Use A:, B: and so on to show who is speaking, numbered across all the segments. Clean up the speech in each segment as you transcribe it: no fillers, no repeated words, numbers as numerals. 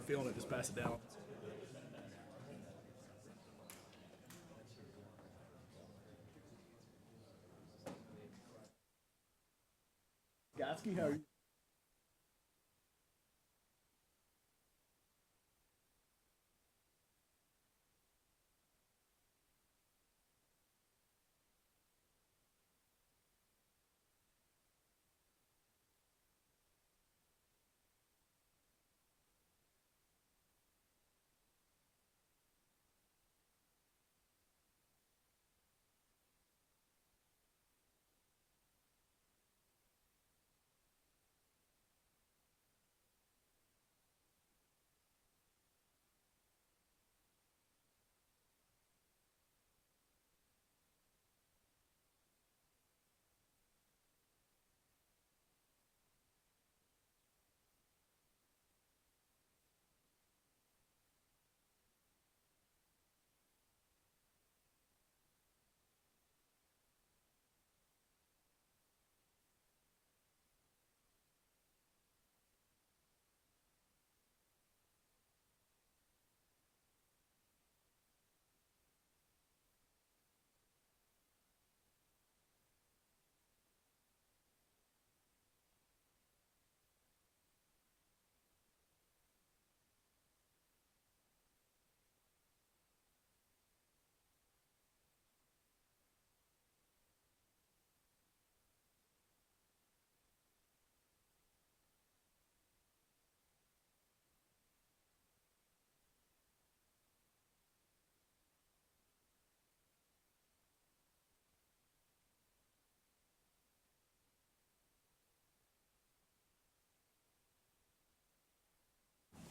A: feeling it, just pass it down. Gatsky, how are you?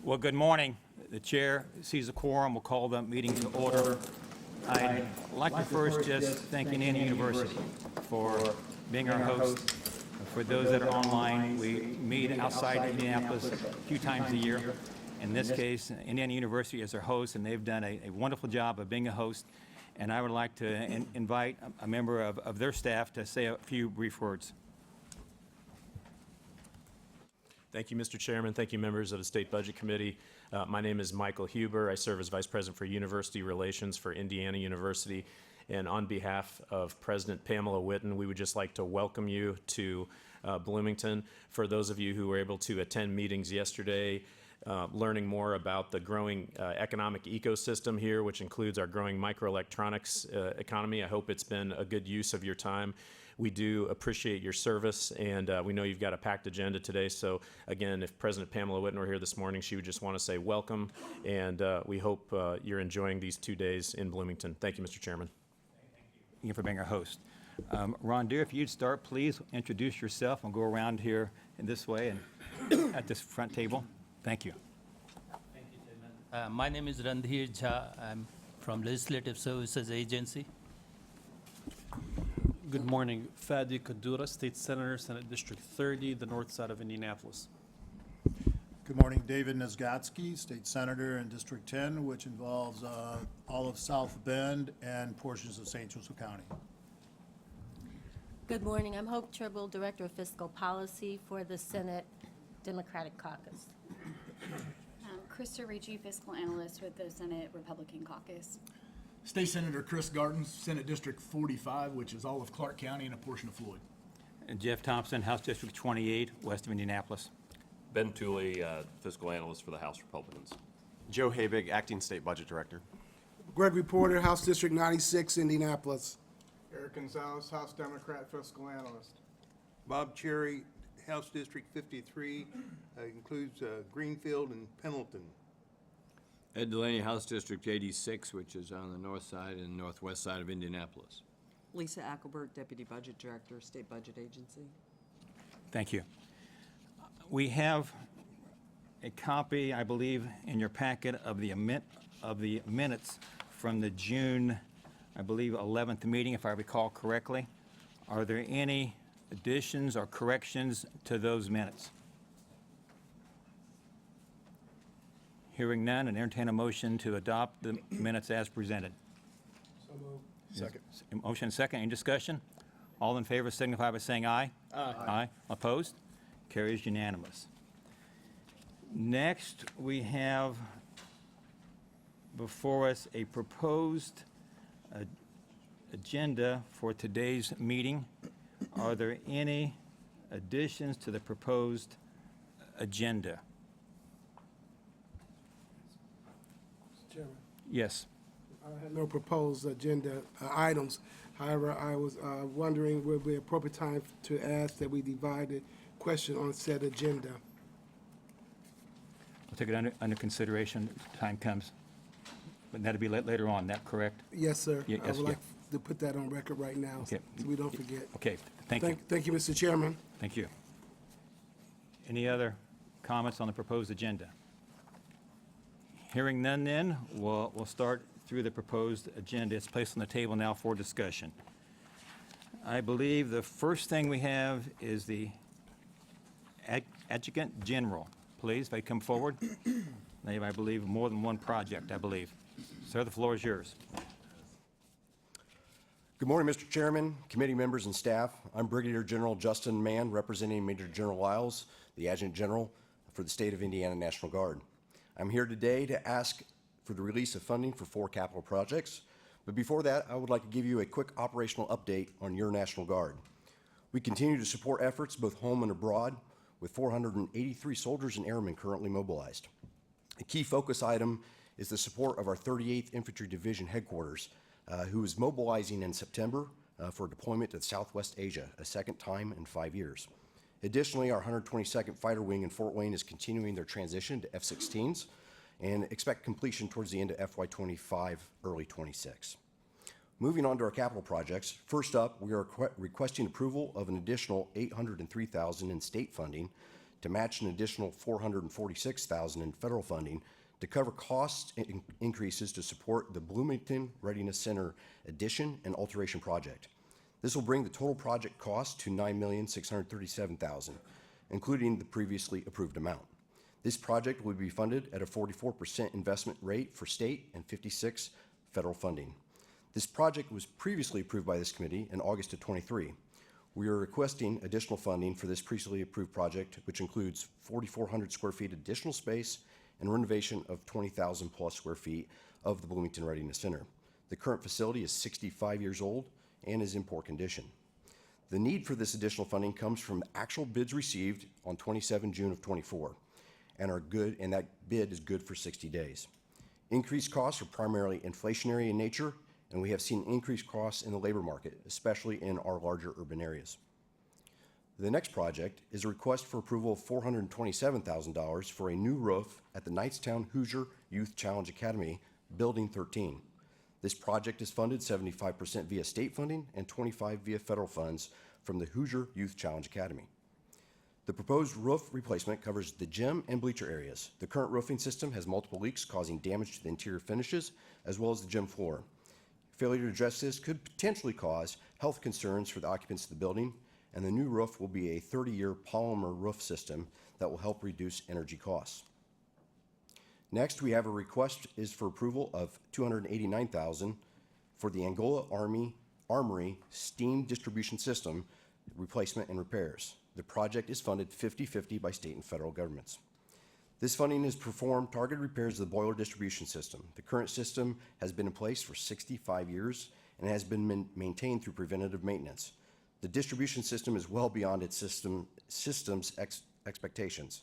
B: Well, good morning. The chair sees a quorum. We'll call the meeting to order. I'd like to first just thank Indiana University for being our host. For those that are online, we meet outside Indianapolis a few times a year. In this case, Indiana University is our host, and they've done a wonderful job of being a host. And I would like to invite a member of their staff to say a few brief words.
C: Thank you, Mr. Chairman. Thank you, members of the State Budget Committee. My name is Michael Huber. I serve as Vice President for University Relations for Indiana University. And on behalf of President Pamela Whitten, we would just like to welcome you to Bloomington. For those of you who were able to attend meetings yesterday, learning more about the growing economic ecosystem here, which includes our growing microelectronics economy, I hope it's been a good use of your time. We do appreciate your service, and we know you've got a packed agenda today. So again, if President Pamela Whitten were here this morning, she would just want to say welcome, and we hope you're enjoying these 2 days in Bloomington. Thank you, Mr. Chairman.
B: Thank you for being our host. Ron Deere, if you'd start, please introduce yourself and go around here in this way and at this front table. Thank you.
D: Thank you, Chairman. My name is Randhir Jha. I'm from Legislative Services Agency.
E: Good morning. Fadi Kadura, State Senator, Senate District 30, the north side of Indianapolis.
F: Good morning, David Nezgatsky, State Senator in District 10, which involves all of South Bend and portions of St. Joseph County.
G: Good morning. I'm Hope Tribble, Director of Fiscal Policy for the Senate Democratic Caucus.
H: Krista Ricci, Fiscal Analyst with the Senate Republican Caucus.
A: State Senator Chris Gartens, Senate District 45, which is all of Clark County and a portion of Floyd.
B: And Jeff Thompson, House District 28, west of Indianapolis.
I: Ben Tooley, Fiscal Analyst for the House Republicans.
J: Joe Habig, Acting State Budget Director.
K: Gregory Porter, House District 96, Indianapolis.
L: Eric Gonzalez, House Democrat, Fiscal Analyst.
M: Bob Cherry, House District 53, includes Greenfield and Pendleton.
N: Ed Delaney, House District 86, which is on the north side and northwest side of Indianapolis.
O: Lisa Ackelberg, Deputy Budget Director, State Budget Agency.
B: Thank you. We have a copy, I believe, in your packet of the minutes from the June, I believe, 11th meeting, if I recall correctly. Are there any additions or corrections to those minutes? Hearing none, and entertain a motion to adopt the minutes as presented.
L: So moved.
A: Second.
B: Motion second. Any discussion? All in favor signify by saying aye.
A: Aye.
B: Aye. Opposed? Carries unanimous. Next, we have before us a proposed agenda for today's meeting. Are there any additions to the proposed agenda?
K: Chairman,
B: Yes.
K: I have no proposed agenda items. However, I was wondering would be appropriate time to ask that we divide the question on said agenda.
B: We'll take it under consideration, time comes. But that'll be later on, that correct?
K: Yes, sir.
B: Yeah,
K: I
B: yes,
K: would
B: yeah.
K: like to put that on record right now,
B: Okay.
K: so we don't forget.
B: Okay, thank you.
K: Thank you, Mr. Chairman.
B: Thank you. Any other comments on the proposed agenda? Hearing none then, we'll start through the proposed agenda. It's placed on the table now for discussion. I believe the first thing we have is the Adjutant General. Please, if they come forward. They have, I believe, more than one project, I believe. Sir, the floor is yours.
J: Good morning, Mr. Chairman, committee members, and staff. I'm Brigadier General Justin Mann, representing Major General Lyles, the Adjutant General for the State of Indiana National Guard. I'm here today to ask for the release of funding for 4 capital projects. But before that, I would like to give you a quick operational update on your National Guard. We continue to support efforts both home and abroad, with 483 soldiers and airmen currently mobilized. A key focus item is the support of our 38th Infantry Division headquarters, who is mobilizing in September for deployment to Southwest Asia, a second time in 5 years. Additionally, our 122nd Fighter Wing in Fort Wayne is continuing their transition to F-16s and expect completion towards the end of FY25, early 26. Moving on to our capital projects, first up, we are requesting approval of an additional $803,000 in state funding to match an additional $446,000 in federal funding to cover cost increases to support the Bloomington Readiness Center addition and alteration project. This will bring the total project cost to $9,637,000, including the previously approved amount. This project will be funded at a 44% investment rate for state and 56% federal funding. This project was previously approved by this committee in August of 23. We are requesting additional funding for this previously approved project, which includes 4,400 square feet additional space and renovation of 20,000 plus square feet of the Bloomington Readiness Center. The current facility is 65 years old and is in poor condition. The need for this additional funding comes from actual bids received on 27 June of 24 and that bid is good for 60 days. Increased costs are primarily inflationary in nature, and we have seen increased costs in the labor market, especially in our larger urban areas. The next project is a request for approval of $427,000 for a new roof at the Knightstown Hoosier Youth Challenge Academy, Building 13. This project is funded 75% via state funding and 25% via federal funds from the Hoosier Youth Challenge Academy. The proposed roof replacement covers the gym and bleacher areas. The current roofing system has multiple leaks causing damage to the interior finishes as well as the gym floor. Failure to address this could potentially cause health concerns for the occupants of the building, and the new roof will be a 30-year polymer roof system that will help reduce energy costs. Next, we have a request is for approval of $289,000 for the Angola Armory Steam Distribution System replacement and repairs. The project is funded 50-50 by state and federal governments. This funding has performed targeted repairs of the boiler distribution system. The current system has been in place for 65 years and has been maintained through preventative maintenance. The distribution system is well beyond its system's expectations.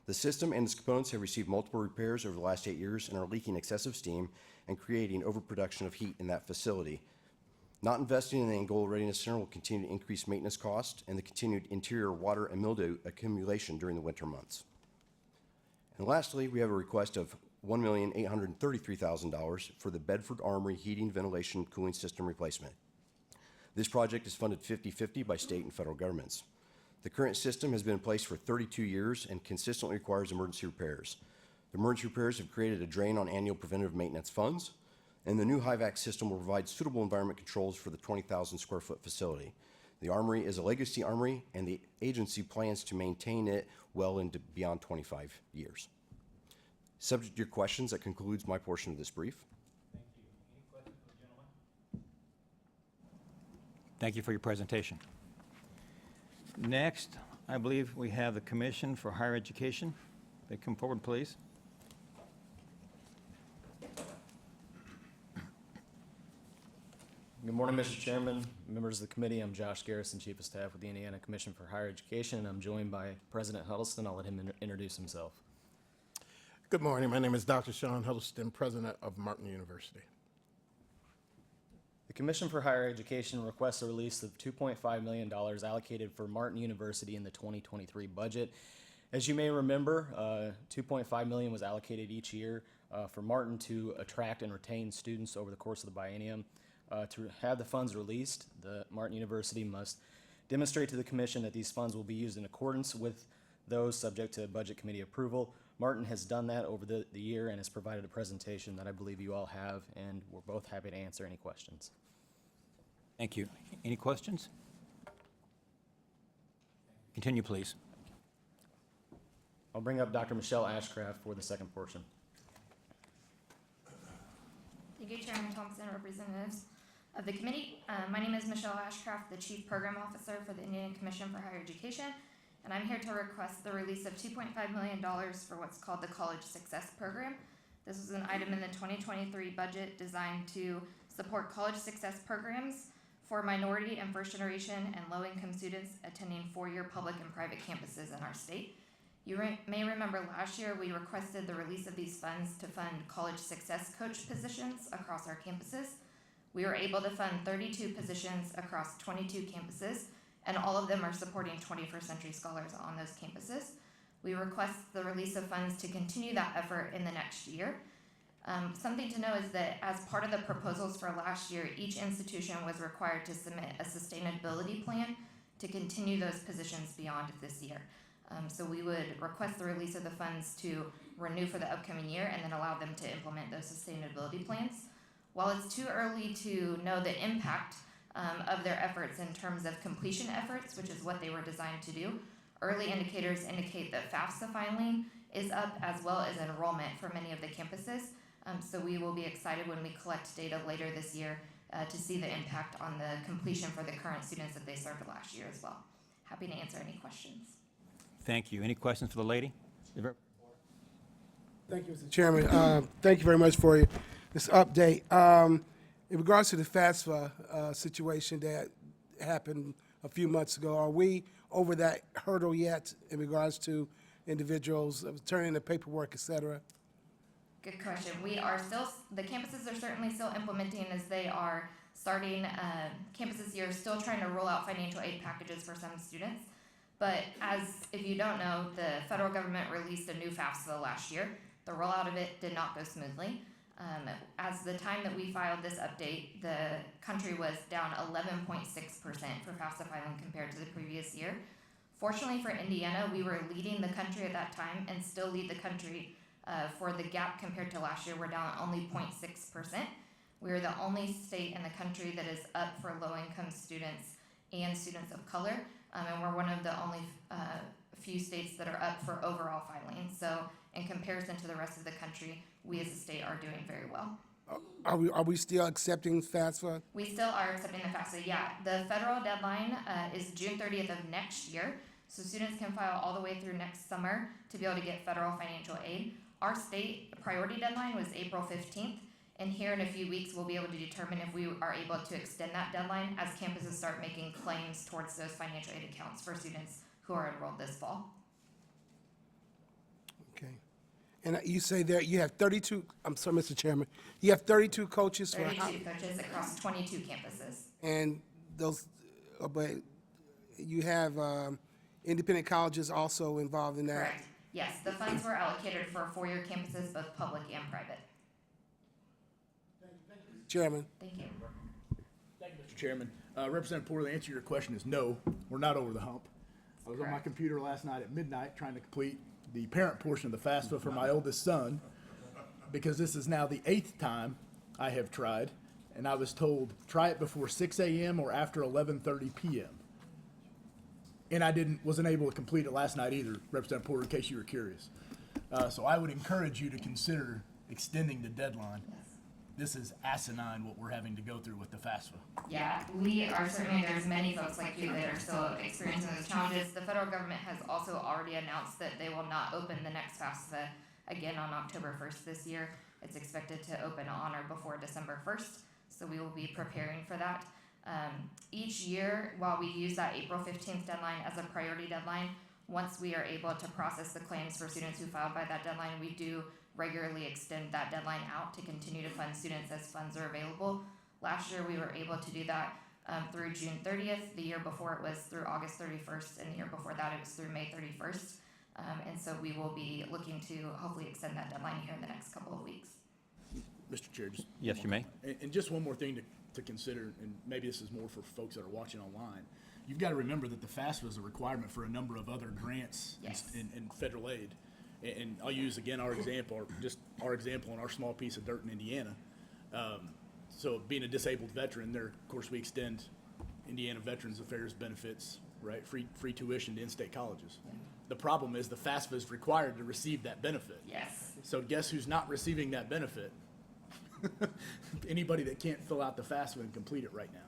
J: The system and its components have received multiple repairs over the last 8 years and are leaking excessive steam and creating overproduction of heat in that facility. Not investing in the Angola Readiness Center will continue to increase maintenance costs and the continued interior water and mildew accumulation during the winter months. And lastly, we have a request of $1,833,000 for the Bedford Armory Heating, Ventilation, Cooling System replacement. This project is funded 50-50 by state and federal governments. The current system has been in place for 32 years and consistently requires emergency repairs. The emergency repairs have created a drain on annual preventative maintenance funds, and the new HIVAC system will provide suitable environment controls for the 20,000 square foot facility. The Armory is a legacy armory, and the agency plans to maintain it well into beyond 25 years. Subject to your questions, that concludes my portion of this brief.
B: Thank you. Any questions for the gentleman? Thank you for your presentation. Next, I believe we have the Commission for Higher Education. They come forward, please.
P: Good morning, Mr. Chairman, members of the committee. I'm Josh Garrison, Chief of Staff with the Indiana Commission for Higher Education, and I'm joined by President Huddleston. I'll let him introduce himself.
Q: Good morning. My name is Dr. Sean Huddleston, President of Martin University.
P: The Commission for Higher Education requests a release of $2.5 million allocated for Martin University in the 2023 budget. As you may remember, $2.5 million was allocated each year for Martin to attract and retain students over the course of the biennium. To have the funds released, the Martin University must demonstrate to the Commission that these funds will be used in accordance with those subject to Budget Committee approval. Martin has done that over the year and has provided a presentation that I believe you all have, and we're both happy to answer any questions.
B: Thank you. Any questions? Continue, please.
P: I'll bring up Dr. Michelle Ashcraft for the second portion.
R: Thank you, Chairman Thompson, representatives of the committee. My name is Michelle Ashcraft, the Chief Program Officer for the Indiana Commission for Higher Education, and I'm here to request the release of $2.5 million for what's called the College Success Program. This is an item in the 2023 budget designed to support college success programs for minority and first generation and low-income students attending four-year public and private campuses in our state. You may remember last year we requested the release of these funds to fund college success coach positions across our campuses. We were able to fund 32 positions across 22 campuses, and all of them are supporting 21st Century Scholars on those campuses. We request the release of funds to continue that effort in the next year. Something to know is that as part of the proposals for last year, each institution was required to submit a sustainability plan to continue those positions beyond this year. So we would request the release of the funds to renew for the upcoming year and then allow them to implement those sustainability plans. While it's too early to know the impact of their efforts in terms of completion efforts, which is what they were designed to do, early indicators indicate that FAFSA filing is up as well as enrollment for many of the campuses. So we will be excited when we collect data later this year to see the impact on the completion for the current students that they served last year as well. Happy to answer any questions.
B: Thank you. Any questions for the lady?
K: Thank you, Mr. Chairman. Thank you very much for this update. In regards to the FAFSA situation that happened a few months ago, are we over that hurdle yet in regards to individuals turning the paperwork, et cetera?
R: Good question. We are still, the campuses are certainly still implementing as they are starting campuses here, still trying to roll out financial aid packages for some students. But as, if you don't know, the federal government released a new FAFSA last year. The rollout of it did not go smoothly. As the time that we filed this update, the country was down 11.6% for FAFSA filing compared to the previous year. Fortunately for Indiana, we were leading the country at that time and still lead the country for the gap compared to last year. We're down only 0.6%. We are the only state in the country that is up for low-income students and students of color, and we're one of the only few states that are up for overall filing. So in comparison to the rest of the country, we as a state are doing very well.
K: Are we still accepting FAFSA?
R: We still are accepting the FAFSA, yeah. The federal deadline is June 30th of next year, so students can file all the way through next summer to be able to get federal financial aid. Our state priority deadline was April 15th, and here in a few weeks we'll be able to determine if we are able to extend that deadline as campuses start making claims towards those financial aid accounts for students who are enrolled this fall.
K: Okay. And you say that you have 32, I'm sorry, Mr. Chairman, you have 32 coaches for
R: 32 coaches across 22 campuses.
K: And those, but you have independent colleges also involved in that?
R: Correct. Yes, the funds were allocated for four-year campuses, both public and private.
K: Chairman.
R: Thank you.
A: Thank you, Mr. Chairman. Representative Porter, the answer to your question is no, we're not over the hump. I was on my computer last night at midnight trying to complete the parent portion of the FAFSA for my oldest son, because this is now the 8th time I have tried, and I was told, try it before 6 a.m. or after 11:30 p.m. And wasn't able to complete it last night either, Representative Porter, in case you were curious. So I would encourage you to consider extending the deadline. this is asinine what we're having to go through with the FAFSA.
R: Yeah, we are certainly, there's many folks like you that are still experiencing those challenges. The federal government has also already announced that they will not open the next FAFSA again on October 1st this year. It's expected to open on or before December 1st, so we will be preparing for that. Each year, while we use that April 15th deadline as a priority deadline, once we are able to process the claims for students who filed by that deadline, we do regularly extend that deadline out to continue to fund students as funds are available. Last year, we were able to do that through June 30th. The year before, it was through August 31st, and the year before that, it was through May 31st. And so we will be looking to hopefully extend that deadline here in the next couple of weeks.
A: Mr. Chair, just
B: Yes, you may.
A: And just one more thing to consider, and maybe this is more for folks that are watching online. You've got to remember that the FAFSA is a requirement for a number of other grants
R: Yes.
A: and federal aid. And I'll use again our example in our small piece of dirt in Indiana. So being a disabled veteran, there of course we extend Indiana Veterans Affairs benefits, right? Free tuition to in-state colleges. The problem is the FAFSA is required to receive that benefit.
R: Yes.
A: So guess who's not receiving that benefit? Anybody that can't fill out the FAFSA and complete it right now.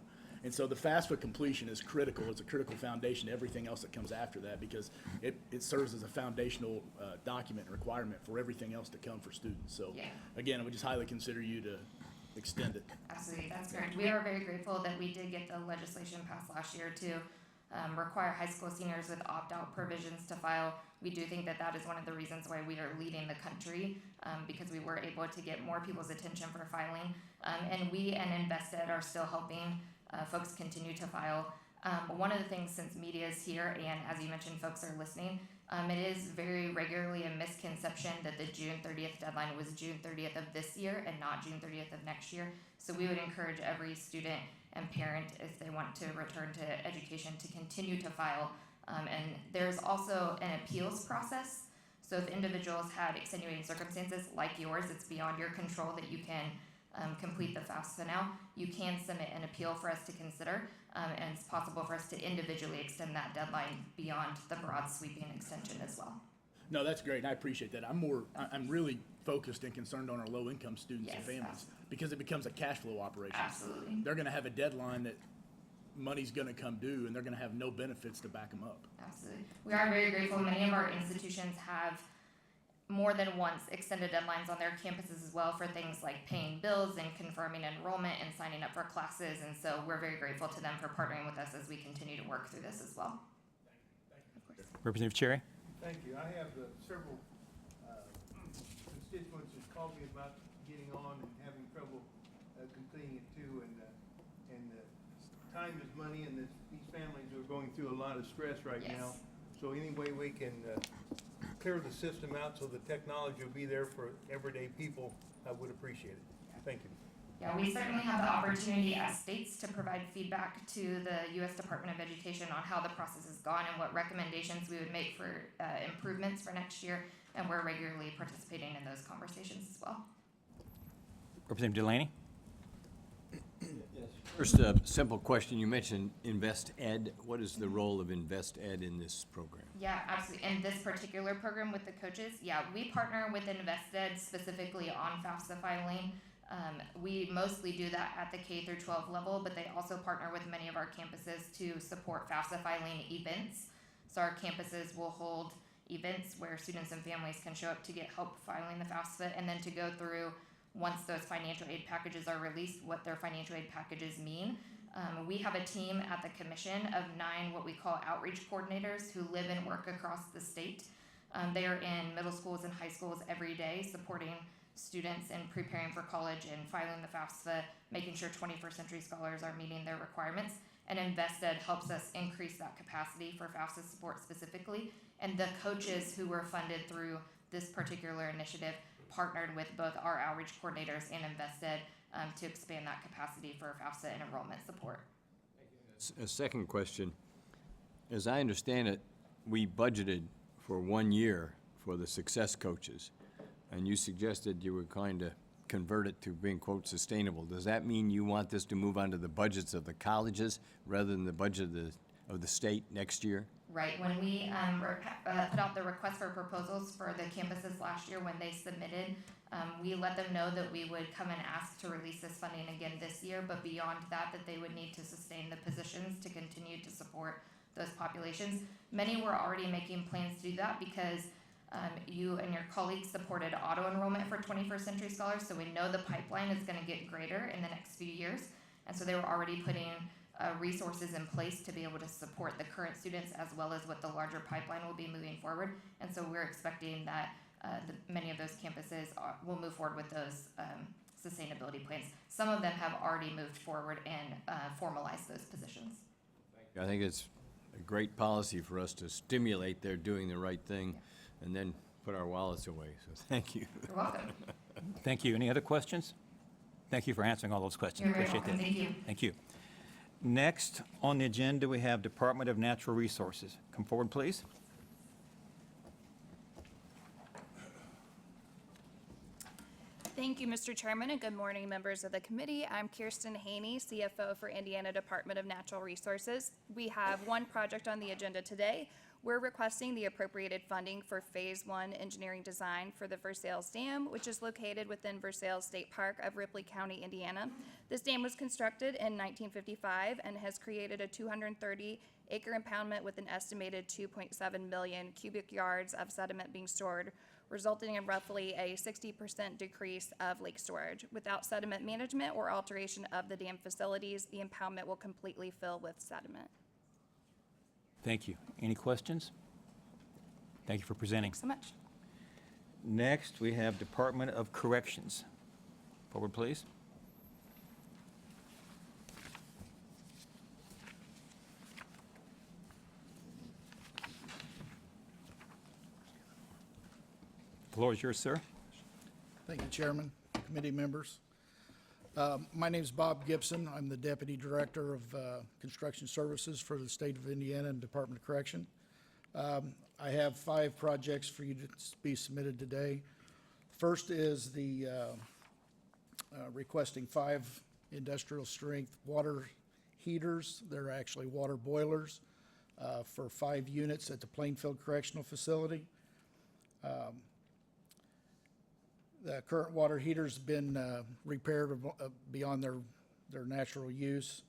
A: And so the FAFSA completion is critical. It's a critical foundation to everything else that comes after that, because it serves as a foundational document and requirement for everything else to come for students. So
R: Yeah.
A: again, I would just highly consider you to extend it.
R: Absolutely, that's correct. We are very grateful that we did get the legislation passed last year to require high school seniors with opt-out provisions to file. We do think that that is one of the reasons why we are leading the country, because we were able to get more people's attention for filing. And we and InvestEd are still helping folks continue to file. One of the things, since media is here and as you mentioned, folks are listening, it is very regularly a misconception that the June 30th deadline was June 30th of this year and not June 30th of next year. So we would encourage every student and parent, if they want to return to education, to continue to file. And there's also an appeals process. So if individuals had extenuating circumstances like yours, it's beyond your control that you can complete the FAFSA now, you can submit an appeal for us to consider, and it's possible for us to individually extend that deadline beyond the broad sweeping extension as well.
A: No, that's great, and I appreciate that. I'm really focused and concerned on our low-income students and
R: Yes,
A: families,
R: absolutely.
A: because it becomes a cash flow operation.
R: Absolutely.
A: They're gonna have a deadline that money's gonna come due, and they're gonna have no benefits to back them up.
R: Absolutely. We are very grateful. Many of our institutions have more than once extended deadlines on their campuses as well for things like paying bills and confirming enrollment and signing up for classes. And so we're very grateful to them for partnering with us as we continue to work through this as well.
B: Representative Cherry?
M: Thank you. I have several constituents that called me about getting on and having trouble completing it too. And time is money, and these families are going through a lot of stress right
R: Yes.
M: now. So any way we can clear the system out so the technology will be there for everyday people, I would appreciate it. Thank you.
R: Yeah, we certainly have the opportunity as states to provide feedback to the U.S. Department of Education on how the process has gone and what recommendations we would make for improvements for next year. And we're regularly participating in those conversations as well.
B: Representative Delaney?
N: First, a simple question. You mentioned InvestEd. What is the role of InvestEd in this program?
R: Yeah, absolutely. In this particular program with the coaches, yeah, we partner with InvestEd specifically on FAFSA filing. We mostly do that at the K through 12 level, but they also partner with many of our campuses to support FAFSA filing events. So our campuses will hold events where students and families can show up to get help filing the FAFSA, and then to go through, once those financial aid packages are released, what their financial aid packages mean. We have a team at the commission of 9 what we call outreach coordinators who live and work across the state. They are in middle schools and high schools every day supporting students in preparing for college and filing the FAFSA, making sure 21st century scholars are meeting their requirements. And InvestEd helps us increase that capacity for FAFSA support specifically. And the coaches who were funded through this particular initiative partnered with both our outreach coordinators and InvestEd to expand that capacity for FAFSA and enrollment support.
N: A second question. As I understand it, we budgeted for 1 year for the success coaches, and you suggested you were going to convert it to being, quote, sustainable. Does that mean you want this to move onto the budgets of the colleges rather than the budget of the state next year?
R: Right. When we put out the request for proposals for the campuses last year, when they submitted We let them know that we would come and ask to release this funding again this year, but beyond that, that they would need to sustain the positions to continue to support those populations. Many were already making plans to do that because you and your colleagues supported auto enrollment for 21st Century Scholars, so we know the pipeline is going to get greater in the next few years. And so they were already putting resources in place to be able to support the current students as well as what the larger pipeline will be moving forward. And so we're expecting that many of those campuses will move forward with those sustainability plans. Some of them have already moved forward and formalized those positions.
N: I think it's a great policy for us to stimulate their doing the right thing and then put our wallets away. So thank you.
R: You're welcome.
B: Thank you. Any other questions? Thank you for answering all those questions.
R: You're very
B: Appreciate
R: welcome.
B: that.
R: Thank you.
B: Thank you. Next on the agenda, we have Department of Natural Resources. Come forward, please.
S: Thank you, Mr. Chairman, and good morning, members of the committee. I'm Kirsten Haney, CFO for Indiana Department of Natural Resources. We have one project on the agenda today. We're requesting the appropriated funding for Phase 1 engineering design for the Versailles Dam, which is located within Versailles State Park of Ripley County, Indiana. This dam was constructed in 1955 and has created a 230-acre impoundment with an estimated 2.7 million cubic yards of sediment being stored, resulting in roughly a 60% decrease of lake storage. Without sediment management or alteration of the dam facilities, the impoundment will completely fill with sediment.
B: Thank you. Any questions? Thank you for presenting.
S: Thanks so much.
B: Next, we have Department of Corrections. Forward, please. The floor is yours, sir.
A: Thank you, Chairman, committee members. My name is Bob Gibson. I'm the Deputy Director of Construction Services for the State of Indiana and Department of Correction. I have 5 projects for you to be submitted today. First is the requesting 5 industrial strength water heaters. They're actually water boilers for 5 units at the Plainfield Correctional Facility. The current water heater's been repaired beyond their natural use,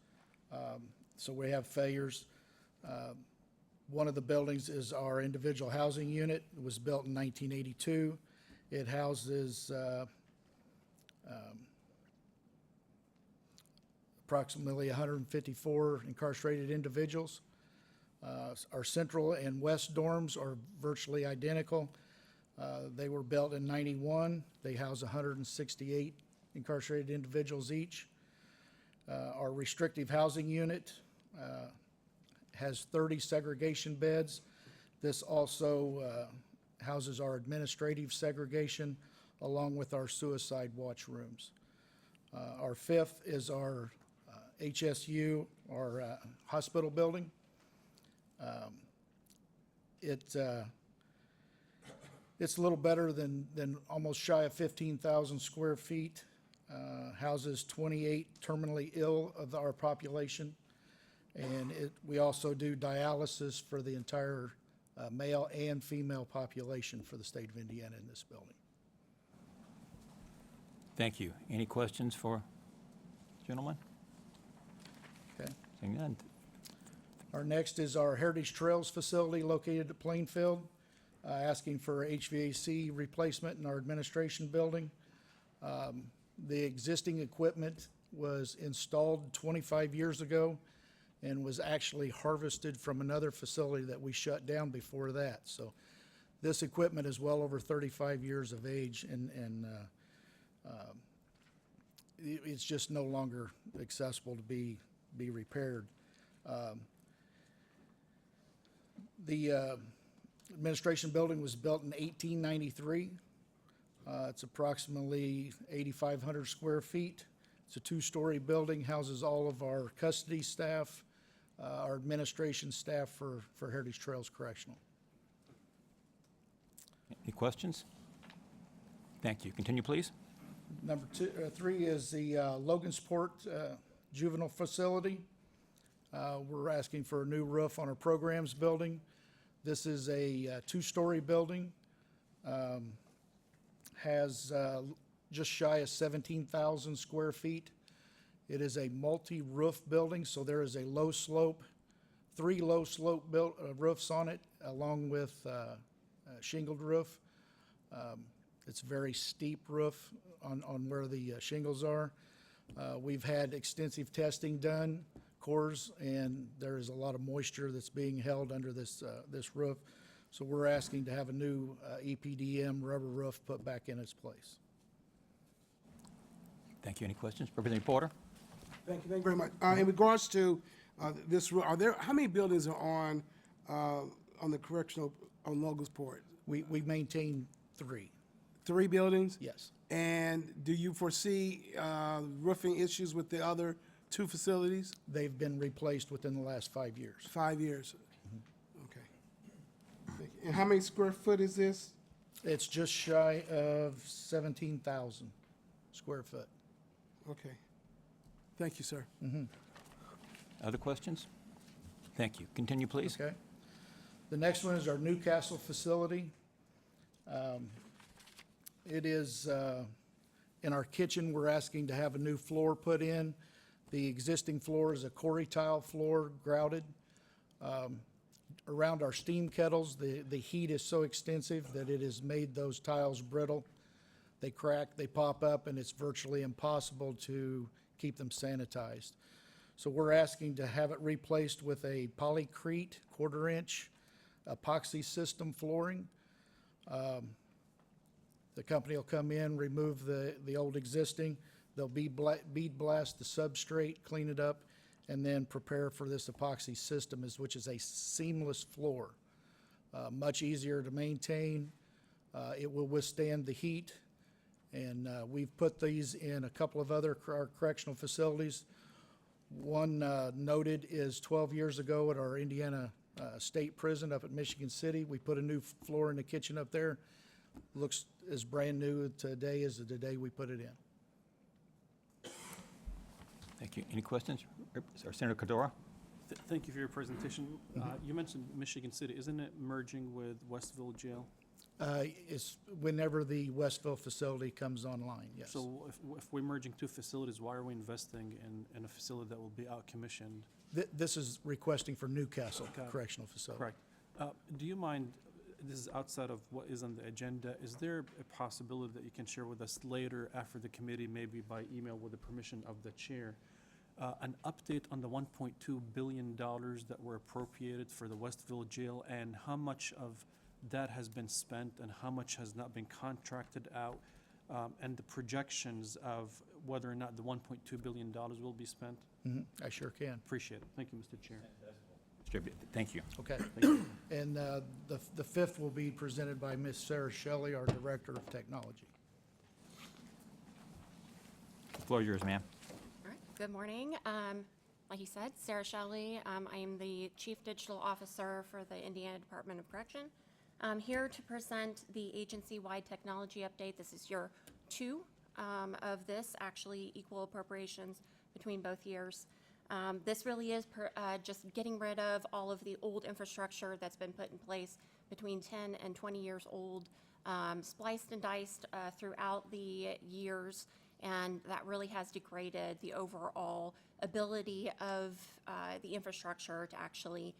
A: so we have failures. One of the buildings is our individual housing unit. It was built in 1982. It houses approximately 154 incarcerated individuals. Our central and west dorms are virtually identical. They were built in 91. They house 168 incarcerated individuals each. Our restrictive housing unit has 30 segregation beds. This also houses our administrative segregation along with our suicide watch rooms. Our 5th is our HSU, our hospital building. It's a little better than almost shy of 15,000 square feet, houses 28 terminally ill of our population, and we also do dialysis for the entire male and female population for the state of Indiana in this building.
B: Thank you. Any questions for gentlemen?
A: Okay.
B: Seeing none.
A: Our next is our Heritage Trails facility located at Plainfield. Asking for HVAC replacement in our administration building. The existing equipment was installed 25 years ago and was actually harvested from another facility that we shut down before that. So this equipment is well over 35 years of age, and it's just no longer accessible to be repaired. The administration building was built in 1893. It's approximately 8,500 square feet. It's a 2-story building, houses all of our custody staff, our administration staff for Heritage Trails Correctional.
B: Any questions? Thank you. Continue, please.
A: Number 3 is the Logansport Juvenile Facility. We're asking for a new roof on our programs building. This is a 2-story building,
T: has just shy of 17,000 square feet. It is a multi-roof building, so there is a low slope, 3 low slope roofs on it, along with a shingled roof. It's a very steep roof on where the shingles are. We've had extensive testing done, cores, and there is a lot of moisture that's being held under this roof. So we're asking to have a new EPDM rubber roof put back in its place.
B: Thank you. Any questions? Representative Porter?
K: Thank you very much. In regards to this, how many buildings are on the correctional, on Logansport?
T: We maintain 3.
K: 3 buildings?
T: Yes.
K: And do you foresee roofing issues with the other 2 facilities?
T: They've been replaced within the last 5 years.
K: 5 years? Okay. Thank you. And how many square foot is this?
T: It's just shy of 17,000 square foot.
K: Okay. Thank you, sir.
B: Other questions? Thank you. Continue, please.
T: Okay. The next one is our Newcastle facility. It is, in our kitchen, we're asking to have a new floor put in. The existing floor is a quarry tile floor, grouted. Around our steam kettles, the heat is so extensive that it has made those tiles brittle. They crack, they pop up, and it's virtually impossible to keep them sanitized. So we're asking to have it replaced with a polycrete 1/4 inch epoxy system flooring. The company will come in, remove the old existing. They'll bead blast the substrate, clean it up, and then prepare for this epoxy system, which is a seamless floor. Much easier to maintain. It will withstand the heat. And we've put these in a couple of other correctional facilities. One noted is 12 years ago at our Indiana State Prison up at Michigan City. We put a new floor in the kitchen up there. Looks as brand new today as the day we put it in.
B: Thank you. Any questions? Senator Cordero?
E: Thank you for your presentation. You mentioned Michigan City. Isn't it merging with Westville Jail?
T: It's whenever the Westville facility comes online, yes.
E: So if we're merging 2 facilities, why are we investing in a facility that will be out-commissioned?
T: This is requesting for Newcastle Correctional Facility.
E: Correct. Do you mind, this is outside of what is on the agenda, is there a possibility that you can share with us later after the committee, maybe by email with the permission of the chair, an update on the $1.2 billion that were appropriated for the Westville Jail and how much of that has been spent and how much has not been contracted out, and the projections of whether or not the $1.2 billion will be spent?
T: I sure can.
E: Appreciate it. Thank you, Mr. Chair.
B: Thank you.
T: Okay. And the 5th will be presented by Ms. Sarah Shelley, our Director of Technology.
B: The floor is yours, ma'am.
U: All right. Good morning. Like you said, Sarah Shelley. I am the Chief Digital Officer for the Indiana Department of Correction. I'm here to present the agency-wide technology update. This is year 2 of this, actually equal appropriations between both years. This really is just getting rid of all of the old infrastructure that's been put in place between 10 and 20 years old, spliced and diced throughout the years, and that really has degraded the overall ability of the infrastructure to actually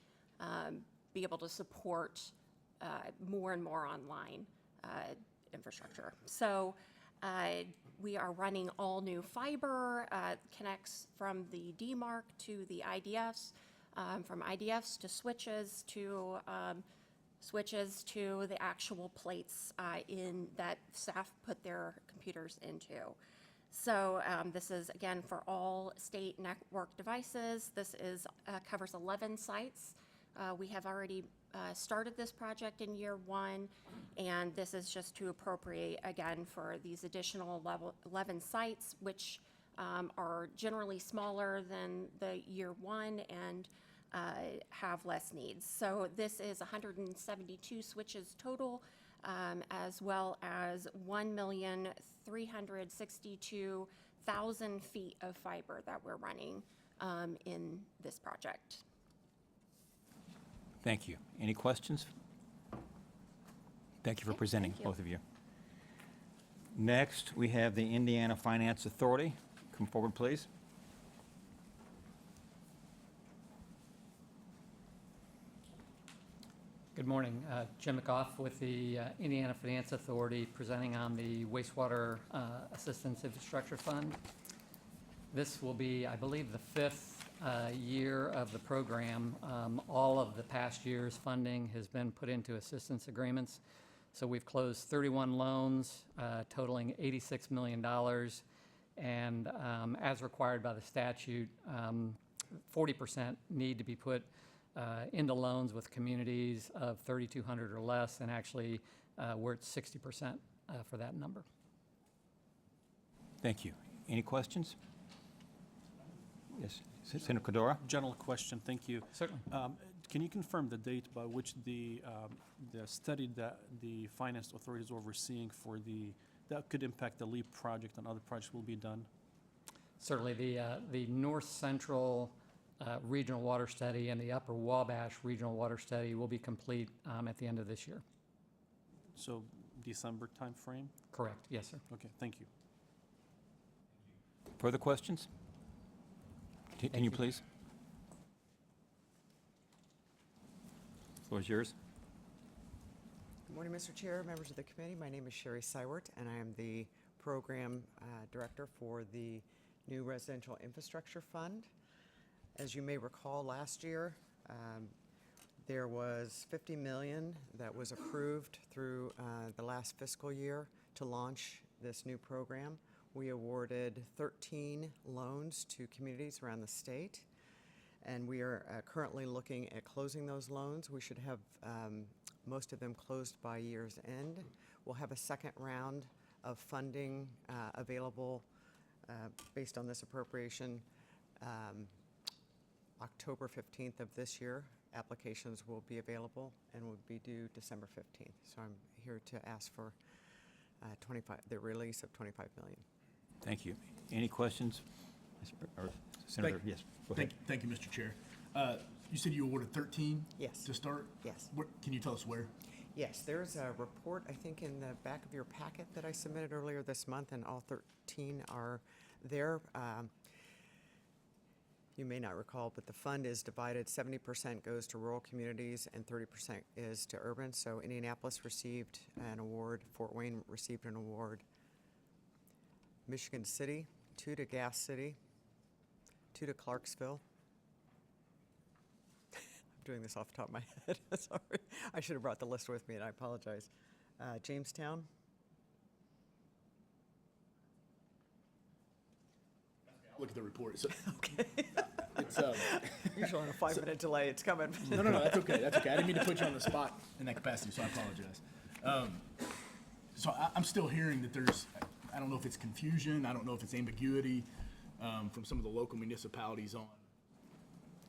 U: be able to support more and more online infrastructure. So we are running all new fiber, connects from the DMARC to the IDFs, from IDFs to switches to the actual plates in that staff put their computers into. So this is, again, for all state network devices. This is covers 11 sites. We have already started this project in year 1, and this is just to appropriate, again, for these additional 11 sites, which are generally smaller than the year 1 and have less needs. So this is 172 switches total, as well as 1,362,000 feet of fiber that we're running in this project.
B: Thank you. Any questions? Thank you for presenting,
U: thank you.
B: both of you. Next, we have the Indiana Finance Authority. Come forward, please.
C: Good morning. Jim McGough with the Indiana Finance Authority, presenting on the Wastewater Assistance Infrastructure Fund. This will be, I believe, the fifth year of the program. All of the past year's funding has been put into assistance agreements. So we've closed 31 loans totaling $86 million. And as required by the statute, 40% need to be put into loans with communities of 3,200 or less, and actually we're at 60% for that number.
B: Thank you. Any questions? Yes, Senator Cordora?
E: General question, thank you.
C: Certainly.
E: Can you confirm the date by which the study that the finance authority is overseeing for that could impact the LEAP project and other projects will be done?
C: Certainly. The North Central Regional Water Study and the Upper Wabash Regional Water Study will be complete at the end of this year.
E: So December timeframe?
C: Correct. Yes, sir.
E: Okay, thank you.
B: Further questions? Can you please? The floor is yours.
O: Good morning, Mr. Chair, members of the committee. My name is Sherry Seiwert, and I am the Program Director for the New Residential Infrastructure Fund. As you may recall, last year, there was $50 million that was approved through the last fiscal year to launch this new program. We awarded 13 loans to communities around the state, and we are currently looking at closing those loans. We should have most of them closed by year's end. We'll have a second round of funding available based on this appropriation October 15th of this year. Applications will be available and will be due December 15th. So I'm here to ask for the release of $25 million.
B: Thank you. Any questions? Or Senator, yes, go ahead.
A: Thank you, Mr. Chair. You said you awarded 13?
O: Yes.
A: To start?
O: Yes.
A: Can you tell us where?
O: Yes, there's a report, I think, in the back of your packet that I submitted earlier this month, and all 13 are there. You may not recall, but the fund is divided. 70% goes to rural communities and 30% is to urban. So Indianapolis received an award, Fort Wayne received an award, Michigan City, 2 to Gas City, 2 to Clarksville. I'm doing this off the top of my head. Sorry. I should have brought the list with me, and I apologize. Jamestown.
A: Look at the report. So,
O: okay.
A: It's,
O: usually on a 5-minute delay, it's coming.
A: No, that's okay. That's okay. I didn't mean to put you on the spot in that capacity, so I apologize. So I'm still hearing that there's, I don't know if it's confusion, I don't know if it's ambiguity from some of the local municipalities on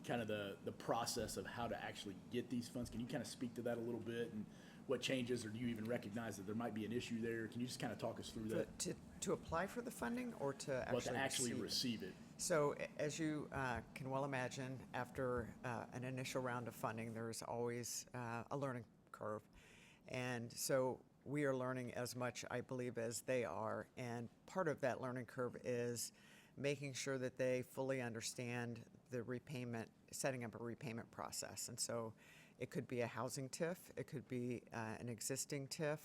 A: kind of the process of how to actually get these funds. Can you kind of speak to that a little bit, and what changes, or do you even recognize that there might be an issue there? Can you just kind of talk us through that?
O: To apply for the funding or to actually
A: receive it?
O: So as you can well imagine, after an initial round of funding, there's always a learning curve. And so we are learning as much, I believe, as they are. And part of that learning curve is making sure that they fully understand the repayment, setting up a repayment process. And so it could be a housing TIF, it could be an existing TIF.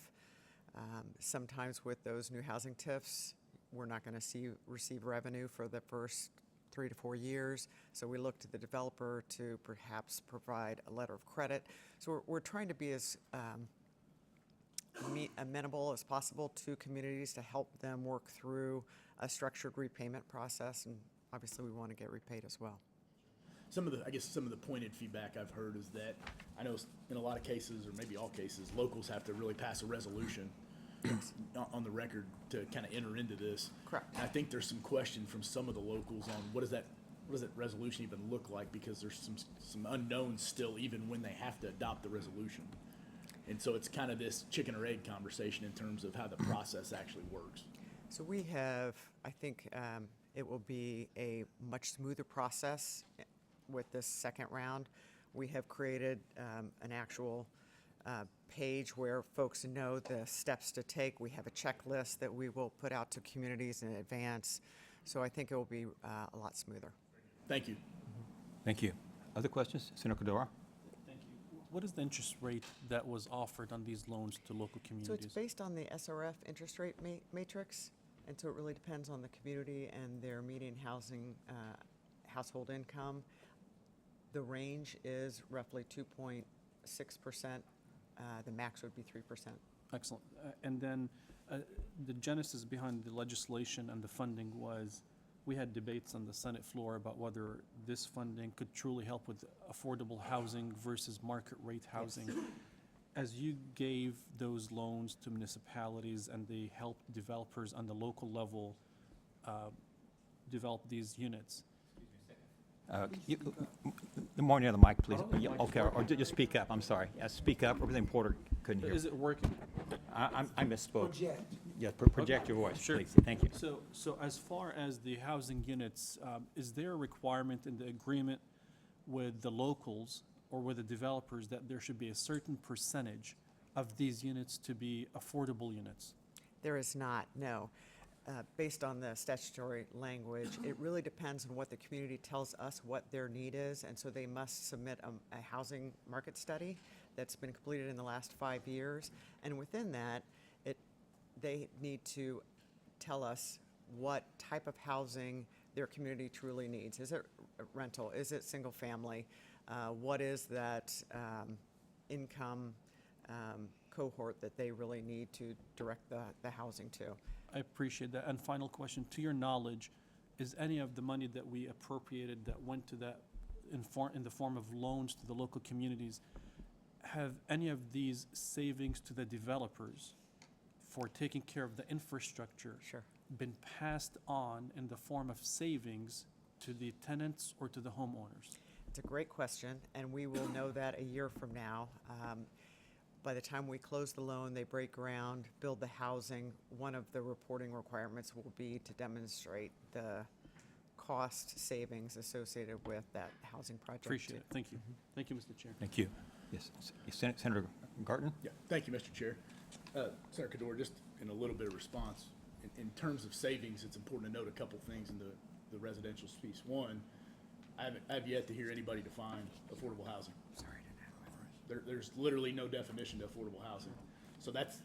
O: Sometimes with those new housing TIFs, we're not going to receive revenue for the first 3 to 4 years. So we look to the developer to perhaps provide a letter of credit. So we're trying to be as amenable as possible to communities to help them work through a structured repayment process. And obviously we want to get repaid as well.
A: Some of the pointed feedback I've heard is that I know in a lot of cases, or maybe all cases, locals have to really pass a resolution on the record to kind of enter into this.
O: Correct.
A: And I think there's some question from some of the locals on what does that resolution even look like, because there's some unknowns still even when they have to adopt the resolution. And so it's kind of this chicken or egg conversation in terms of how the process actually works.
O: So we have, I think it will be a much smoother process with this second round. We have created an actual page where folks know the steps to take. We have a checklist that we will put out to communities in advance. So I think it will be a lot smoother.
A: Thank you.
B: Thank you. Other questions? Senator Cordova?
E: Thank you. What is the interest rate that was offered on these loans to local
O: So
E: communities?
O: it's based on the SRF interest rate matrix, and so it really depends on the community and their median housing household income. The range is roughly 2.6%. The max would be 3%.
E: Excellent. And then the genesis behind the legislation and the funding was, we had debates on the Senate floor about whether this funding could truly help with affordable housing versus market rate housing. As you gave those loans to municipalities and they helped developers on the local level develop these units,
B: The more near the mic, please. Yeah, okay, or just speak up. I'm sorry. Yeah, speak up. Representative Porter couldn't hear.
E: is it working?
B: I misspoke.
K: Project.
B: Yeah, project your voice,
E: Sure.
B: please. Thank you.
E: So as far as the housing units, is there a requirement in the agreement with the locals or with the developers that there should be a certain percentage of these units to be affordable units?
O: There is not, no. Based on the statutory language, it really depends on what the community tells us what their need is, and so they must submit a housing market study that's been completed in the last 5 years, and within that, they need to tell us what type of housing their community truly needs. Is it rental? Is it single family? What is that income cohort that they really need to direct the housing to?
E: I appreciate that. And final question, to your knowledge, is any of the money that we appropriated that went to that in the form of loans to the local communities, have any of these savings to the developers for taking care of the infrastructure been passed on in the form of savings to the tenants or to the homeowners?
O: It's a great question, and we will know that a year from now. By the time we close the loan, they break ground, build the housing. One of the reporting requirements will be to demonstrate the cost savings associated with that housing project.
E: Appreciate it. Thank you. Thank you, Mr. Chair.
B: Thank you. Yes, Senator Garton?
A: Yeah, thank you, Mr. Chair. Senator Cador, just in a little bit of response, in terms of savings, it's important to note a couple things in the residential piece. One, I have yet to hear anybody define affordable housing.
O: Sorry.
A: There's literally no definition to affordable housing. So that's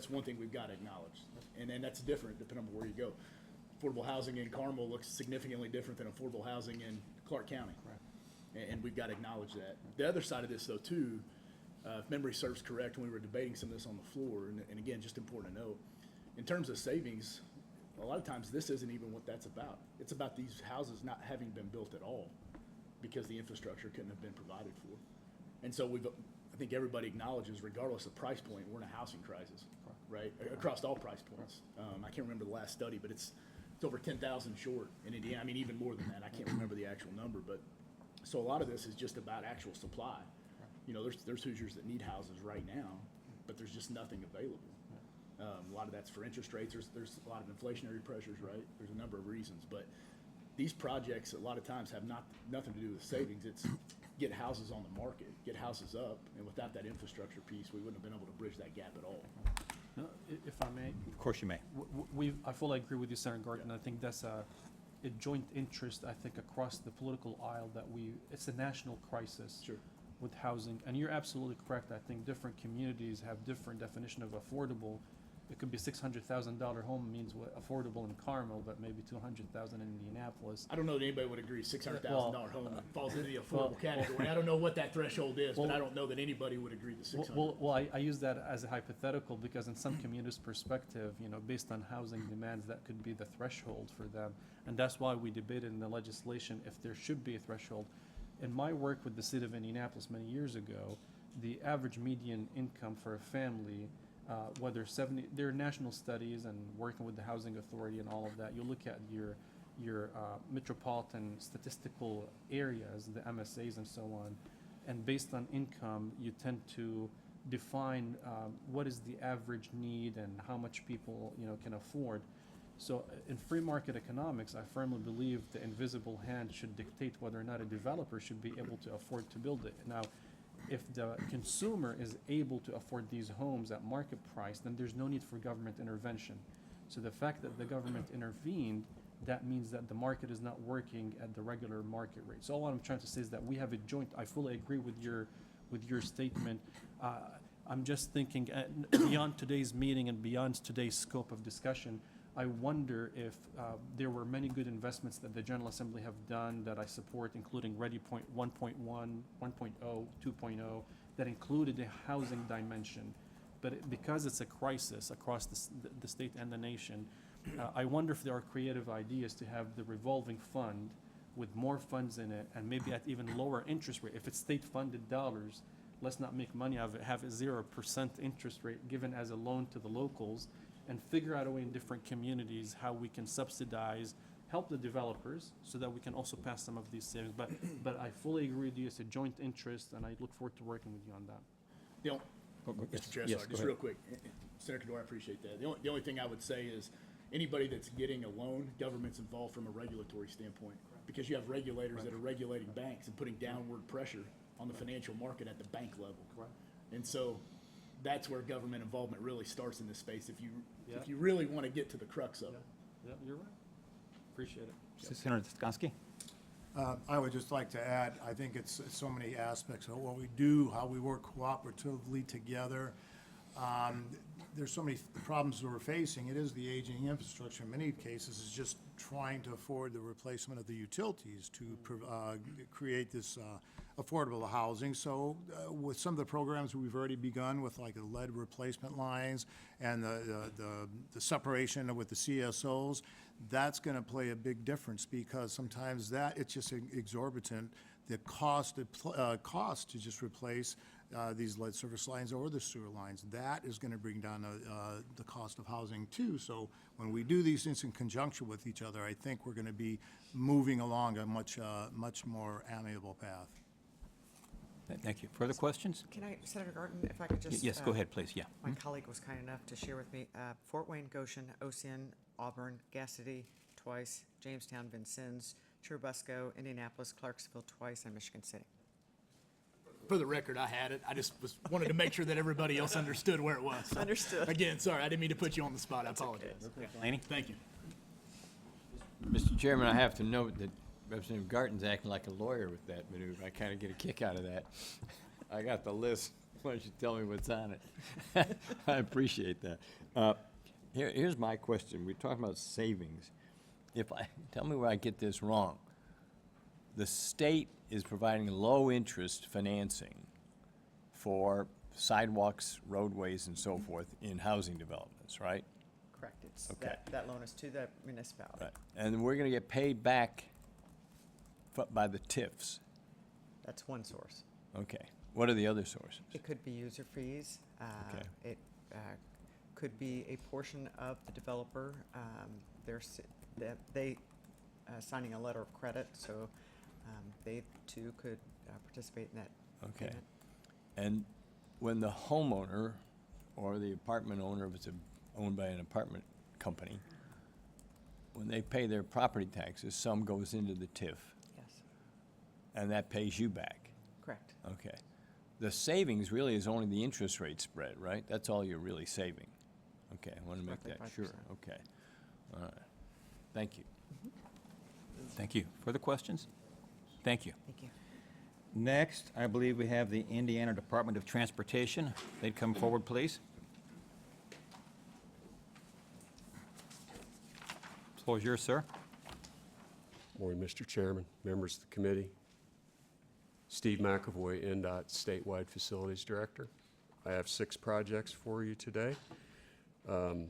A: one thing we've got to acknowledge. And then that's different depending on where you go. Affordable housing in Carmel looks significantly different than affordable housing in Clark County. Right. And we've got to acknowledge that. The other side of this, though, too, if memory serves correct, when we were debating some of this on the floor, and again, just important to note, in terms of savings, a lot of times this isn't even what that's about. It's about these houses not having been built at all because the infrastructure couldn't have been provided for. And so I think everybody acknowledges, regardless of price point, we're in a housing crisis, right? Across all price points. I can't remember the last study, but it's over 10,000 short in Indiana. I mean, even more than that. I can't remember the actual number, but so a lot of this is just about actual supply. You know, there's Hoosiers that need houses right now, but there's just nothing available. A lot of that's for interest rates. There's a lot of inflationary pressures, right? There's a number of reasons, but these projects a lot of times have nothing to do with savings. It's get houses on the market, get houses up, and without that infrastructure piece, we wouldn't have been able to bridge that gap at all.
E: No, if I may.
B: Of course you may.
E: I fully agree with you, Senator Garten. I think that's a joint interest, I think, across the political aisle that it's a national crisis with housing. And you're absolutely correct. I think different communities have different definition of affordable. It could be $600,000 home means affordable in Carmel, but maybe $200,000 in Indianapolis.
A: I don't know that anybody would agree $600,000 home falls into the affordable category. I don't know what that threshold is, but I don't know that anybody would agree to $600,000.
E: Well, I use that as a hypothetical because in some communities' perspective, based on housing demands, that could be the threshold for them. And that's why we debated in the legislation if there should be a threshold. In my work with the city of Indianapolis many years ago, the average median income for a family, there are national studies and working with the housing authority and all of that. You look at your metropolitan statistical areas, the MSAs and so on, and based on income, you tend to define what is the average need and how much people can afford. So in free market economics, I firmly believe the invisible hand should dictate whether or not a developer should be able to afford to build it. Now, if the consumer is able to afford these homes at market price, then there's no need for government intervention. So the fact that the government intervened, that means that the market is not working at the regular market rate. So all I'm trying to say is that we have a joint, I fully agree with your statement. I'm just thinking beyond today's meeting and beyond today's scope of discussion, I wonder if there were many good investments that the General Assembly have done that I support, including Ready Point 1.1, 1.0, 2.0, that included a housing dimension. But because it's a crisis across the state and the nation, I wonder if there are creative ideas to have the revolving fund with more funds in it and maybe at even lower interest rate. If it's state-funded dollars, let's not make money out of it, have a 0% interest rate given as a loan to the locals, and figure out a way in different communities how we can subsidize, help the developers so that we can also pass some of these savings. But I fully agree with you, it's a joint interest, and I look forward to working with you on that.
A: Mr. Chair,
B: Yes,
A: sorry,
B: go
A: just
B: ahead.
A: real quick. Senator Kador, I appreciate that. The only thing I would say is anybody that's getting a loan, government's involved from a regulatory standpoint. Because you have regulators that are regulating banks and putting downward pressure on the financial market at the bank level.
E: Correct.
A: And so that's where government involvement really starts in this space if you
E: Yeah.
A: if you really want to get to the crux of it.
E: Yeah, you're right. Appreciate it.
B: Senator Skoski?
F: I would just like to add, I think it's so many aspects of what we do, how we work cooperatively together. There's so many problems that we're facing. It is the aging infrastructure. In many cases, it's just trying to afford the replacement of the utilities to create this affordable housing. So with some of the programs we've already begun with, like the lead replacement lines and the separation with the CSOs, that's going to play a big difference, because sometimes it's just exorbitant, the cost to just replace these lead service lines or the sewer lines. That is going to bring down the cost of housing too. So when we do these things in conjunction with each other, I think we're going to be moving along a much more amiable path.
B: Thank you. Further questions?
O: Can I, Senator Garten, if I could just?
B: Yes, go ahead, please, yeah.
O: My colleague was kind enough to share with me, Fort Wayne, Goshen, Ocean, Auburn, Gas City twice, Jamestown, Vincennes, Churubusco, Indianapolis, Clarksville twice, and Michigan City.
A: For the record, I had it. I just wanted to make sure that everybody else understood where it was. So,
O: Understood.
A: Again, sorry, I didn't mean to put you on the spot. I apologize.
B: Laney?
A: Thank you.
N: Mr. Chairman, I have to note that Representative Garten's acting like a lawyer with that maneuver. I kind of get a kick out of that. I got the list. Why don't you tell me what's on it? I appreciate that. Here's my question. We're talking about savings. Tell me where I get this wrong. The state is providing low-interest financing for sidewalks, roadways, and so forth in housing developments, right?
O: Correct. It's
N: Okay.
O: that loan is to the municipality.
N: Right. And we're going to get paid back by the TIFs.
O: That's one source.
N: Okay. What are the other sources?
O: It could be user fees.
N: Okay.
O: It could be a portion of the developer. They signing a letter of credit, so they too could participate in that
N: Okay.
O: payment.
N: And when the homeowner or the apartment owner, if it's owned by an apartment company, when they pay their property taxes, some goes into the TIF.
O: Yes,
N: And that pays you back.
O: correct.
N: Okay. The savings really is only the interest rate spread, right? That's all you're really saving. Okay, I want to make
O: Roughly
N: that sure.
O: 5%.
N: Okay. All right. Thank you.
B: Thank you. Further questions? Thank you.
O: Thank you.
B: Next, I believe we have the Indiana Department of Transportation. They'd come forward, please. Floor is yours, sir.
D: Morning, Mr. Chairman, members of the committee. Steve McAvoy, NDOT Statewide Facilities Director. I have 6 projects for you today.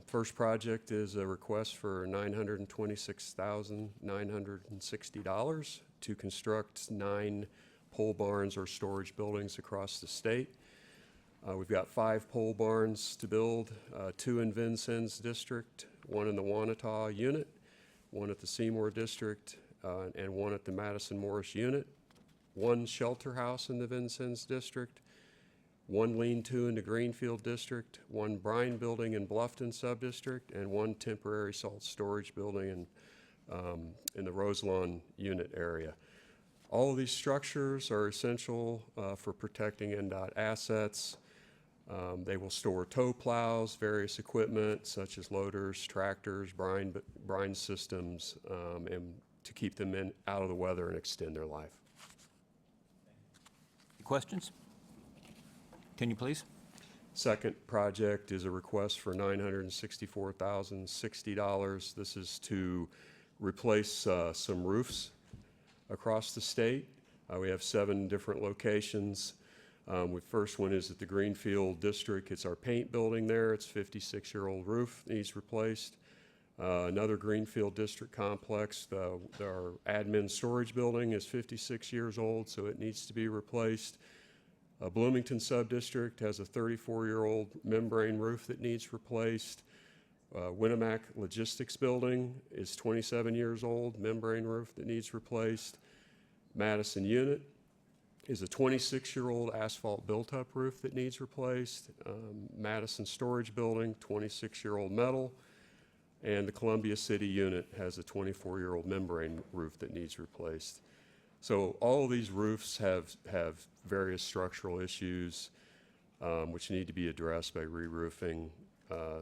D: First project is a request for $926,960 to construct 9 pole barns or storage buildings across the state. We've got 5 pole barns to build, 2 in Vincennes District, 1 in the Wanata Unit, 1 at the Seymour District, and 1 at the Madison Morris Unit, 1 shelter house in the Vincennes District, 1 lean-to in the Greenfield District, 1 brine building in Bluffton Subdistrict, and 1 temporary salt storage building in the Roselawn Unit area. All of these structures are essential for protecting NDOT assets. They will store tow plows, various equipment such as loaders, tractors, brine systems, and to keep them out of the weather and extend their life.
B: Questions? Continue, please.
D: Second project is a request for $964,060. This is to replace some roofs across the state. We have 7 different locations. The first one is at the Greenfield District. It's our paint building there. It's 56-year-old roof needs replaced. Another Greenfield District complex, our admin storage building is 56 years old, so it needs to be replaced. Bloomington Subdistrict has a 34-year-old membrane roof that needs replaced. Winnemac Logistics Building is 27 years old, membrane roof that needs replaced. Madison Unit is a 26-year-old asphalt built-up roof that needs replaced. Madison Storage Building, 26-year-old metal. And the Columbia City Unit has a 24-year-old membrane roof that needs replaced. So all of these roofs have various structural issues which need to be addressed by re-roofing.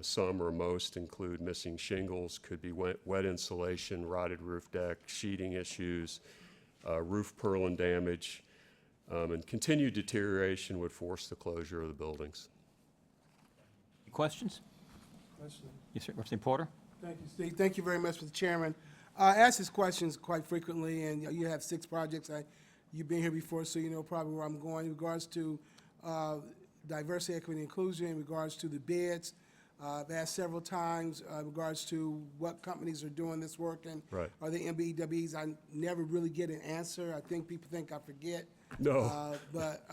D: Some or most include missing shingles, could be wet insulation, rotted roof deck, sheeting issues, roof purlin damage, and continued deterioration would force the closure of the buildings.
B: Any questions?
K: Question.
B: Yes, sir. Representative Porter?
K: Thank you, Steve. Thank you very much, Mr. Chairman. I ask these questions quite frequently, and you have 6 projects. You've been here before, so you know probably where I'm going. In regards to diversity, equity, and inclusion, in regards to the bids, I've asked several times in regards to what companies are doing this work, and
D: Right.
K: are they MBEWs? I never really get an answer. I think people think I forget.
D: No.
K: But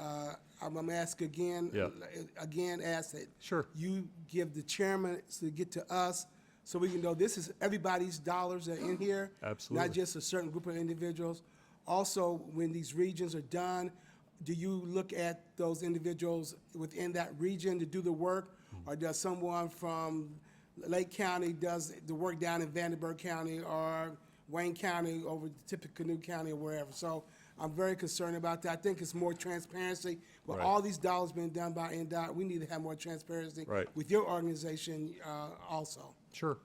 K: I'm gonna ask again.
D: Yeah.
K: Again, ask that
D: Sure.
K: you give the chairman to get to us, so we can know this is everybody's dollars that are in here.
D: Absolutely.
K: Not just a certain group of individuals. Also, when these regions are done, do you look at those individuals within that region to do the work? Or does someone from Lake County does the work down in Vandenberg County or Wayne County over Tippecanoe County or wherever? So I'm very concerned about that. I think it's more transparency. With
D: Right.
K: all these dollars being done by NDOT, we need to have more transparency
D: Right.
K: with your organization also.
D: Sure.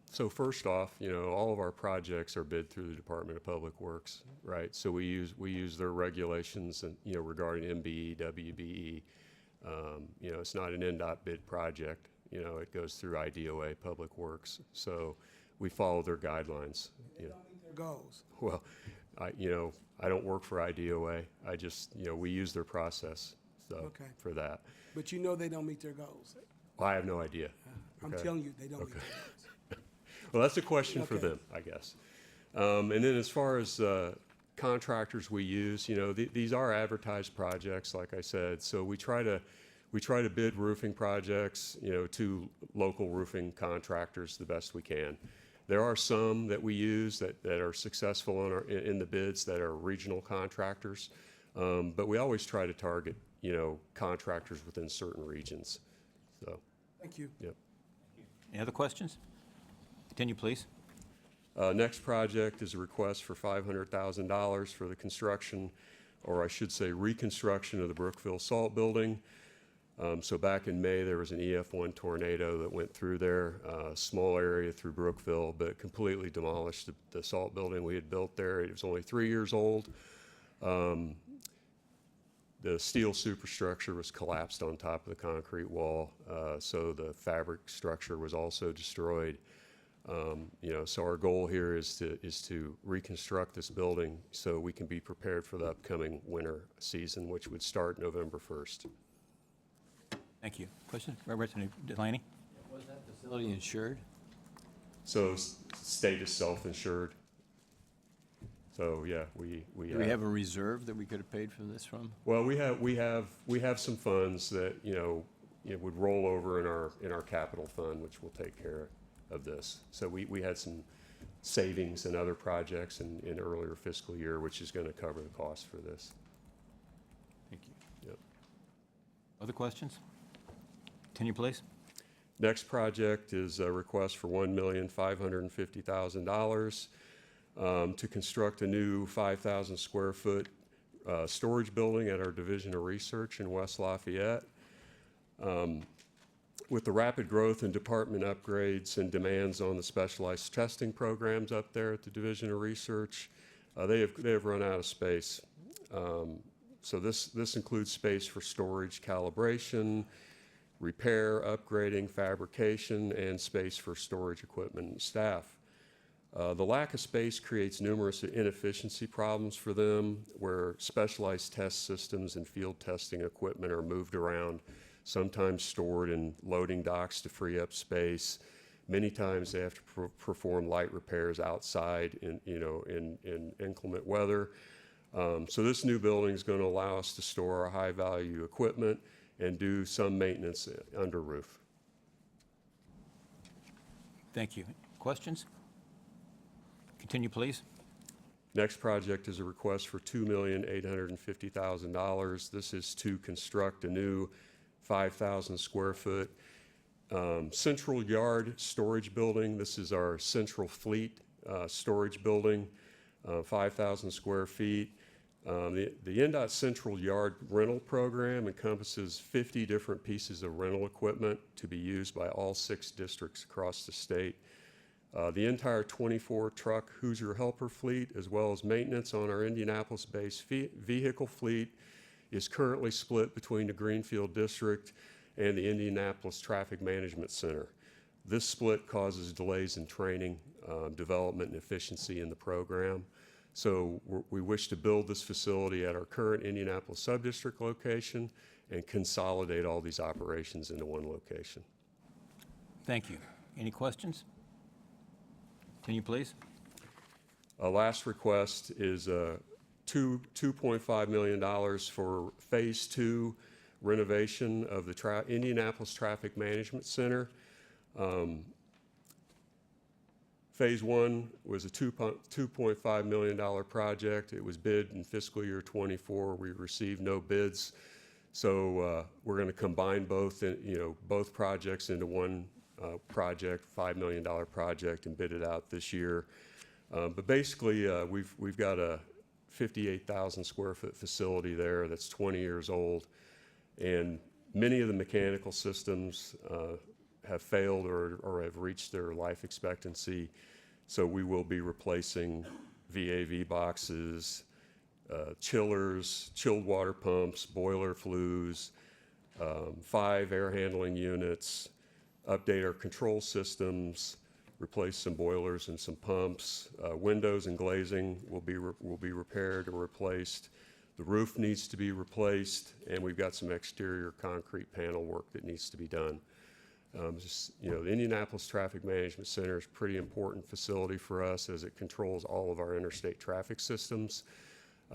D: So first off, all of our projects are bid through the Department of Public Works, right? So we use their regulations and, regarding MBE, WBE. It's not an NDOT bid project. It goes through IDOA, Public Works. So we follow their guidelines.
K: They don't meet their goals.
D: Well, I don't work for IDOA. I just, we use their process. So
K: Okay.
D: for that.
K: But you know they don't meet their goals.
D: Well, I have no idea.
K: I'm
D: Okay.
K: telling you, they don't meet
D: Okay.
K: their goals.
D: Well, that's a question for
K: Okay.
D: them, I guess. And then as far as contractors we use, these are advertised projects, like I said. So we try to bid roofing projects, to local roofing contractors the best we can. There are some that we use that are successful in the bids that are regional contractors, but we always try to target, contractors within certain regions. So.
K: Thank you.
D: Yep.
B: Any other questions? Continue, please.
D: Next project is a request for $500,000 for the construction, or I should say reconstruction of the Brookville Salt Building. So back in May, there was an EF1 tornado that went through there, a small area through Brookville, but completely demolished the salt building we had built there. It was only 3 years old. The steel superstructure was collapsed on top of the concrete wall, so the fabric structure was also destroyed. So our goal here is to reconstruct this building so we can be prepared for the upcoming winter season, which would start November 1st.
B: Thank you. Question? Representative Delaney?
N: Was that facility insured?
D: So state is self-insured. So yeah, we
N: Do we have a reserve that we could have paid for this from?
D: Well, we have some funds that would roll over in our capital fund, which will take care of this. So we had some savings in other projects in earlier fiscal year, which is going to cover the cost for this.
B: Thank you.
D: Yep.
B: Other questions? Continue, please.
D: Next project is a request for $1,550,000. to construct a new 5,000 square foot storage building at our Division of Research in West Lafayette. With the rapid growth in department upgrades and demands on the specialized testing programs up there at the Division of Research, they have run out of space. So this includes space for storage, calibration, repair, upgrading, fabrication, and space for storage equipment and staff. The lack of space creates numerous inefficiency problems for them, where specialized test systems and field testing equipment are moved around, sometimes stored in loading docks to free up space. Many times they have to perform light repairs outside in inclement weather. So this new building is going to allow us to store our high-value equipment and do some maintenance under roof.
B: Thank you. Questions? Continue, please.
D: Next project is a request for $2,850,000. This is to construct a new 5,000 square foot central yard storage building. This is our central fleet storage building, 5,000 square feet. The NDOT Central Yard Rental Program encompasses 50 different pieces of rental equipment to be used by all 6 districts across the state. The entire 24-truck Hoosier Helper fleet, as well as maintenance on our Indianapolis-based vehicle fleet, is currently split between the Greenfield District and the Indianapolis Traffic Management Center. This split causes delays in training, development, and efficiency in the program. So we wish to build this facility at our current Indianapolis Subdistrict location and consolidate all these operations into one location.
B: Thank you. Any questions? Continue, please.
D: Last request is $2.5 million for Phase 2 renovation of the Indianapolis Traffic Management Center. Phase 1 was a $2.5 million project. It was bid in fiscal year '24. We received no bids, so we're going to combine both projects into one project, $5 million project, and bid it out this year. But basically, we've got a 58,000 square foot facility there that's 20 years old, and many of the mechanical systems have failed or have reached their life expectancy. So we will be replacing VAV boxes, chillers, chilled water pumps, boiler flues, 5 air handling units, update our control systems, replace some boilers and some pumps. Windows and glazing will be repaired or replaced. The roof needs to be replaced, and we've got some exterior concrete panel work that needs to be done. The Indianapolis Traffic Management Center is a pretty important facility for us as it controls all of our interstate traffic systems.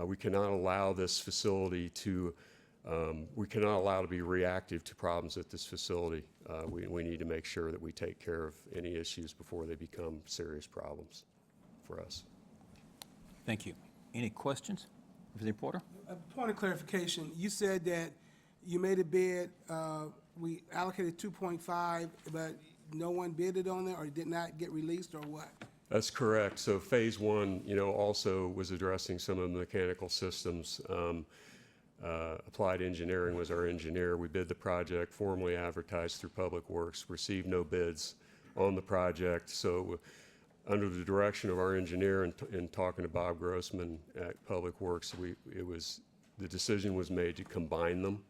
D: We cannot allow this facility to be reactive to problems at this facility. We need to make sure that we take care of any issues before they become serious problems for us.
B: Thank you. Any questions? Representative Porter?
K: A point of clarification, you said that you made a bid, we allocated 2.5, but no one bidded on it, or it did not get released, or what?
D: That's correct. So Phase 1, also was addressing some of the mechanical systems. Applied Engineering was our engineer. We bid the project, formally advertised through Public Works, received no bids on the project. So under the direction of our engineer and talking to Bob Grossman at Public Works, the decision was made to combine them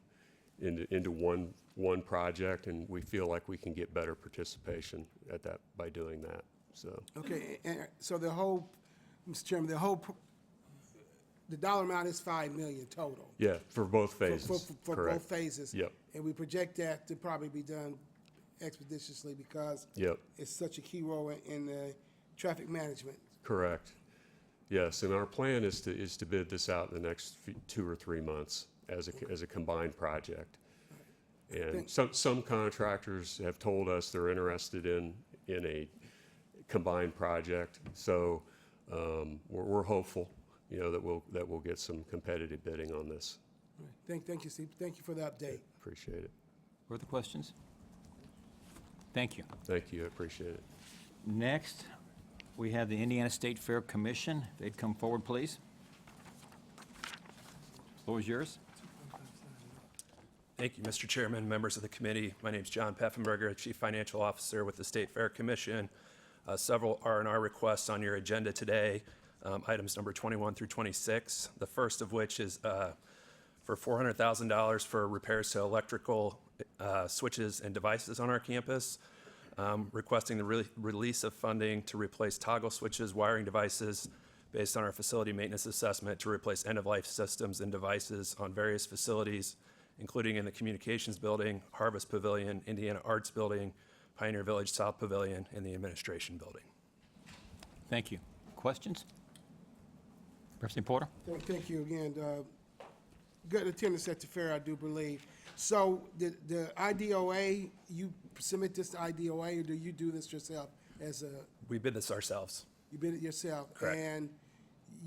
D: into one project, and we feel like we can get better participation at that by doing that. So
K: Okay, and so Mr. Chairman, the dollar amount is $5 million total.
D: yeah, for both phases.
K: For
D: Correct.
K: both phases.
D: Yep.
K: And we project that to probably be done expeditiously because
D: Yep.
K: it's such a key role in the traffic management.
D: Correct. Yes, and our plan is to bid this out in the next 2 or 3 months as a combined project. And some contractors have told us they're interested in a combined project. So we're hopeful, that we'll get some competitive bidding on this.
K: Thank you, Steve. Thank you for the update.
D: Appreciate it.
B: Further questions? Thank you.
D: Thank you. I appreciate it.
B: Next, we have the Indiana State Fair Commission. If they'd come forward, please. Floor is yours.
G: Thank you, Mr. Chairman, members of the committee. My name is John Peffenberger, Chief Financial Officer with the State Fair Commission. Several R&R requests on your agenda today, items number 21 through 26. The first of which is for $400,000 for repairs to electrical switches and devices on our campus, requesting the release of funding to replace toggle switches, wiring devices, based on our facility maintenance assessment to replace end-of-life systems and devices on various facilities, including in the Communications Building, Harvest Pavilion, Indiana Arts Building, Pioneer Village South Pavilion, and the Administration Building.
B: Thank you. Questions? Representative Porter?
K: Thank you again. Good attendance at the fair, I do believe. So the IDOA, you submit this to IDOA, or do you do this yourself as a?
G: We bid this ourselves.
K: You bid it yourself?
G: Correct.
K: And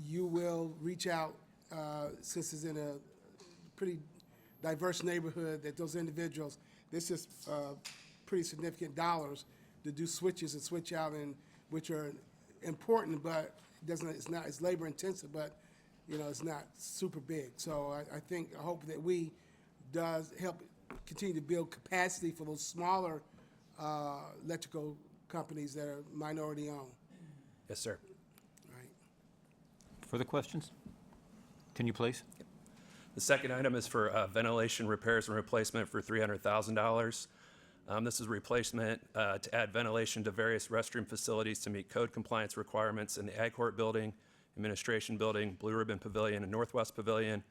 K: you will reach out, since it's in a pretty diverse neighborhood, that those individuals, this is pretty significant dollars to do switches and switch out, and which are important, but it's labor intensive, but it's not super big. So I hope that we does help continue to build capacity for those smaller electrical companies that are minority owned.
G: Yes, sir.
B: Further questions? Continue, please.
G: The second item is for ventilation repairs and replacement for $300,000. This is replacement to add ventilation to various restroom facilities to meet code compliance requirements in the Ag Court Building, Administration Building, Blue Ribbon Pavilion, and Northwest Pavilion.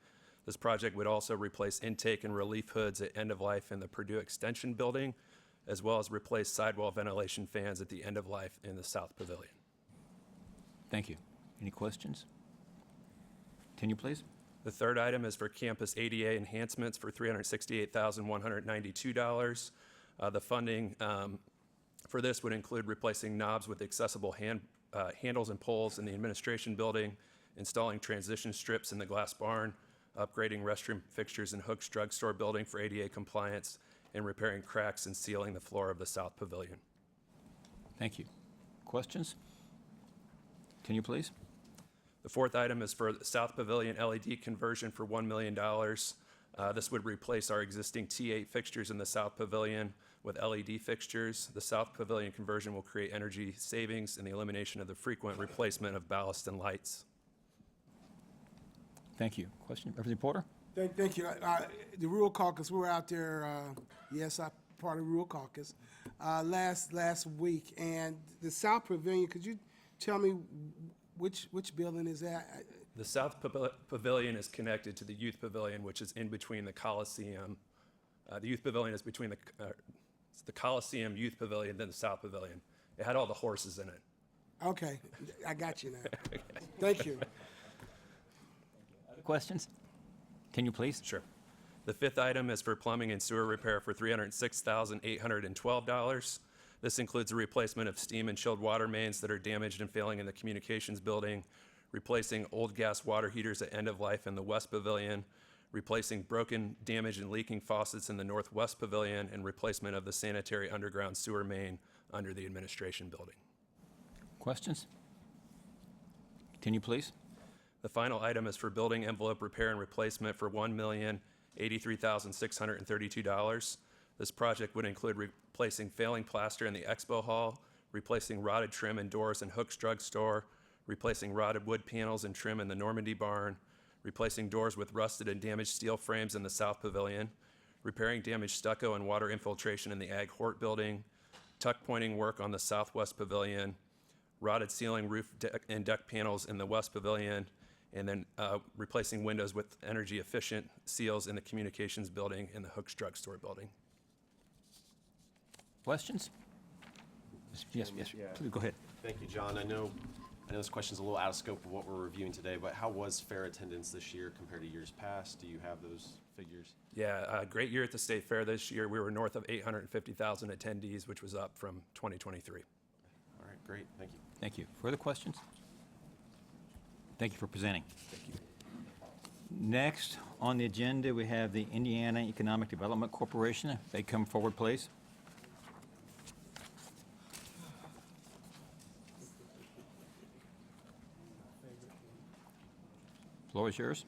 G: This project would also replace intake and relief hoods at end of life in the Purdue Extension Building, as well as replace sidewall ventilation fans at the end of life in the South Pavilion.
B: Thank you. Any questions? Continue, please.
G: The third item is for campus ADA enhancements for $368,192. The funding for this would include replacing knobs with accessible handles and poles in the Administration Building, installing transition strips in the glass barn, upgrading restroom fixtures in Hook's Drugstore Building for ADA compliance, and repairing cracks and sealing the floor of the South Pavilion.
B: Thank you. Questions? Continue, please.
G: The fourth item is for the South Pavilion LED conversion for $1 million. This would replace our existing T8 fixtures in the South Pavilion with LED fixtures. The South Pavilion conversion will create energy savings and the elimination of the frequent replacement of ballast and lights.
B: Thank you. Question, Representative Porter?
K: Thank you. The Rural Caucus, we were out there, yes, I'm part of the Rural Caucus, last week. And the South Pavilion, could you tell me which building is that?
G: The South Pavilion is connected to the Youth Pavilion, which is in between the Coliseum. The Youth Pavilion is between it's the Coliseum, Youth Pavilion, then the South Pavilion. It had all the horses in it.
K: Okay, I got you now. Thank you.
B: Other questions? Continue, please.
G: Sure. The fifth item is for plumbing and sewer repair for $306,812. This includes a replacement of steam and chilled water mains that are damaged and failing in the Communications Building, replacing old gas water heaters at end of life in the West Pavilion, replacing broken, damaged, and leaking faucets in the Northwest Pavilion, and replacement of the sanitary underground sewer main under the Administration Building.
B: Questions? Continue, please.
G: The final item is for building envelope repair and replacement for $1,083,632. This project would include replacing failing plaster in the Expo Hall, replacing rotted trim and doors in Hook's Drugstore, replacing rotted wood panels and trim in the Normandy Barn, replacing doors with rusted and damaged steel frames in the South Pavilion, repairing damaged stucco and water infiltration in the Ag Hort Building, tuck pointing work on the Southwest Pavilion, rotted ceiling, roof, and deck panels in the West Pavilion, and then replacing windows with energy efficient seals in the Communications Building and the Hook's Drugstore Building.
B: Questions? Yes, yes.
V: Yeah.
B: Please go ahead.
V: Thank you, John. I know this question's a little out of scope of what we're reviewing today, but how was fair attendance this year compared to years past? Do you have those figures?
G: Yeah, great year at the State Fair this year. We were north of 850,000 attendees, which was up from 2023.
V: All right, great. Thank you.
B: Thank you. Further questions? Thank you for presenting.
V: Thank you.
B: Next on the agenda, we have the Indiana Economic Development Corporation. If they come forward, please. Floor is yours.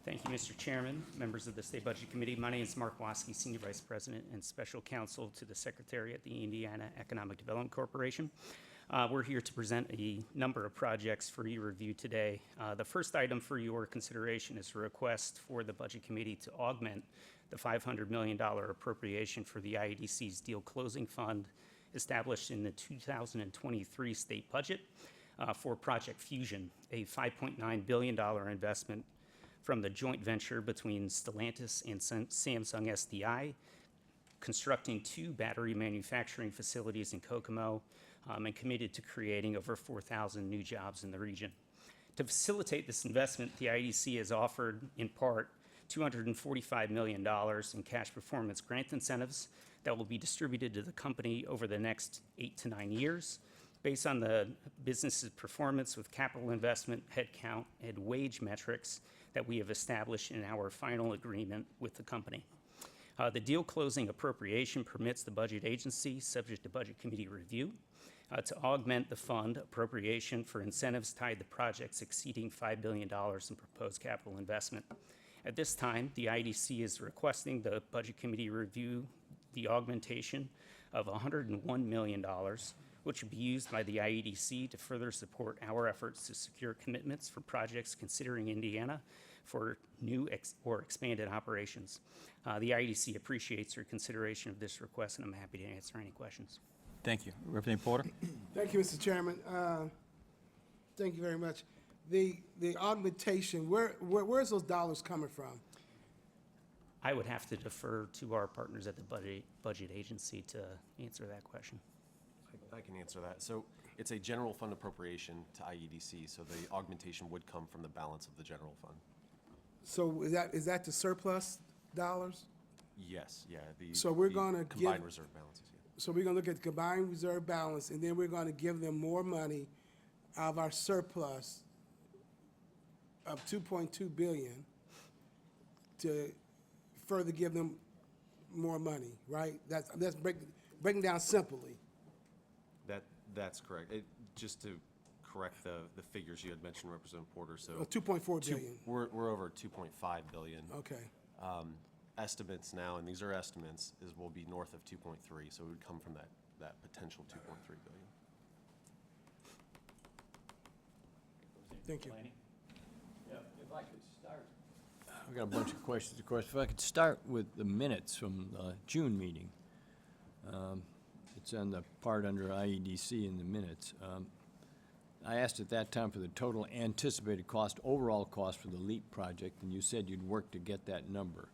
H: Thank you, Mr. Chairman, members of the State Budget Committee. My name is Mark Waskey, Senior Vice President and Special Counsel to the Secretary at the Indiana Economic Development Corporation. We're here to present a number of projects for your review today. The first item for your consideration is a request for the Budget Committee to augment the $500 million appropriation for the IEDC's Deal Closing Fund established in the 2023 state budget for Project Fusion, a $5.9 billion investment from the joint venture between Stellantis and Samsung SDI, constructing 2 battery manufacturing facilities in Kokomo, and committed to creating over 4,000 new jobs in the region. To facilitate this investment, the IEDC has offered, in part, $245 million in cash performance grant incentives that will be distributed to the company over the next 8 to 9 years, based on the business's performance with capital investment, headcount, and wage metrics that we have established in our final agreement with the company. The deal closing appropriation permits the budget agency, subject to Budget Committee review, to augment the fund appropriation for incentives tied to projects exceeding $5 billion in proposed capital investment. At this time, the IDC is requesting the Budget Committee review the augmentation of $101 million, which would be used by the IEDC to further support our efforts to secure commitments for projects considering Indiana for new or expanded operations. The IEDC appreciates your consideration of this request, and I'm happy to answer any questions.
B: Thank you. Representative Porter?
K: Thank you, Mr. Chairman. Thank you very much. The augmentation, where's those dollars coming from?
H: I would have to defer to our partners at the budget agency to answer that question.
V: I can answer that. So it's a general fund appropriation to IEDC, so the augmentation would come from the balance of the general fund.
K: So is that the surplus dollars?
V: Yes, yeah.
K: So we're
V: the
K: gonna
V: combined
K: give-
V: reserve balances. Yeah.
K: So we're gonna look at the combined reserve balance, and then we're gonna give them more money out of our surplus of $2.2 billion to further give them more money, right? That's breaking down simply.
V: That's correct. Just to correct the figures you had mentioned, Representative Porter, so.
K: 2.4 billion.
V: We're over 2.5 billion.
K: Okay.
V: Estimates now, and these are estimates, is will be north of 2.3, so it would come from that potential 2.3 billion.
K: Thank you.
N: Yeah, if I could start. I've got a bunch of questions, of course. If I could start with the minutes from the June meeting. It's on the part under IEDC in the minutes. I asked at that time for the total anticipated cost, overall cost for the LEAP project, and you said you'd work to get that number.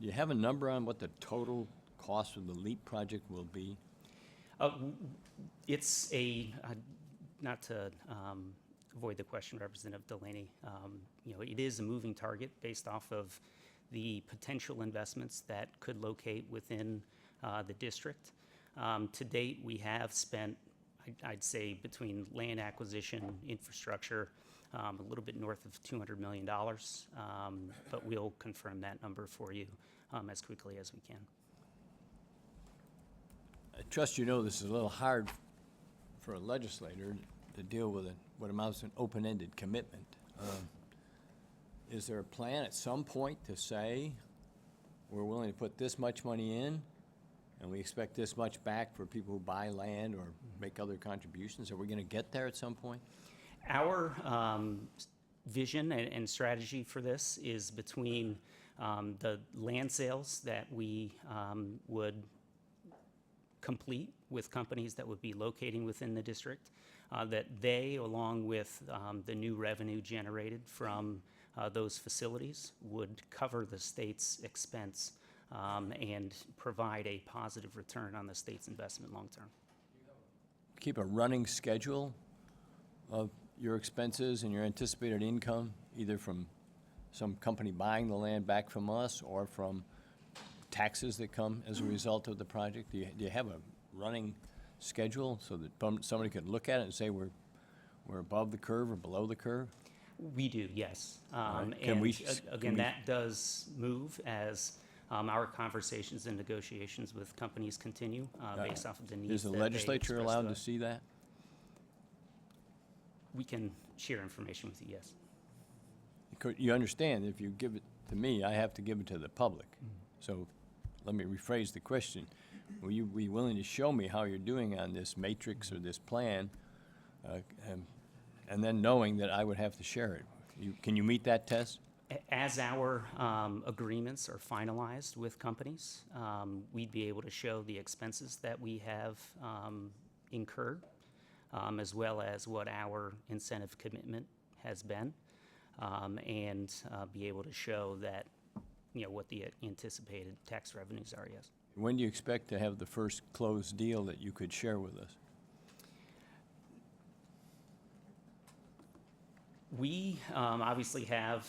N: Do you have a number on what the total cost of the LEAP project will be?
H: It's not to avoid the question, Representative Delaney, it is a moving target based off of the potential investments that could locate within the district. To date, we have spent, I'd say, between land acquisition, infrastructure, a little bit north of $200 million, but we'll confirm that number for you as quickly as we can.
N: I trust you know this is a little hard for a legislator to deal with what amounts to an open-ended commitment. Is there a plan at some point to say, we're willing to put this much money in, and we expect this much back for people who buy land or make other contributions? Are we going to get there at some point?
H: Our vision and strategy for this is between the land sales that we would complete with companies that would be locating within the district, that they, along with the new revenue generated from those facilities, would cover the state's expense and provide a positive return on the state's investment long-term.
N: Keep a running schedule of your expenses and your anticipated income, either from some company buying the land back from us or from taxes that come as a result of the project? Do you have a running schedule so that somebody could look at it and say we're above the curve or below the curve?
H: We do, yes.
N: Right.
H: Again, that does move as our conversations and negotiations with companies continue based off of the needs.
N: Is the
H: that they
N: legislature
H: express
N: allowed
H: to
N: to
H: us.
N: see that?
H: We can share information with you, yes.
N: You understand, if you give it to me, I have to give it to the public. So let me rephrase the question. Will you be willing to show me how you're doing on this matrix or this plan, and then knowing that I would have to share it? Can you meet that test?
H: As our agreements are finalized with companies, we'd be able to show the expenses that we have incurred, as well as what our incentive commitment has been, and be able to show that, what the anticipated tax revenues are, yes.
N: When do you expect to have the first closed deal that you could share with us?
H: We obviously have,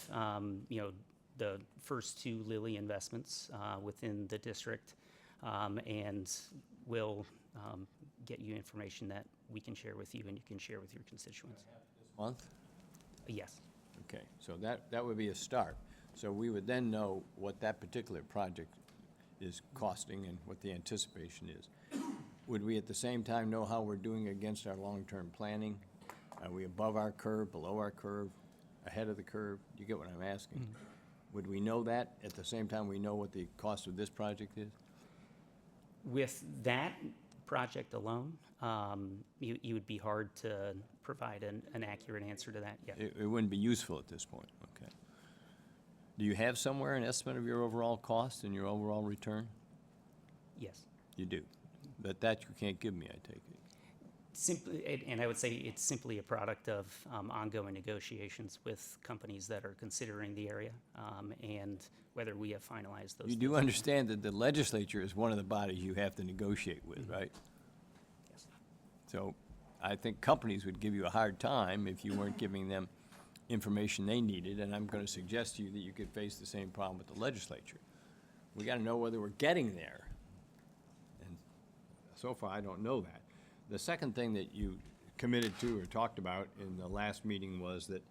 H: the first two Lilly investments within the district, and we'll get you information that we can share with you and you can share with your constituents.
N: This month?
H: Yes.
N: Okay, so that would be a start. So we would then know what that particular project is costing and what the anticipation is. Would we at the same time know how we're doing against our long-term planning? Are we above our curve, below our curve, ahead of the curve? Do you get what I'm asking? Would we know that at the same time we know what the cost of this project is?
H: With that project alone, you would be hard to provide an accurate answer to that, yeah.
N: It wouldn't be useful at this point, okay. Do you have somewhere an estimate of your overall cost and your overall return?
H: Yes.
N: You do, but that you can't give me, I take it.
H: Simply, and I would say it's simply a product of ongoing negotiations with companies that are considering the area, and whether we have finalized those.
N: You do understand that the legislature is one of the bodies you have to negotiate with, right?
H: Yes.
N: So I think companies would give you a hard time if you weren't giving them information they needed, and I'm going to suggest to you that you could face the same problem with the legislature. We got to know whether we're getting there, and so far I don't know that. The second thing that you committed to or talked about in the last meeting was that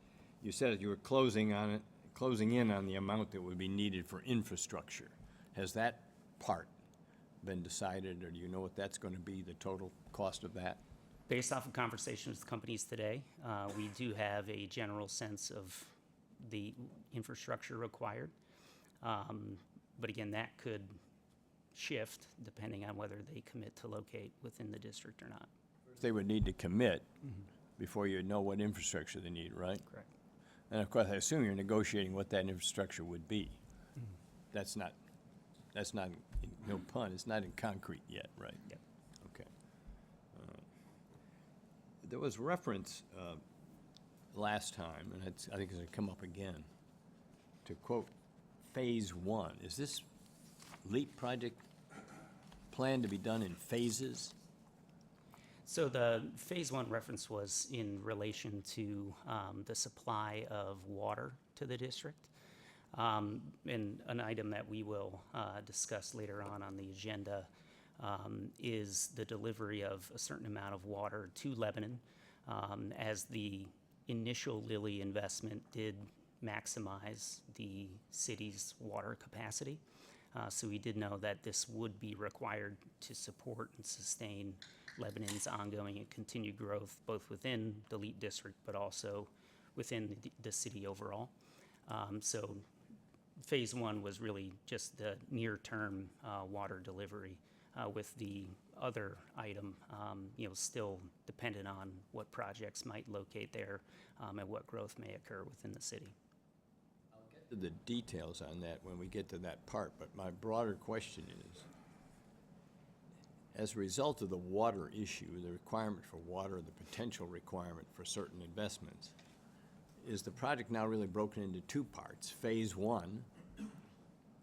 N: you said you were closing in on the amount that would be needed for infrastructure. Has that part been decided, or do you know what that's going to be, the total cost of that?
H: Based off of conversations with companies today, we do have a general sense of the infrastructure required. But again, that could shift depending on whether they commit to locate within the district or not.
N: They would need to commit before you know what infrastructure they need, right?
H: Correct.
N: And of course, I assume you're negotiating what that infrastructure would be. That's not, no pun, it's not in concrete yet, right?
H: Yep.
N: Okay. There was reference last time, and I think it's going to come up again, to quote, phase one. Is this LEAP project planned to be done in phases?
H: So the phase one reference was in relation to the supply of water to the district. And an item that we will discuss later on the agenda is the delivery of a certain amount of water to Lebanon, as the initial Lilly investment did maximize the city's water capacity. So we did know that this would be required to support and sustain Lebanon's ongoing and continued growth, both within the LEAP district, but also within the city overall. So phase one was really just the near-term water delivery, with the other item, still dependent on what projects might locate there, and what growth may occur within the city.
N: The details on that when we get to that part, but my broader question is, as a result of the water issue, the requirement for water, the potential requirement for certain investments, is the project now really broken into two parts? Phase one,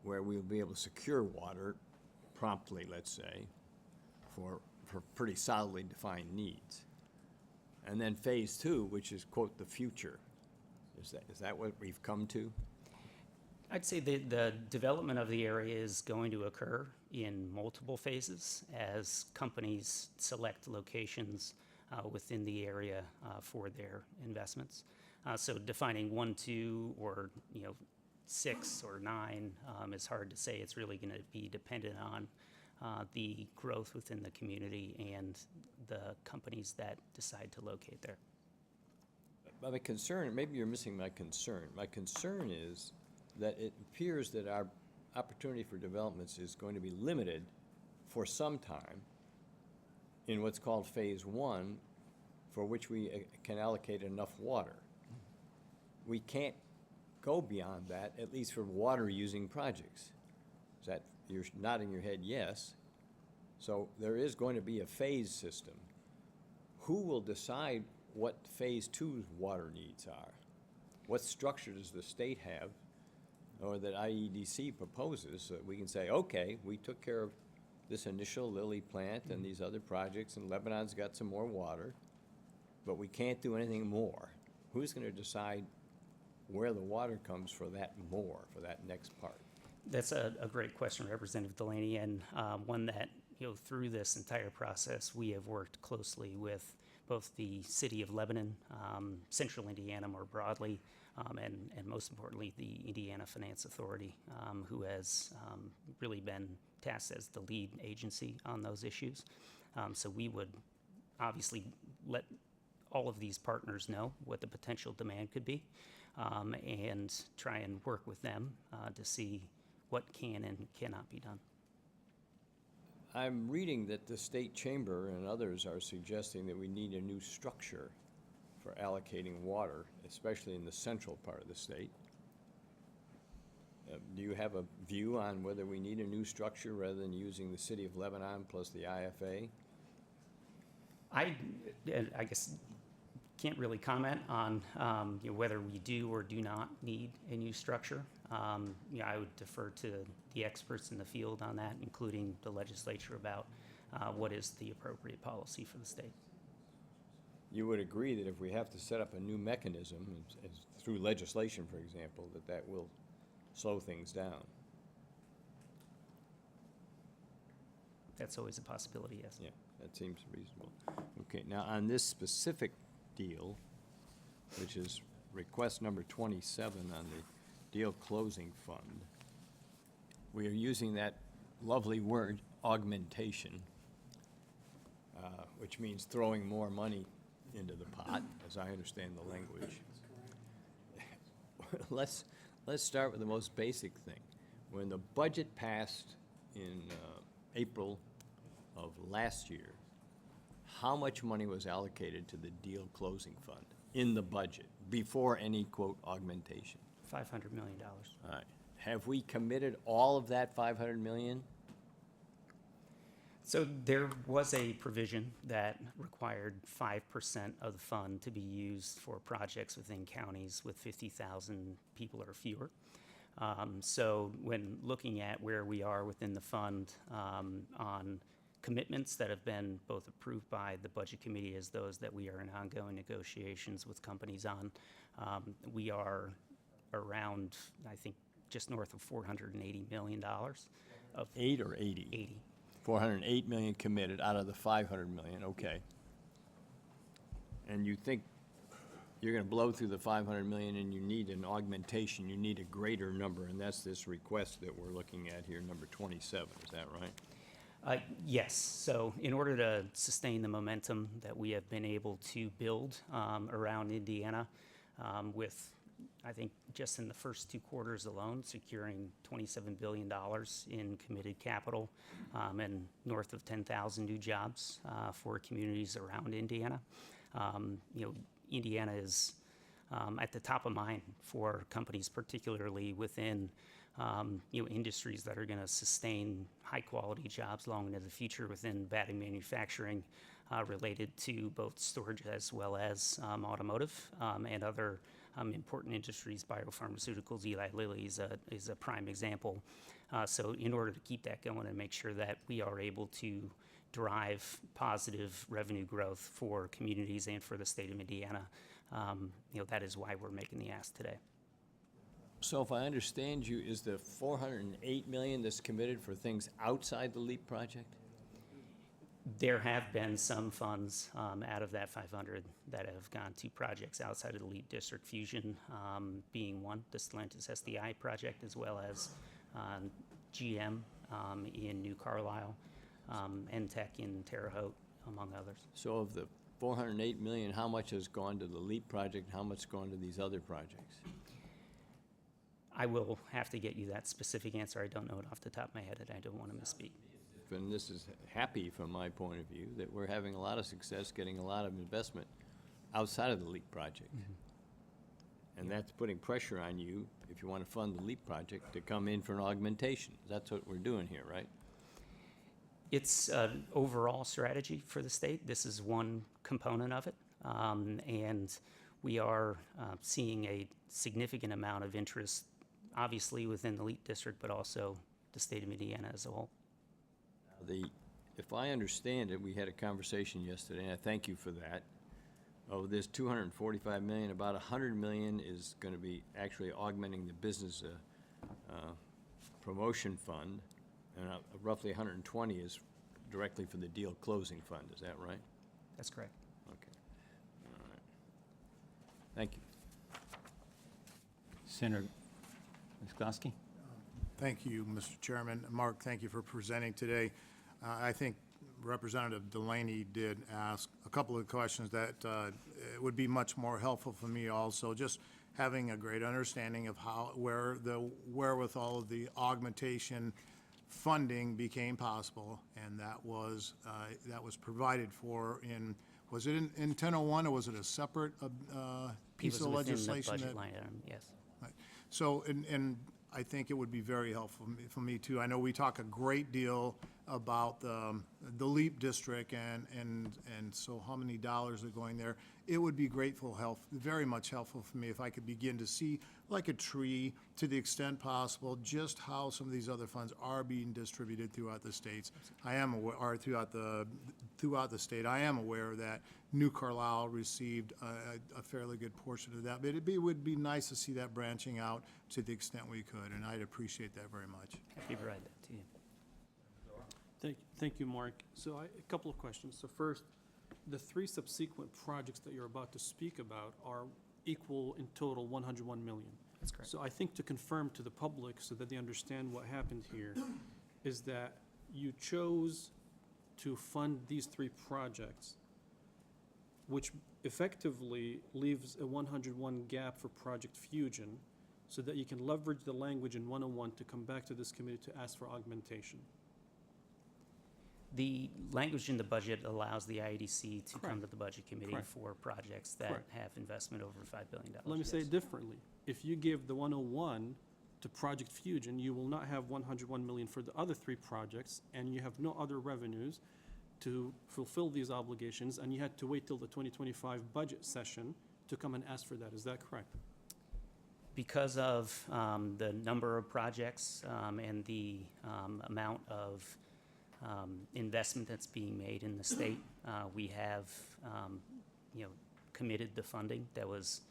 N: where we'll be able to secure water promptly, let's say, for pretty solidly defined needs. And then phase two, which is, quote, the future. Is that what we've come to?
H: I'd say the development of the area is going to occur in multiple phases as companies select locations within the area for their investments. So defining 1, 2, or 6 or 9 is hard to say. It's really going to be dependent on the growth within the community and the companies that decide to locate there.
N: my concern, maybe you're missing my concern. My concern is that it appears that our opportunity for developments is going to be limited for some time in what's called Phase 1, for which we can allocate enough water. We can't go beyond that, at least for water-using projects. Is that, you're nodding your head yes. So there is going to be a phase system. Who will decide what Phase 2's water needs are? What structure does the state have, or that IEDC proposes, so that we can say, okay, we took care of this initial Lilly plant and these other projects, and Lebanon's got some more water, but we can't do anything more. Who's going to decide where the water comes for that more, for that next part?
H: That's a great question, Representative Delaney, and one that, through this entire process, we have worked closely with both the City of Lebanon, Central Indiana more broadly, and most importantly, the Indiana Finance Authority, who has really been tasked as the lead agency on those issues. So we would obviously let all of these partners know what the potential demand could be, and try and work with them to see what can and cannot be done.
N: I'm reading that the state chamber and others are suggesting that we need a new structure for allocating water, especially in the central part of the state. Do you have a view on whether we need a new structure rather than using the City of Lebanon plus the IFA?
H: I guess can't really comment on whether we do or do not need a new structure. I would defer to the experts in the field on that, including the legislature, about what is the appropriate policy for the state.
N: You would agree that if we have to set up a new mechanism, through legislation, for example, that will slow things down?
H: That's always a possibility, yes.
N: Yeah, that seems reasonable. Okay, now on this specific deal, which is request number 27 on the deal closing fund, we are using that lovely word augmentation, which means throwing more money into the pot, as I understand the language. Let's start with the most basic thing. When the budget passed in April of last year, how much money was allocated to the deal closing fund in the budget before any, quote, augmentation?
H: $500 million.
N: All right. Have we committed all of that $500 million?
H: So there was a provision that required 5% of the fund to be used for projects within counties with 50,000 people or fewer. So when looking at where we are within the fund on commitments that have been both approved by the Budget Committee as those that we are in ongoing negotiations with companies on, we are around, I think, just north of $480 million. Of
N: 8 or 80?
H: 80.
N: 408 million committed out of the 500 million, okay. And you think you're going to blow through the 500 million and you need an augmentation, you need a greater number, and that's this request that we're looking at here, number 27, is that right?
H: Yes. So in order to sustain the momentum that we have been able to build around Indiana, with, I think, just in the first 2 quarters alone, securing $27 billion in committed capital and north of 10,000 new jobs for communities around Indiana. Indiana is at the top of mind for companies, particularly within industries that are going to sustain high-quality jobs long into the future within battery manufacturing, related to both storage as well as automotive and other important industries. Biopharmaceuticals, Eli Lilly is a prime example. So in order to keep that going and make sure that we are able to drive positive revenue growth for communities and for the state of Indiana, that is why we're making the ask today.
N: So if I understand you, is the 408 million that's committed for things outside the LEAP project?
H: There have been some funds out of that 500 that have gone to projects outside of the LEAP district, Fusion being one, the Stellantis SDI project, as well as GM in New Carlisle, NTEC in Terre Haute, among others.
N: So of the 408 million, how much has gone to the LEAP project, how much has gone to these other projects?
H: I will have to get you that specific answer. I don't know it off the top of my head, and I don't want to misspeak.
N: And this is happy from my point of view, that we're having a lot of success getting a lot of investment outside of the LEAP project. And that's putting pressure on you, if you want to fund the LEAP project, to come in for an augmentation. That's what we're doing here, right?
H: It's an overall strategy for the state. This is one component of it. And we are seeing a significant amount of interest, obviously within the LEAP district, but also the state of Indiana as a whole.
N: If I understand it, we had a conversation yesterday, and I thank you for that. Of this 245 million, about 100 million is going to be actually augmenting the business promotion fund, and roughly 120 is directly for the deal closing fund. Is that right?
H: That's correct.
N: Okay. All right. Thank you.
B: Senator Miskowski?
F: Thank you, Mr. Chairman. Mark, thank you for presenting today. I think Representative Delaney did ask a couple of questions that would be much more helpful for me also, just having a great understanding of where the wherewithal of the augmentation funding became possible, and that was provided for in, was it in 1001, or was it a separate piece of legislation?
H: It was within the budget line item, yes.
F: Right. So, and I think it would be very helpful for me too. I know we talk a great deal about the LEAP district and so how many dollars are going there. It would be very much helpful for me if I could begin to see, like a tree, to the extent possible, just how some of these other funds are being distributed throughout the states. I am aware, or throughout the state. I am aware that New Carlisle received a fairly good portion of that, but it would be nice to see that branching out to the extent we could, and I'd appreciate that very much.
H: Happy to provide that to you.
E: Thank you, Mark. So a couple of questions. So first, the 3 subsequent projects that you're about to speak about are equal in total 101 million.
H: That's correct.
E: So I think to confirm to the public so that they understand what happened here is that you chose to fund these 3 projects, which effectively leaves a 101 gap for Project Fusion, so that you can leverage the language in 101 to come back to this committee to ask for augmentation.
H: The language in the budget allows the IEDC to come to the Budget Committee
E: Correct.
H: for projects that
E: Correct.
H: have investment over $5 billion.
E: Let me say it differently. If you give the 101 to Project Fusion, you will not have 101 million for the other 3 projects, and you have no other revenues to fulfill these obligations, and you had to wait till the 2025 budget session to come and ask for that. Is that correct?
H: Because of the number of projects and the amount of investment that's being made in the state, we have, committed the funding that was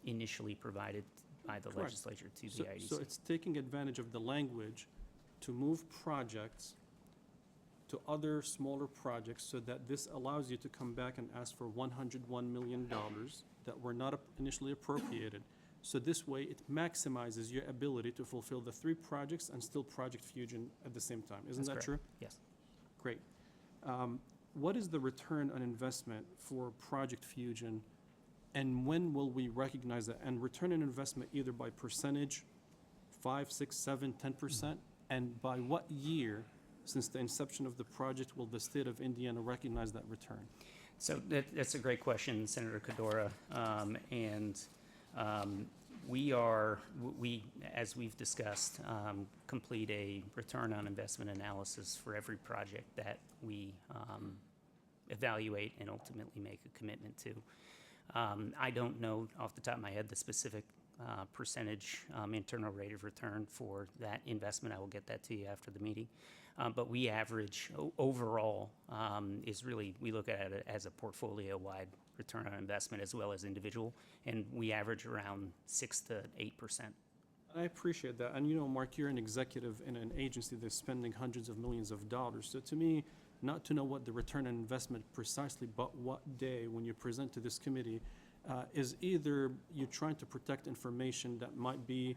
H: initially provided by the
E: Correct.
H: legislature to the IEDC.
E: So it's taking advantage of the language to move projects to other smaller projects so that this allows you to come back and ask for $101 million that were not initially appropriated. So this way, it maximizes your ability to fulfill the 3 projects and still Project Fusion at the same time. Isn't
H: That's
E: that
H: correct.
E: true?
H: Yes.
E: Great. What is the return on investment for Project Fusion, and when will we recognize that? And return on investment either by percentage, 5, 6, 7, 10%, and by what year, since the inception of the project, will the state of Indiana recognize that return?
H: So that's a great question, Senator Kodora. We, as we've discussed, complete a return on investment analysis for every project that we evaluate and ultimately make a commitment to. I don't know off the top of my head the specific percentage internal rate of return for that investment. I will get that to you after the meeting. But we average overall is really, we look at it as a portfolio-wide return on investment as well as individual, and we average around 6 to 8%.
E: I appreciate that. And Mark, you're an executive in an agency that's spending hundreds of millions of dollars. So to me, not to know what the return on investment precisely, but what day when you present to this committee, is either you're trying to protect information that you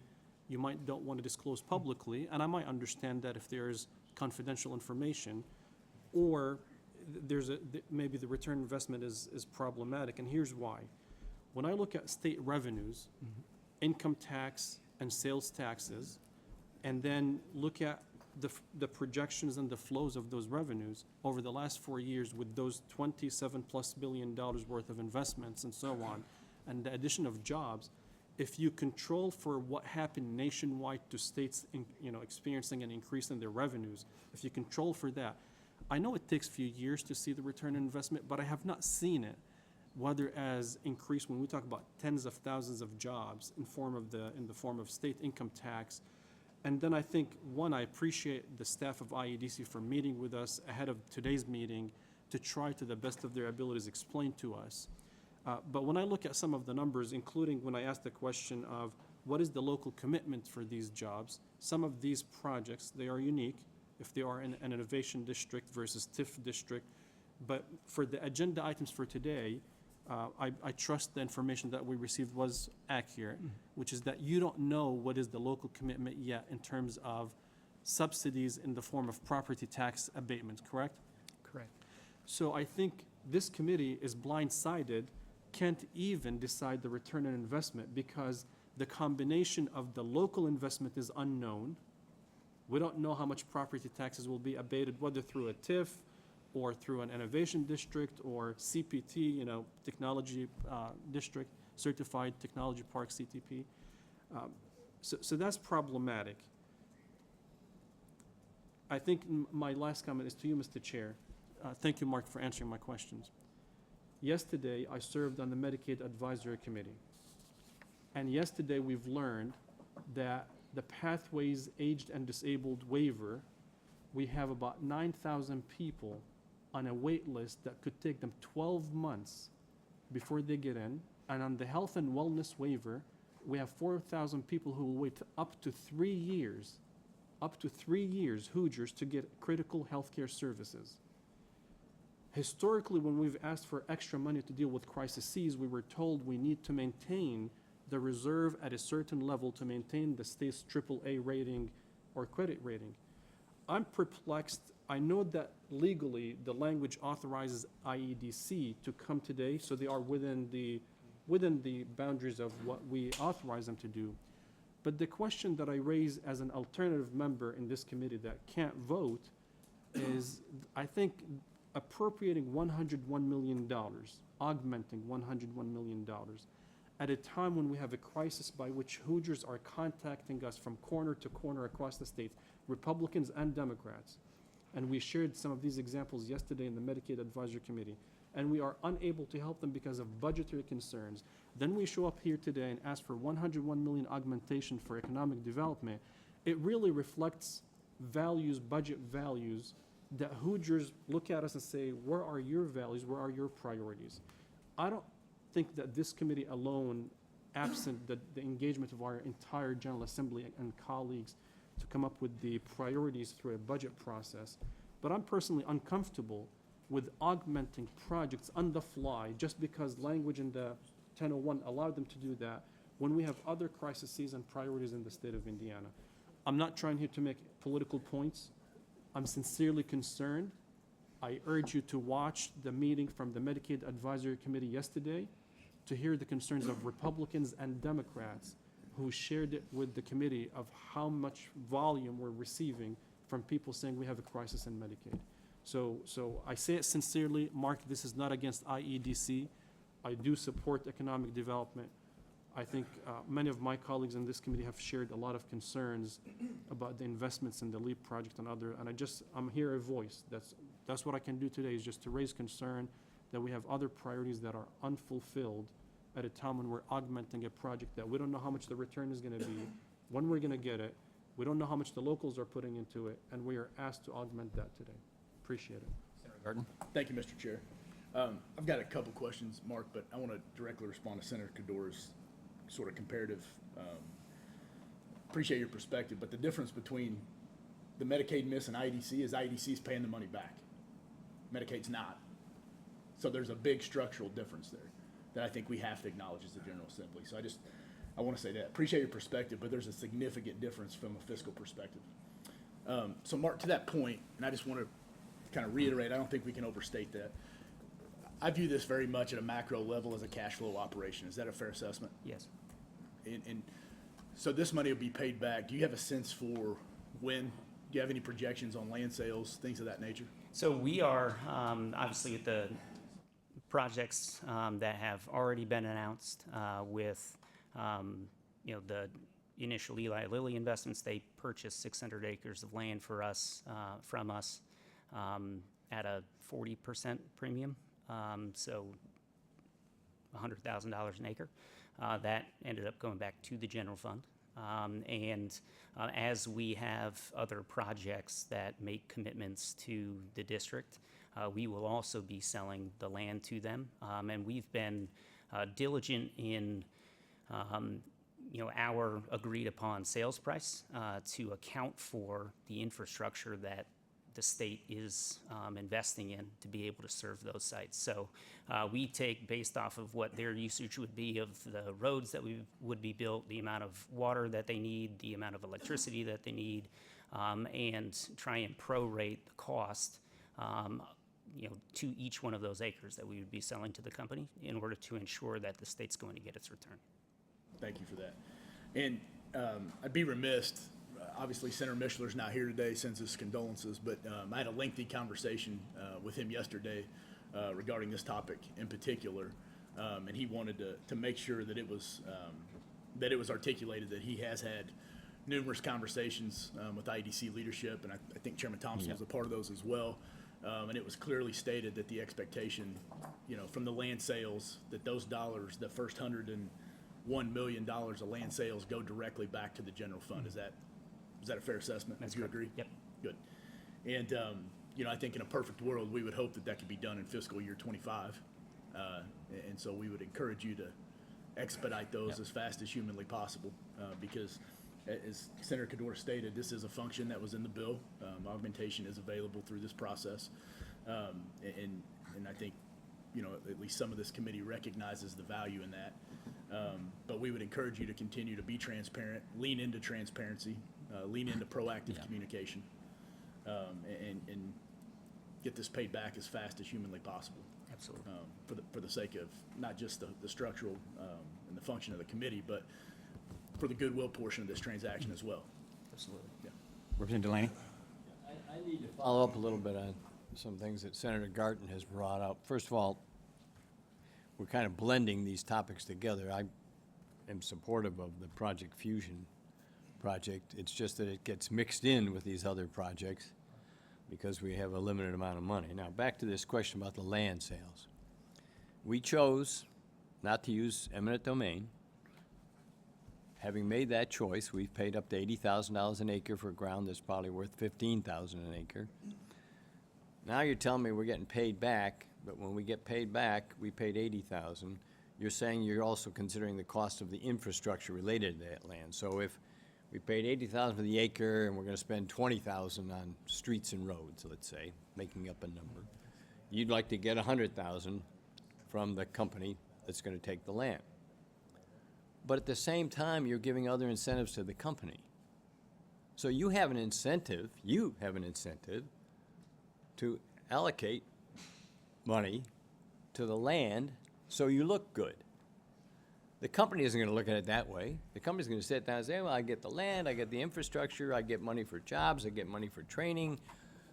E: don't want to disclose publicly, and I might understand that if there's confidential information, or maybe the return on investment is problematic, and here's why. When I look at state revenues, income tax and sales taxes, and then look at the projections and the flows of those revenues over the last 4 years with those $27+ billion worth of investments and so on, and the addition of jobs, if you control for what happened nationwide to states experiencing an increase in their revenues, if you control for that, I know it takes a few years to see the return on investment, but I have not seen it, whether as increase when we talk about tens of thousands of jobs in the form of state income tax. And then I think, one, I appreciate the staff of IEDC for meeting with us ahead of today's meeting to try to the best of their abilities explain to us. But when I look at some of the numbers, including when I asked the question of what is the local commitment for these jobs, some of these projects, they are unique if they are in an innovation district versus TIF district. But for the agenda items for today, I trust the information that we received was accurate, which is that you don't know what is the local commitment yet in terms of subsidies in the form of property tax abatement, correct?
C: Correct.
E: So I think this committee is blindsided, can't even decide the return on investment because the combination of the local investment is unknown. We don't know how much property taxes will be abated, whether through a TIF or through an innovation district or CPT, technology district, certified technology park, CTP. So that's problematic. I think my last comment is to you, Mr. Chair. Thank you, Mark, for answering my questions. Yesterday, I served on the Medicaid Advisory Committee. And yesterday, we've learned that the Pathways Aged and Disabled waiver, we have about 9,000 people on a wait list that could take them 12 months before they get in. And on the health and wellness waiver, we have 4,000 people who will wait up to 3 years, Hoosiers, to get critical healthcare services. Historically, when we've asked for extra money to deal with crises, we were told we need to maintain the reserve at a certain level to maintain the state's AAA rating or credit rating. I'm perplexed. I know that legally the language authorizes IEDC to come today, so they are within the boundaries of what we authorize them to do. But the question that I raise as an alternative member in this committee that can't vote is, I think, appropriating $101 million, augmenting $101 million, at a time when we have a crisis by which Hoosiers are contacting us from corner to corner across the state, Republicans and Democrats. And we shared some of these examples yesterday in the Medicaid Advisory Committee. And we are unable to help them because of budgetary concerns. Then we show up here today and ask for $101 million augmentation for economic development. It really reflects values, budget values, that Hoosiers look at us and say, where are your values, where are your priorities? I don't think that this committee alone, absent the engagement of our entire General Assembly and colleagues to come up with the priorities through a budget process, but I'm personally uncomfortable with augmenting projects on the fly just because language in the 1001 allowed them to do that when we have other crises and priorities in the state of Indiana. I'm not trying here to make political points. I'm sincerely concerned. I urge you to watch the meeting from the Medicaid Advisory Committee yesterday to hear the concerns of Republicans and Democrats who shared it with the committee of how much volume we're receiving from people saying we have a crisis in Medicaid. So I say it sincerely, Mark, this is not against IEDC. I do support economic development. I think many of my colleagues in this committee have shared a lot of concerns about the investments in the LEAP project and other, and I'm here a voice. That's what I can do today, is just to raise concern that we have other priorities that are unfulfilled at a time when we're augmenting a project that we don't know how much the return is gonna be, when we're gonna get it, we don't know how much the locals are putting into it, and we are asked to augment that today. Appreciate it.
B: Senator Garden.
A: Thank you, Mr. Chair. I've got a couple questions, Mark, but I want to directly respond to Senator Kador's sort of comparative. Appreciate your perspective, but the difference between the Medicaid miss and IEDC is IEDC is paying the money back. Medicaid's not. So there's a big structural difference there that I think we have to acknowledge as the General Assembly. So I want to say that. Appreciate your perspective, but there's a significant difference from a fiscal perspective. So Mark, to that point, and I just want to kind of reiterate, I don't think we can overstate that. I view this very much at a macro level as a cash flow operation. Is that a fair assessment?
H: Yes.
A: And so this money will be paid back. Do you have a sense for when? Do you have any projections on land sales, things of that nature?
H: So we are, obviously with the projects that have already been announced with, the initial Eli Lilly investments. They purchased 600 acres of land for us, from us at a 40% premium, so $100,000 an acre. That ended up going back to the general fund. As we have other projects that make commitments to the district, we will also be selling the land to them. And we've been diligent in our agreed upon sales price to account for the infrastructure that the state is investing in to be able to serve those sites. So we take based off of what their usage would be of the roads that would be built, the amount of water that they need, the amount of electricity that they need, and try and prorate the cost to each one of those acres that we would be selling to the company in order to ensure that the state's going to get its return.
A: Thank you for that. And I'd be remiss, obviously Senator Mishler's not here today, sends his condolences, but I had a lengthy conversation with him yesterday regarding this topic in particular, and he wanted to make sure that it was articulated that he has had numerous conversations with IEDC leadership, and I think Chairman Thompson was a part of those as well. And it was clearly stated that the expectation, from the land sales, that those dollars, the first $101 million of land sales, go directly back to the general fund. Is that a fair assessment?
H: That's
A: Do you
H: correct.
A: agree?
H: Yep.
A: Good. And I think in a perfect world, we would hope that could be done in fiscal year 25. And so we would encourage you to expedite those as fast as humanly possible, because as Senator Cador stated, this is a function that was in the bill. Augmentation is available through this process. And I think, at least some of this committee recognizes the value in that. But we would encourage you to continue to be transparent, lean into transparency, lean into proactive communication, and get this paid back as fast as humanly possible.
H: Absolutely.
A: For the sake of not just the structural and the function of the committee, but for the goodwill portion of this transaction as well.
H: Absolutely.
A: Yeah.
B: Representative Delaney?
N: I need to follow up a little bit on some things that Senator Garten has brought up. First of all, we're kind of blending these topics together. I am supportive of the Project Fusion project. It's just that it gets mixed in with these other projects because we have a limited amount of money. Now, back to this question about the land sales. We chose not to use eminent domain. Having made that choice, we've paid up to $80,000 an acre for ground that's probably worth $15,000 an acre. Now you're telling me we're getting paid back, but when we get paid back, we paid $80,000. You're saying you're also considering the cost of the infrastructure related to that land. So if we paid $80,000 for the acre and we're going to spend $20,000 on streets and roads, let's say, making up a number, you'd like to get $100,000 from the company that's going to take the land. But at the same time, you're giving other incentives to the company. So you have an incentive to allocate money to the land so you look good. The company isn't going to look at it that way. The company's going to sit down and say, well, I get the land, I get the infrastructure, I get money for jobs, I get money for training,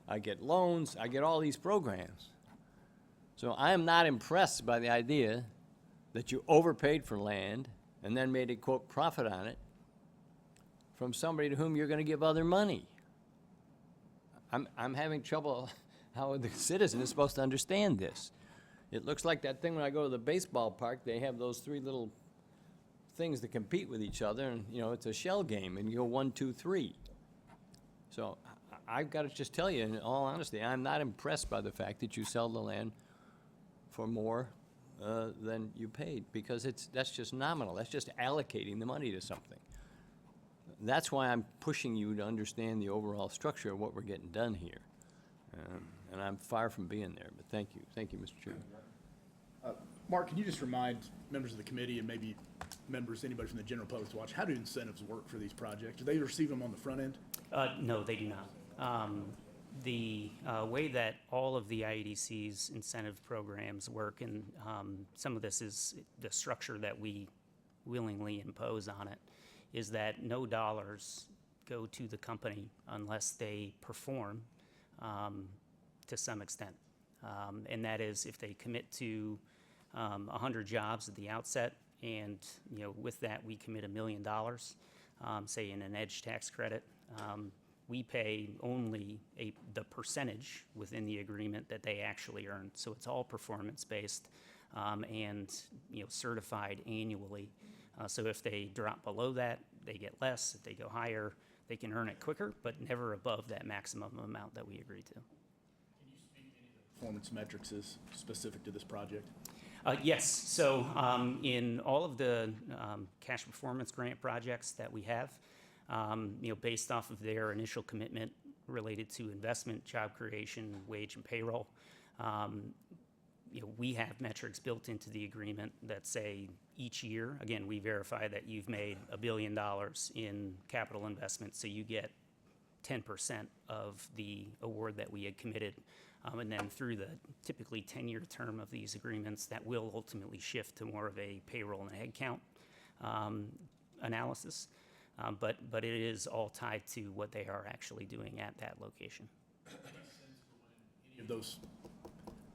N: I get loans, I get all these programs. So I am not impressed by the idea that you overpaid for land and then made a, quote, profit on it from somebody to whom you're going to give other money. I'm having trouble how the citizen is supposed to understand this. It looks like that thing when I go to the baseball park, they have those three little things that compete with each other, and, it's a shell game, and you go 1, 2, 3. So I've got to just tell you, in all honesty, I'm not impressed by the fact that you sell the land for more than you paid, because that's just nominal. That's just allocating the money to something. That's why I'm pushing you to understand the overall structure of what we're getting done here. And I'm far from being there, but thank you. Thank you, Mr. Chairman.
A: Mark, can you just remind members of the committee and maybe members, anybody from the general public to watch, how do incentives work for these projects? Do they receive them on the front end?
H: No, they do not. The way that all of the IEDC's incentive programs work, and some of this is the structure that we willingly impose on it, is that no dollars go to the company unless they perform to some extent. And that is if they commit to 100 jobs at the outset, and with that we commit $1 million, say in an EDGE tax credit, we pay only the percentage within the agreement that they actually earned. So it's all performance-based and certified annually. So if they drop below that, they get less. If they go higher, they can earn it quicker, but never above that maximum amount that we agreed to.
A: Can you speak to any of the performance metrics is specific to this project?
H: Yes. So in all of the cash performance grant projects that we have, based off of their initial commitment related to investment, job creation, wage, and payroll, we have metrics built into the agreement that say each year, again, we verify that you've made $1 billion in capital investment, so you get 10% of the award that we had committed. And then through the typically 10-year term of these agreements, that will ultimately shift to more of a payroll and headcount analysis. But it is all tied to what they are actually doing at that location.
A: Any of those,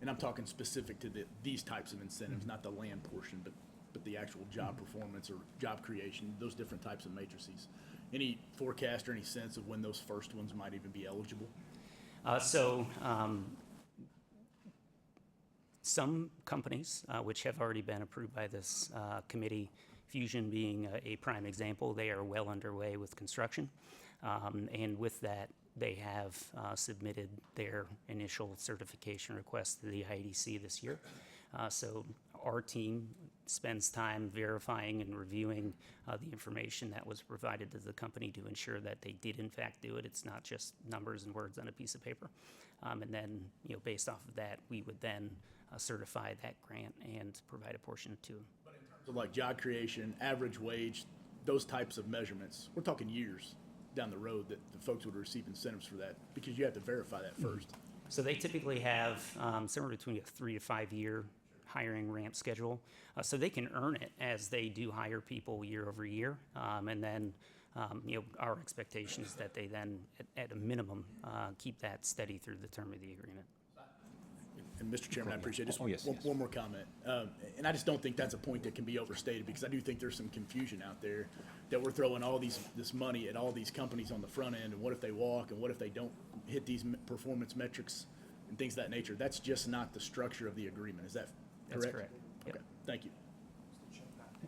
A: and I'm talking specific to these types of incentives, not the land portion, but the actual job performance or job creation, those different types of matrices. Any forecast or any sense of when those first ones might even be eligible?
H: Some companies, which have already been approved by this committee, Fusion being a prime example, they are well underway with construction. And with that, they have submitted their initial certification request to the IEDC this year. So our team spends time verifying and reviewing the information that was provided to the company to ensure that they did in fact do it. It's not just numbers and words on a piece of paper. And then, based off of that, we would then certify that grant and provide a portion to them.
A: But in terms of like job creation, average wage, those types of measurements, we're talking years down the road that the folks would receive incentives for that, because you have to verify that first.
H: So they typically have somewhere between a 3 to 5 year hiring ramp schedule. So they can earn it as they do hire people year over year. And then, our expectation is that they then, at a minimum, keep that steady through the term of the agreement.
A: And Mr. Chairman, I appreciate it. Just
N: yes.
A: one more comment. And I just don't think that's a point that can be overstated, because I do think there's some confusion out there that we're throwing all this money at all these companies on the front end, and what if they walk, and what if they don't hit these performance metrics and things of that nature. That's just not the structure of the agreement. Is that correct?
H: That's correct. Yep.
A: Okay, thank you.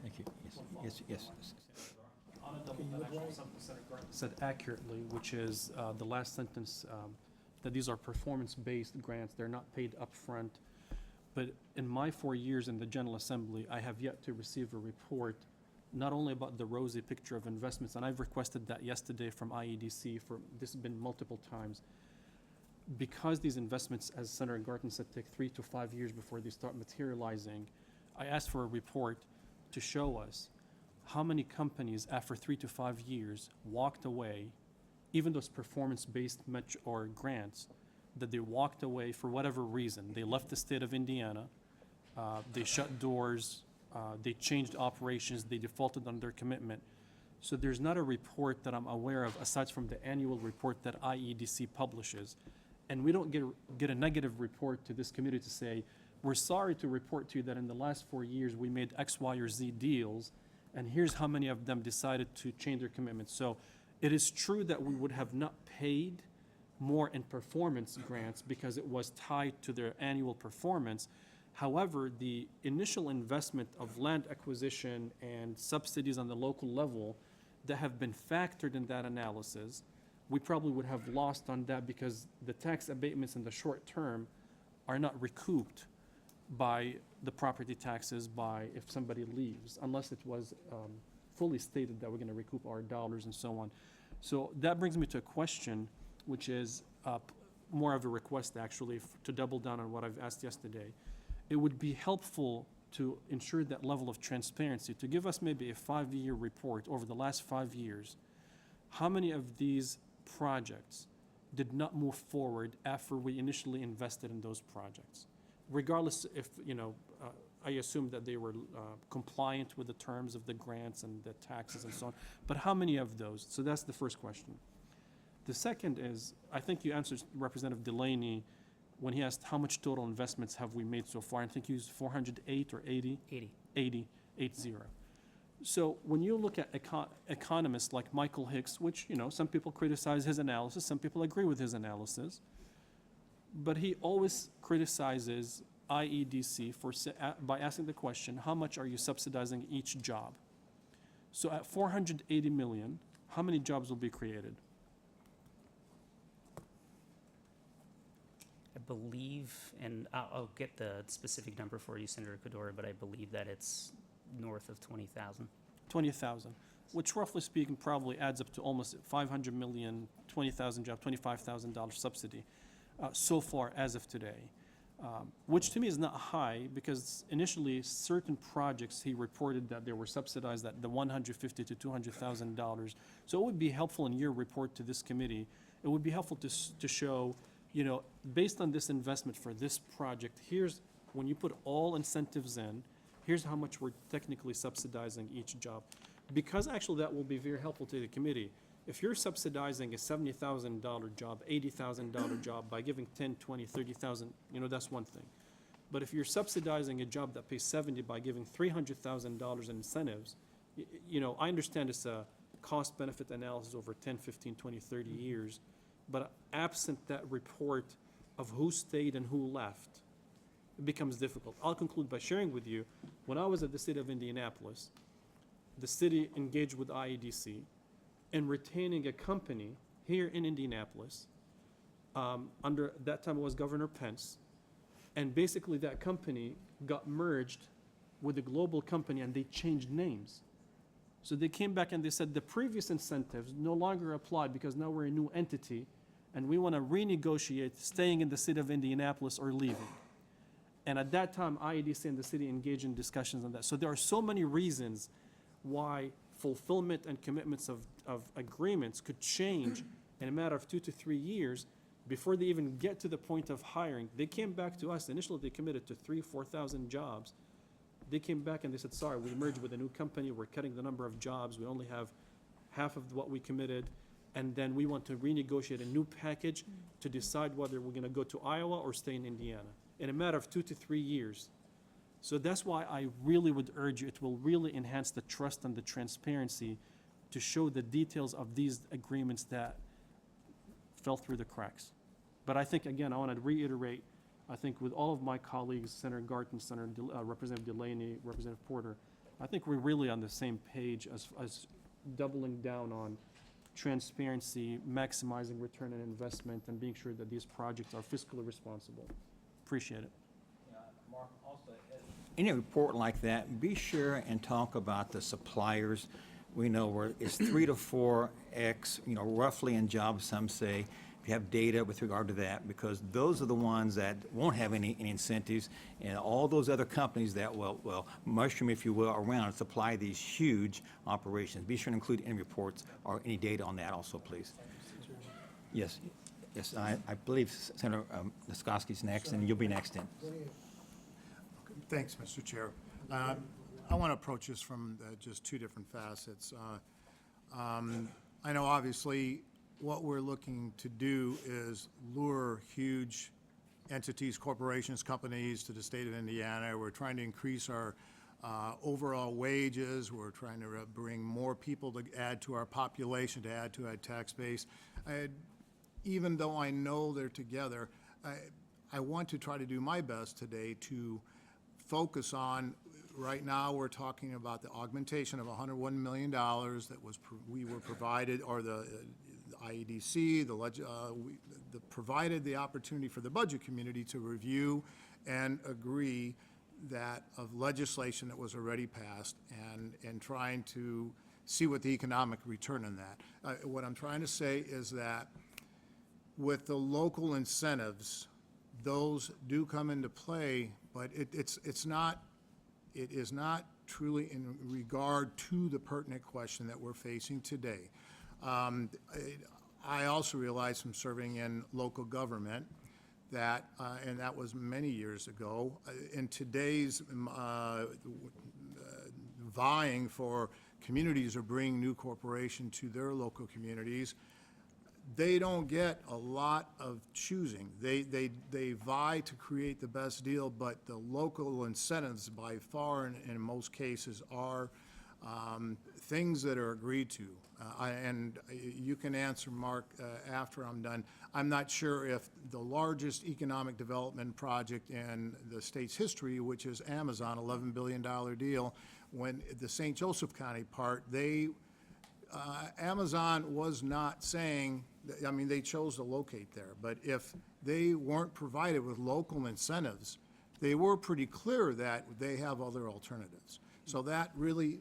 N: Thank you. Yes.
E: On a double, that actually something Senator Garten said accurately, which is the last sentence, that these are performance-based grants. They're not paid upfront. But in my 4 years in the General Assembly, I have yet to receive a report not only about the rosy picture of investments, and I've requested that yesterday from IEDC, this has been multiple times, because these investments, as Senator Garten said, take 3 to 5 years before they start materializing. I asked for a report to show us how many companies, after 3 to 5 years, walked away, even those performance-based or grants, that they walked away for whatever reason. They left the state of Indiana, they shut doors, they changed operations, they defaulted on their commitment. So there's not a report that I'm aware of, aside from the annual report that IEDC publishes. And we don't get a negative report to this committee to say, we're sorry to report to you that in the last 4 years we made X, Y, or Z deals, and here's how many of them decided to change their commitments. So it is true that we would have not paid more in performance grants because it was tied to their annual performance. However, the initial investment of land acquisition and subsidies on the local level that have been factored in that analysis, we probably would have lost on that because the tax abatements in the short term are not recouped by the property taxes if somebody leaves, unless it was fully stated that we're going to recoup our dollars and so on. So that brings me to a question, which is more of a request actually to double down on what I've asked yesterday. It would be helpful to ensure that level of transparency, to give us maybe a 5-year report over the last 5 years. How many of these projects did not move forward after we initially invested in those projects. Regardless if, I assume that they were compliant with the terms of the grants and the taxes and so on, but how many of those? So that's the first question. The second is, I think you answered Representative Delaney when he asked how much total investments have we made so far. I think you used 408 or 80? 80. 80. So when you look at economists like Michael Hicks, which, some people criticize his analysis, some people agree with his analysis, but he always criticizes IEDC by asking the question, how much are you subsidizing each job? So at 480 million, how many jobs will be created?
H: I believe, and I'll get the specific number for you, Senator Codora, but I believe that it's north of 20,000.
E: 20,000, which roughly speaking probably adds up to almost 500 million, 20,000 jobs, $25,000 subsidy so far as of today, which to me is not high because initially certain projects he reported that they were subsidized at the $150,000 to $200,000. So it would be helpful in your report to this committee. It would be helpful to show, based on this investment for this project, here's when you put all incentives in, here's how much we're technically subsidizing each job. Because actually that will be very helpful to the committee. If you're subsidizing a $70,000 job, $80,000 job by giving 10, 20, 30,000, that's one thing. But if you're subsidizing a job that pays 70 by giving $300,000 in incentives, I understand it's a cost benefit analysis over 10, 15, 20, 30 years, but absent that report of who stayed and who left, it becomes difficult. I'll conclude by sharing with you, when I was at the city of Indianapolis, the city engaged with IEDC in retaining a company here in Indianapolis. Under that time it was Governor Pence, and basically that company got merged with a global company and they changed names. So they came back and they said the previous incentives no longer apply because now we're a new entity and we want to renegotiate staying in the city of Indianapolis or leaving. And at that time, IEDC and the city engaged in discussions on that. So there are so many reasons why fulfillment and commitments of agreements could change in a matter of 2 to 3 years before they even get to the point of hiring. They came back to us. Initially, they committed to 3,000 or 4,000 jobs. They came back and they said, sorry, we merged with a new company. We're cutting the number of jobs. We only have half of what we committed. And then we want to renegotiate a new package to decide whether we're going to go to Iowa or stay in Indiana in a matter of 2 to 3 years. So that's why I really would urge you, it will really enhance the trust and the transparency to show the details of these agreements that fell through the cracks. But I think, again, I want to reiterate, I think with all of my colleagues, Senator Garton, Representative Delaney, Representative Porter, I think we're really on the same page as doubling down on transparency, maximizing return on investment, and being sure that these projects are fiscally responsible. Appreciate it.
B: Mark, also, in a report like that, be sure and talk about the suppliers. We know where it's 3 to 4x, roughly in jobs, some say. If you have data with regard to that, because those are the ones that won't have any incentives, and all those other companies that will mushroom, if you will, around and supply these huge operations. Be sure to include any reports or any data on that also, please. Yes, I believe Senator Niskoski's next, and you'll be next in.
F: Thanks, Mr. Chair. I want to approach this from just two different facets. I know obviously what we're looking to do is lure huge entities, corporations, companies to the state of Indiana. We're trying to increase our overall wages. We're trying to bring more people to add to our population, to add to our tax base. Even though I know they're together, I want to try to do my best today to focus on, right now we're talking about the augmentation of $101 million that we were provided, or the IEDC, provided the opportunity for the budget community to review and agree that of legislation that was already passed, and trying to see what the economic return on that. What I'm trying to say is that with the local incentives, those do come into play, but it is not truly in regard to the pertinent question that we're facing today. I also realized from serving in local government that, and that was many years ago, in today's vying for communities or bringing new corporation to their local communities, they don't get a lot of choosing. They vie to create the best deal, but the local incentives by far, in most cases, are things that are agreed to. And you can answer, Mark, after I'm done. I'm not sure if the largest economic development project in the state's history, which is Amazon, $11 billion deal, when the St. Joseph County part, Amazon was not saying, I mean, they chose to locate there, but if they weren't provided with local incentives, they were pretty clear that they have other alternatives. So that really,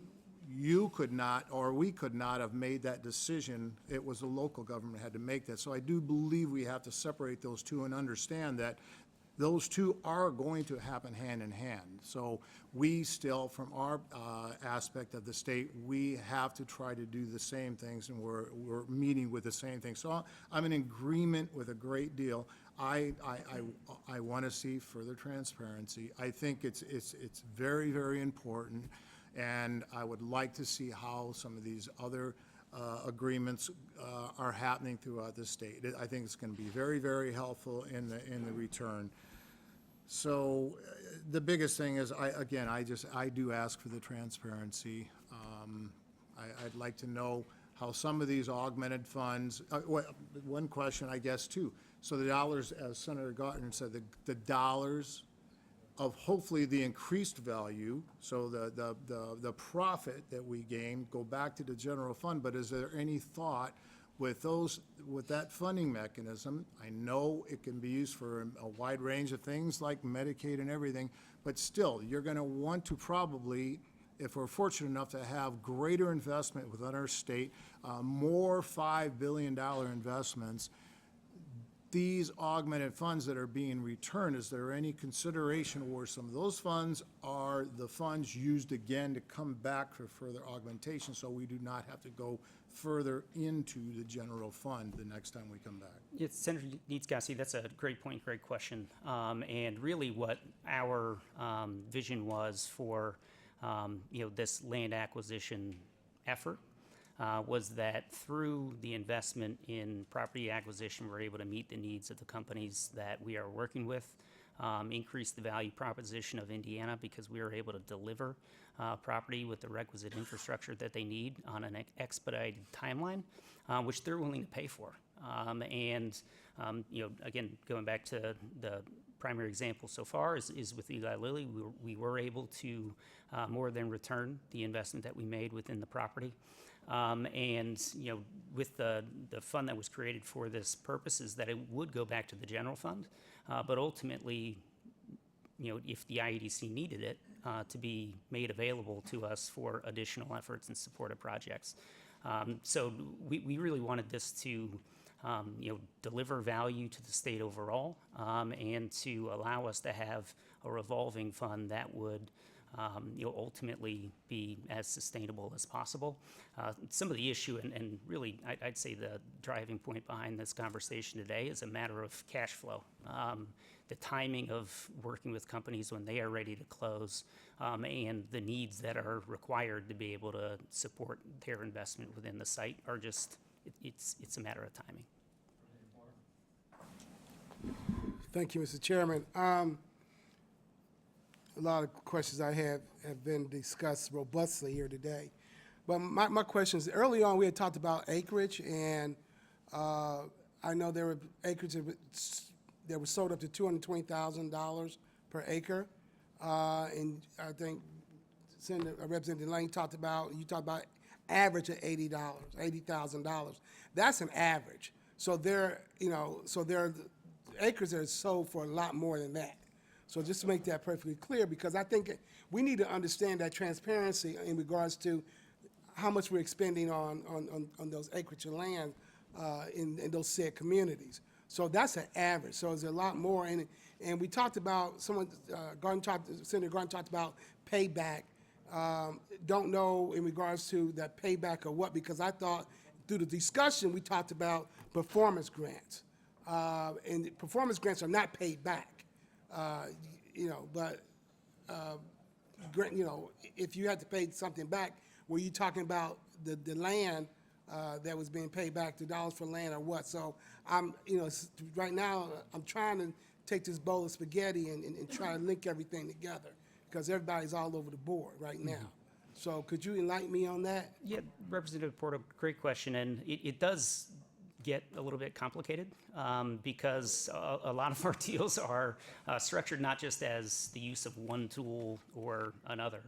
F: you could not, or we could not have made that decision. It was the local government had to make that. So I do believe we have to separate those two and understand that those two are going to happen hand in hand. So we still, from our aspect of the state, we have to try to do the same things, and we're meeting with the same things. So I'm in agreement with a great deal. I want to see further transparency. I think it's very, very important, and I would like to see how some of these other agreements are happening throughout the state. I think it's going to be very, very helpful in the return. So the biggest thing is, I do ask for the transparency. I'd like to know how some of these augmented funds, one question, I guess, too. So the dollars, as Senator Gardner said, the dollars of hopefully the increased value, so the profit that we gain go back to the general fund, but is there any thought with that funding mechanism? I know it can be used for a wide range of things like Medicaid and everything, but still, you're gonna want to probably, if we're fortunate enough to have greater investment within our state, more $5 billion investments, these augmented funds that are being returned, is there any consideration where some of those funds are the funds used again to come back for further augmentation, so we do not have to go further into the general fund the next time we come back?
H: Yes, Senator Needs-Gassey, that's a great point, great question. And really what our vision was for this land acquisition effort was that through the investment in property acquisition, we're able to meet the needs of the companies that we are working with, increase the value proposition of Indiana because we are able to deliver property with the requisite infrastructure that they need on an expedited timeline, which they're willing to pay for. Again, going back to the primary example so far is with Eli Lilly. We were able to more than return the investment that we made within the property. With the fund that was created for this purpose is that it would go back to the general fund, but ultimately, if the IEDC needed it, to be made available to us for additional efforts and supportive projects. So we really wanted this to deliver value to the state overall, and to allow us to have a revolving fund that would ultimately be as sustainable as possible. Some of the issue, and really I'd say the driving point behind this conversation today is a matter of cash flow. The timing of working with companies when they are ready to close, and the needs that are required to be able to support their investment within the site are just, it's a matter of timing.
K: Thank you, Mr. Chairman. A lot of questions I have been discussed robustly here today. But my question is, early on we had talked about acreage, and I know there were acreage that was sold up to $220,000 per acre. And I think Senator Representative Lane talked about average of $80,000. That's an average. So there are acres that are sold for a lot more than that. So just to make that perfectly clear, because I think we need to understand that transparency in regards to how much we're expending on those acreage of land in those said communities. So that's an average. So there's a lot more in it. And we talked about, Senator Gardner talked about payback. Don't know in regards to that payback or what, because I thought through the discussion, we talked about performance grants. And the performance grants are not paid back, but if you had to pay something back, were you talking about the land that was being paid back, the dollars for land or what? So right now, I'm trying to take this bowl of spaghetti and try to link everything together because everybody's all over the board right now. So could you enlighten me on that?
H: Yeah, Representative Porto, great question, and it does get a little bit complicated because a lot of our deals are structured not just as the use of one tool or another.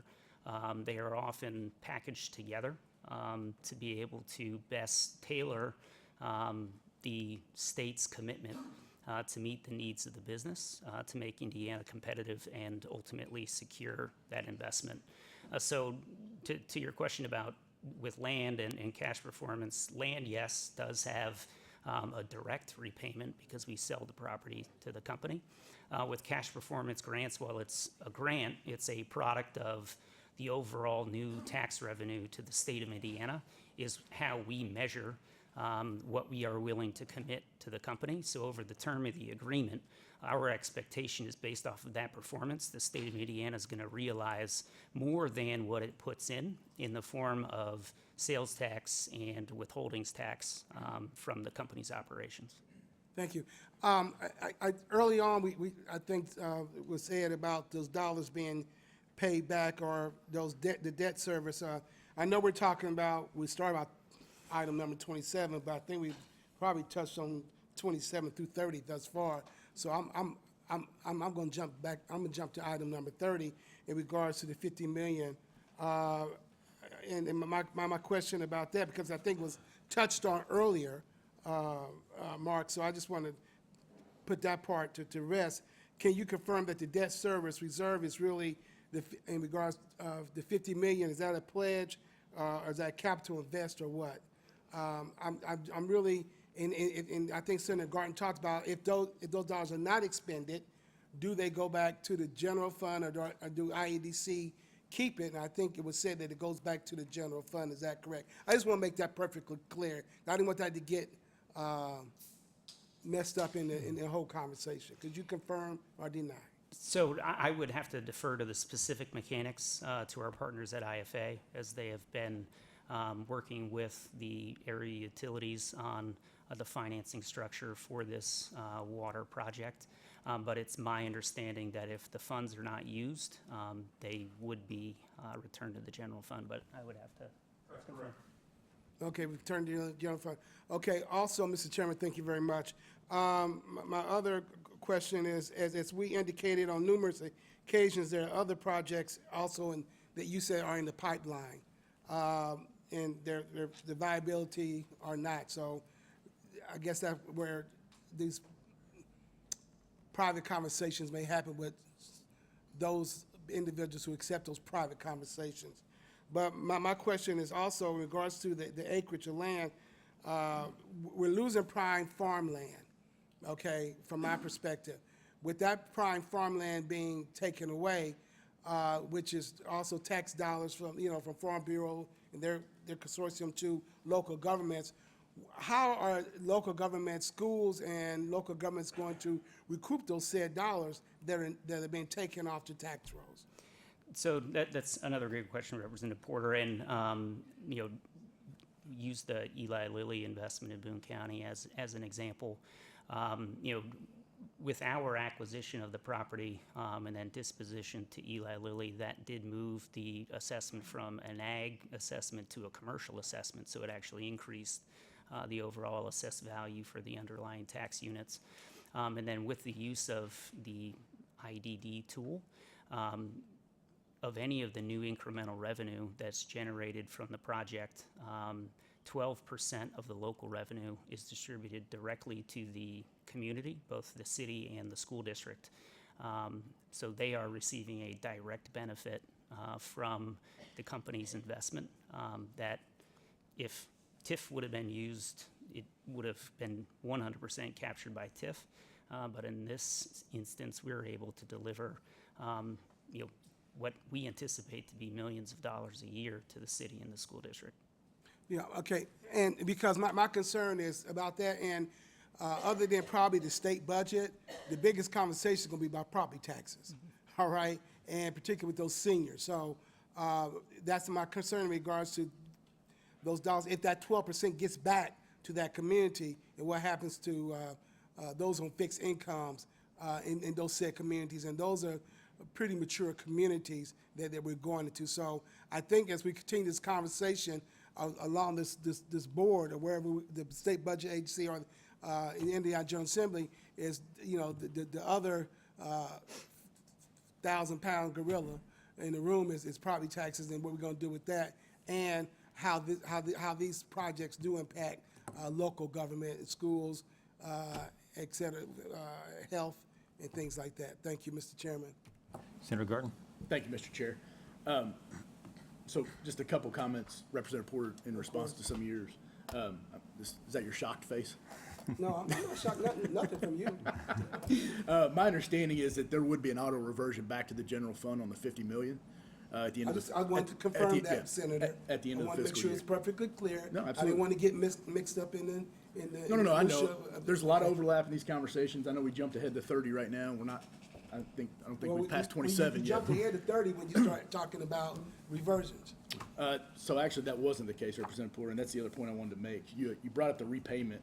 H: They are often packaged together to be able to best tailor the state's commitment to meet the needs of the business, to make Indiana competitive and ultimately secure that investment. So to your question about with land and cash performance, land, yes, does have a direct repayment because we sell the property to the company. With cash performance grants, while it's a grant, it's a product of the overall new tax revenue to the state of Indiana is how we measure what we are willing to commit to the company. So over the term of the agreement, our expectation is based off of that performance. The state of Indiana is going to realize more than what it puts in the form of sales tax and withholdings tax from the company's operations.
K: Thank you. Early on, I think it was said about those dollars being paid back or the debt service. I know we started about item number 27, but I think we probably touched on 27 through 30 thus far. So I'm going to jump back. I'm going to jump to item number 30 in regards to the 50 million. And my question about that, because I think it was touched on earlier, Mark. So I just want to put that part to rest. Can you confirm that the debt service reserve is really in regards of the 50 million? Is that a pledge, or is that capital invest, or what? I'm really, and I think Senator Garten talked about if those dollars are not expended, do they go back to the general fund, or do IEDC keep it? And I think it was said that it goes back to the general fund. Is that correct? I just want to make that perfectly clear. I didn't want that to get messed up in the whole conversation. Could you confirm or deny?
H: So I would have to defer to the specific mechanics to our partners at IFA, as they have been working with the area utilities on the financing structure for this water project. But it's my understanding that if the funds are not used, they would be returned to the general fund, but I would have to confirm.
K: Okay, we've turned to the general fund. Okay, also, Mr. Chairman, thank you very much. My other question is, as we indicated on numerous occasions, there are other projects also that you said are in the pipeline, and the viability are not. So I guess that's where these private conversations may happen with those individuals who accept those private conversations. But my question is also in regards to the acreage of land. We're losing prime farmland, okay, from my perspective. With that prime farmland being taken away, which is also tax dollars from Farm Bureau and their consortium to local governments, how are local governments, schools, and local governments going to recoup those said dollars that are being taken off the tax rolls?
H: So that's another great question, Representative Porter, and use the Eli Lilly investment in Boone County as an example. With our acquisition of the property and then disposition to Eli Lilly, that did move the assessment from an ag assessment to a commercial assessment, so it actually increased the overall assessed value for the underlying tax units. And then with the use of the IDD tool, of any of the new incremental revenue that's generated from the project, 12% of the local revenue is distributed directly to the community, both the city and the school district. So they are receiving a direct benefit from the company's investment that if TIF would have been used, it would have been 100% captured by TIF. But in this instance, we're able to deliver what we anticipate to be millions of dollars a year to the city and the school district.
K: Yeah, okay, and because my concern is about that, and other than probably the state budget, the biggest conversation is gonna be about property taxes, all right? And particularly with those seniors, so that's my concern in regards to those dollars. If that 12% gets back to that community, and what happens to those on fixed incomes in those said communities, and those are pretty mature communities that we're going into. So I think as we continue this conversation along this board or wherever the state budget agency or in the Indiana General Assembly is, you know, the other 1,000-pound gorilla in the room is property taxes and what we're going to do with that, and how these projects do impact local government, schools, et cetera, health, and things like that. Thank you, Mr. Chairman.
B: Senator Garden.
A: Thank you, Mr. Chair. So just a couple comments, Representative Porter, in response to some of yours. Is that your shocked face?
K: No, I'm not shocked, nothing from you.
A: My understanding is that there would be an auto reversion back to the general fund on the $50 million at the end of the.
K: I wanted to confirm that, Senator.
A: At the end of the fiscal year.
K: I want to make sure it's perfectly clear.
A: No,
K: I
A: absolutely.
K: didn't want to get mixed up in the.
A: No, I know. There's a lot of overlap in these conversations. I know we jumped ahead to 30 right now. We're not, I don't think we passed 27
K: you
A: yet.
K: jumped ahead to 30 when you start talking about reversions.
A: So actually, that wasn't the case, Representative Porter, and that's the other point I wanted to make. You brought up the repayment,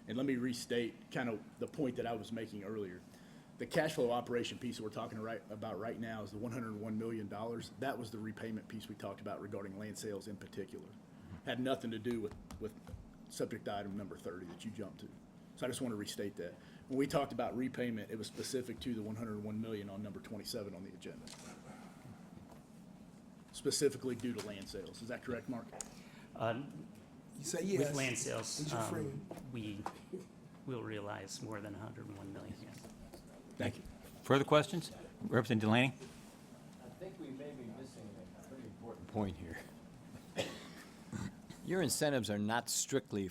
A: and let me restate kind of the point that I was making earlier. The cash flow operation piece that we're talking about right now is the $101 million. That was the repayment piece we talked about regarding land sales in particular. Had nothing to do with subject item number 30 that you jumped to. So I just want to restate that. When we talked about repayment, it was specific to the $101 million on number 27 on the agenda. Specifically due to land sales. Is that correct, Mark?
K: You say yes.
H: With land sales,
K: He's your friend.
H: we will realize more than 101 million, yes.
B: Thank you. Further questions? Representative Delaney?
N: I think we may be missing a pretty important point here. Your incentives are not strictly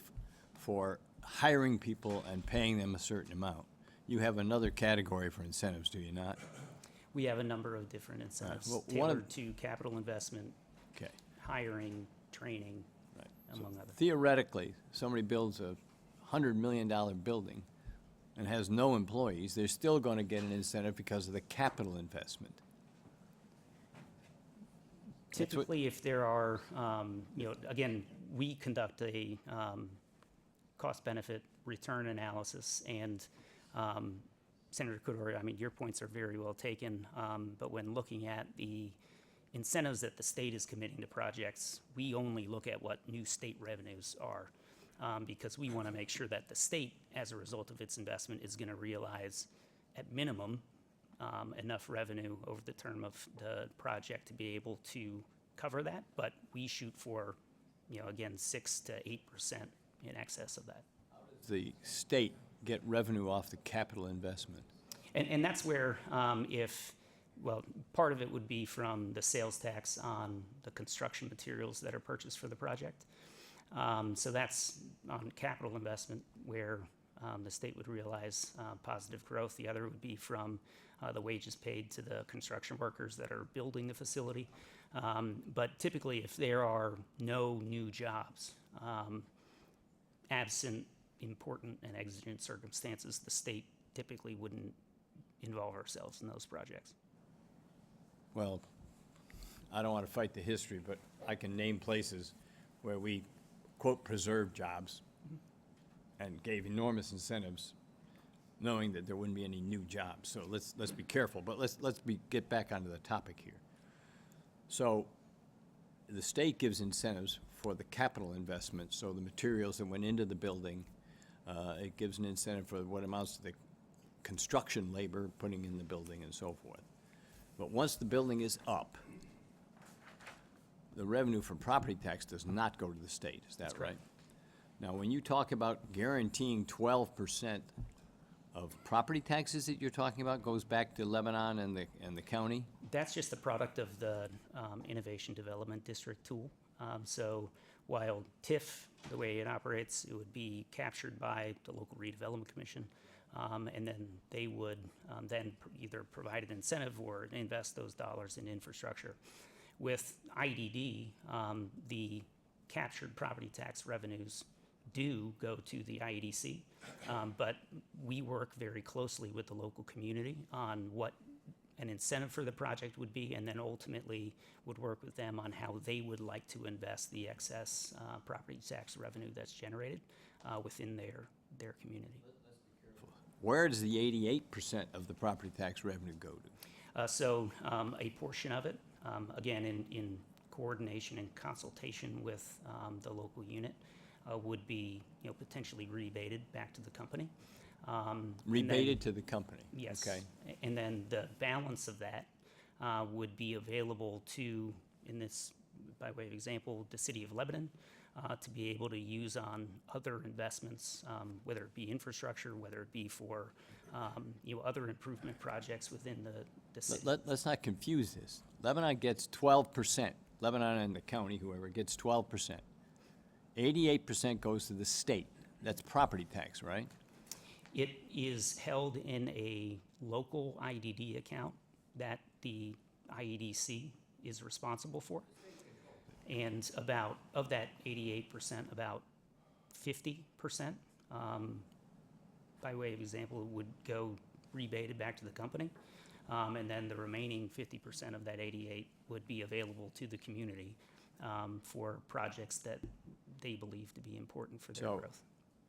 N: for hiring people and paying them a certain amount. You have another category for incentives, do you not?
H: We have a number of different incentives
N: Well, one of-
H: tailored to capital investment,
N: Okay.
H: hiring, training, among others.
N: Theoretically, somebody builds a $100 million building and has no employees, they're still going to get an incentive because of the capital investment.
H: Typically, if there are, again, we conduct a cost-benefit return analysis, and Senator Kudor, I mean, your points are very well taken, but when looking at the incentives that the state is committing to projects, we only look at what new state revenues are, because we want to make sure that the state, as a result of its investment, is going to realize, at minimum, enough revenue over the term of the project to be able to cover that, but we shoot for, again, 6 to 8% in excess of that.
N: The state get revenue off the capital investment.
H: And that's where, part of it would be from the sales tax on the construction materials that are purchased for the project. So that's on capital investment where the state would realize positive growth. The other would be from the wages paid to the construction workers that are building the facility. But typically, if there are no new jobs, absent important and exigent circumstances, the state typically wouldn't involve ourselves in those projects.
N: Well, I don't want to fight the history, but I can name places where we, quote, preserved jobs and gave enormous incentives, knowing that there wouldn't be any new jobs. So let's be careful, but let's get back onto the topic here. So the state gives incentives for the capital investment, so the materials that went into the building. It gives an incentive for what amounts to the construction labor putting in the building and so forth. But once the building is up, the revenue from property tax does not go to the state. Is that right? Now, when you talk about guaranteeing 12% of property taxes that you're talking about goes back to Lebanon and the county?
H: That's just a product of the Innovation Development District tool. So while TIF, the way it operates, it would be captured by the local redevelopment commission, and then they would then either provide an incentive or invest those dollars in infrastructure. With IDD, the captured property tax revenues do go to the IEDC, but we work very closely with the local community on what an incentive for the project would be, and then ultimately would work with them on how they would like to invest the excess property tax revenue that's generated within their community.
N: Where does the 88% of the property tax revenue go to?
H: A portion of it, again, in coordination and consultation with the local unit, would be, potentially rebated back to the company.
N: Rebated to the company?
H: Yes.
N: Okay.
H: And then the balance of that would be available to, in this, by way of example, the city of Lebanon, to be able to use on other investments, whether it be infrastructure, whether it be for, other improvement projects within the city.
N: Let's not confuse this. Lebanon gets 12%. Lebanon and the county, whoever, gets 12%. 88% goes to the state. That's property tax, right?
H: It is held in a local IDD account that the IEDC is responsible for. And of that 88%, about 50%, by way of example, would go rebated back to the company. And then the remaining 50% of that 88 would be available to the community for projects that they believe to be important for their growth.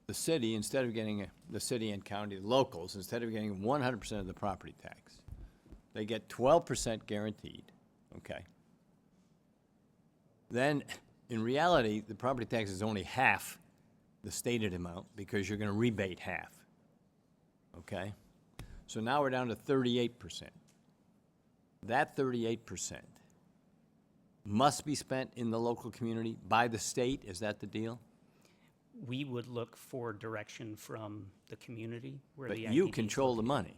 N: The city, instead of getting, the city and county locals, instead of getting 100% of the property tax, they get 12% guaranteed, okay? Then, in reality, the property tax is only half the stated amount because you're gonna rebate half, okay? So now we're down to 38%. That 38% must be spent in the local community by the state, is that the deal?
H: We would look for direction from the community where
N: But
H: the
N: you
H: IEDC is
N: control the money.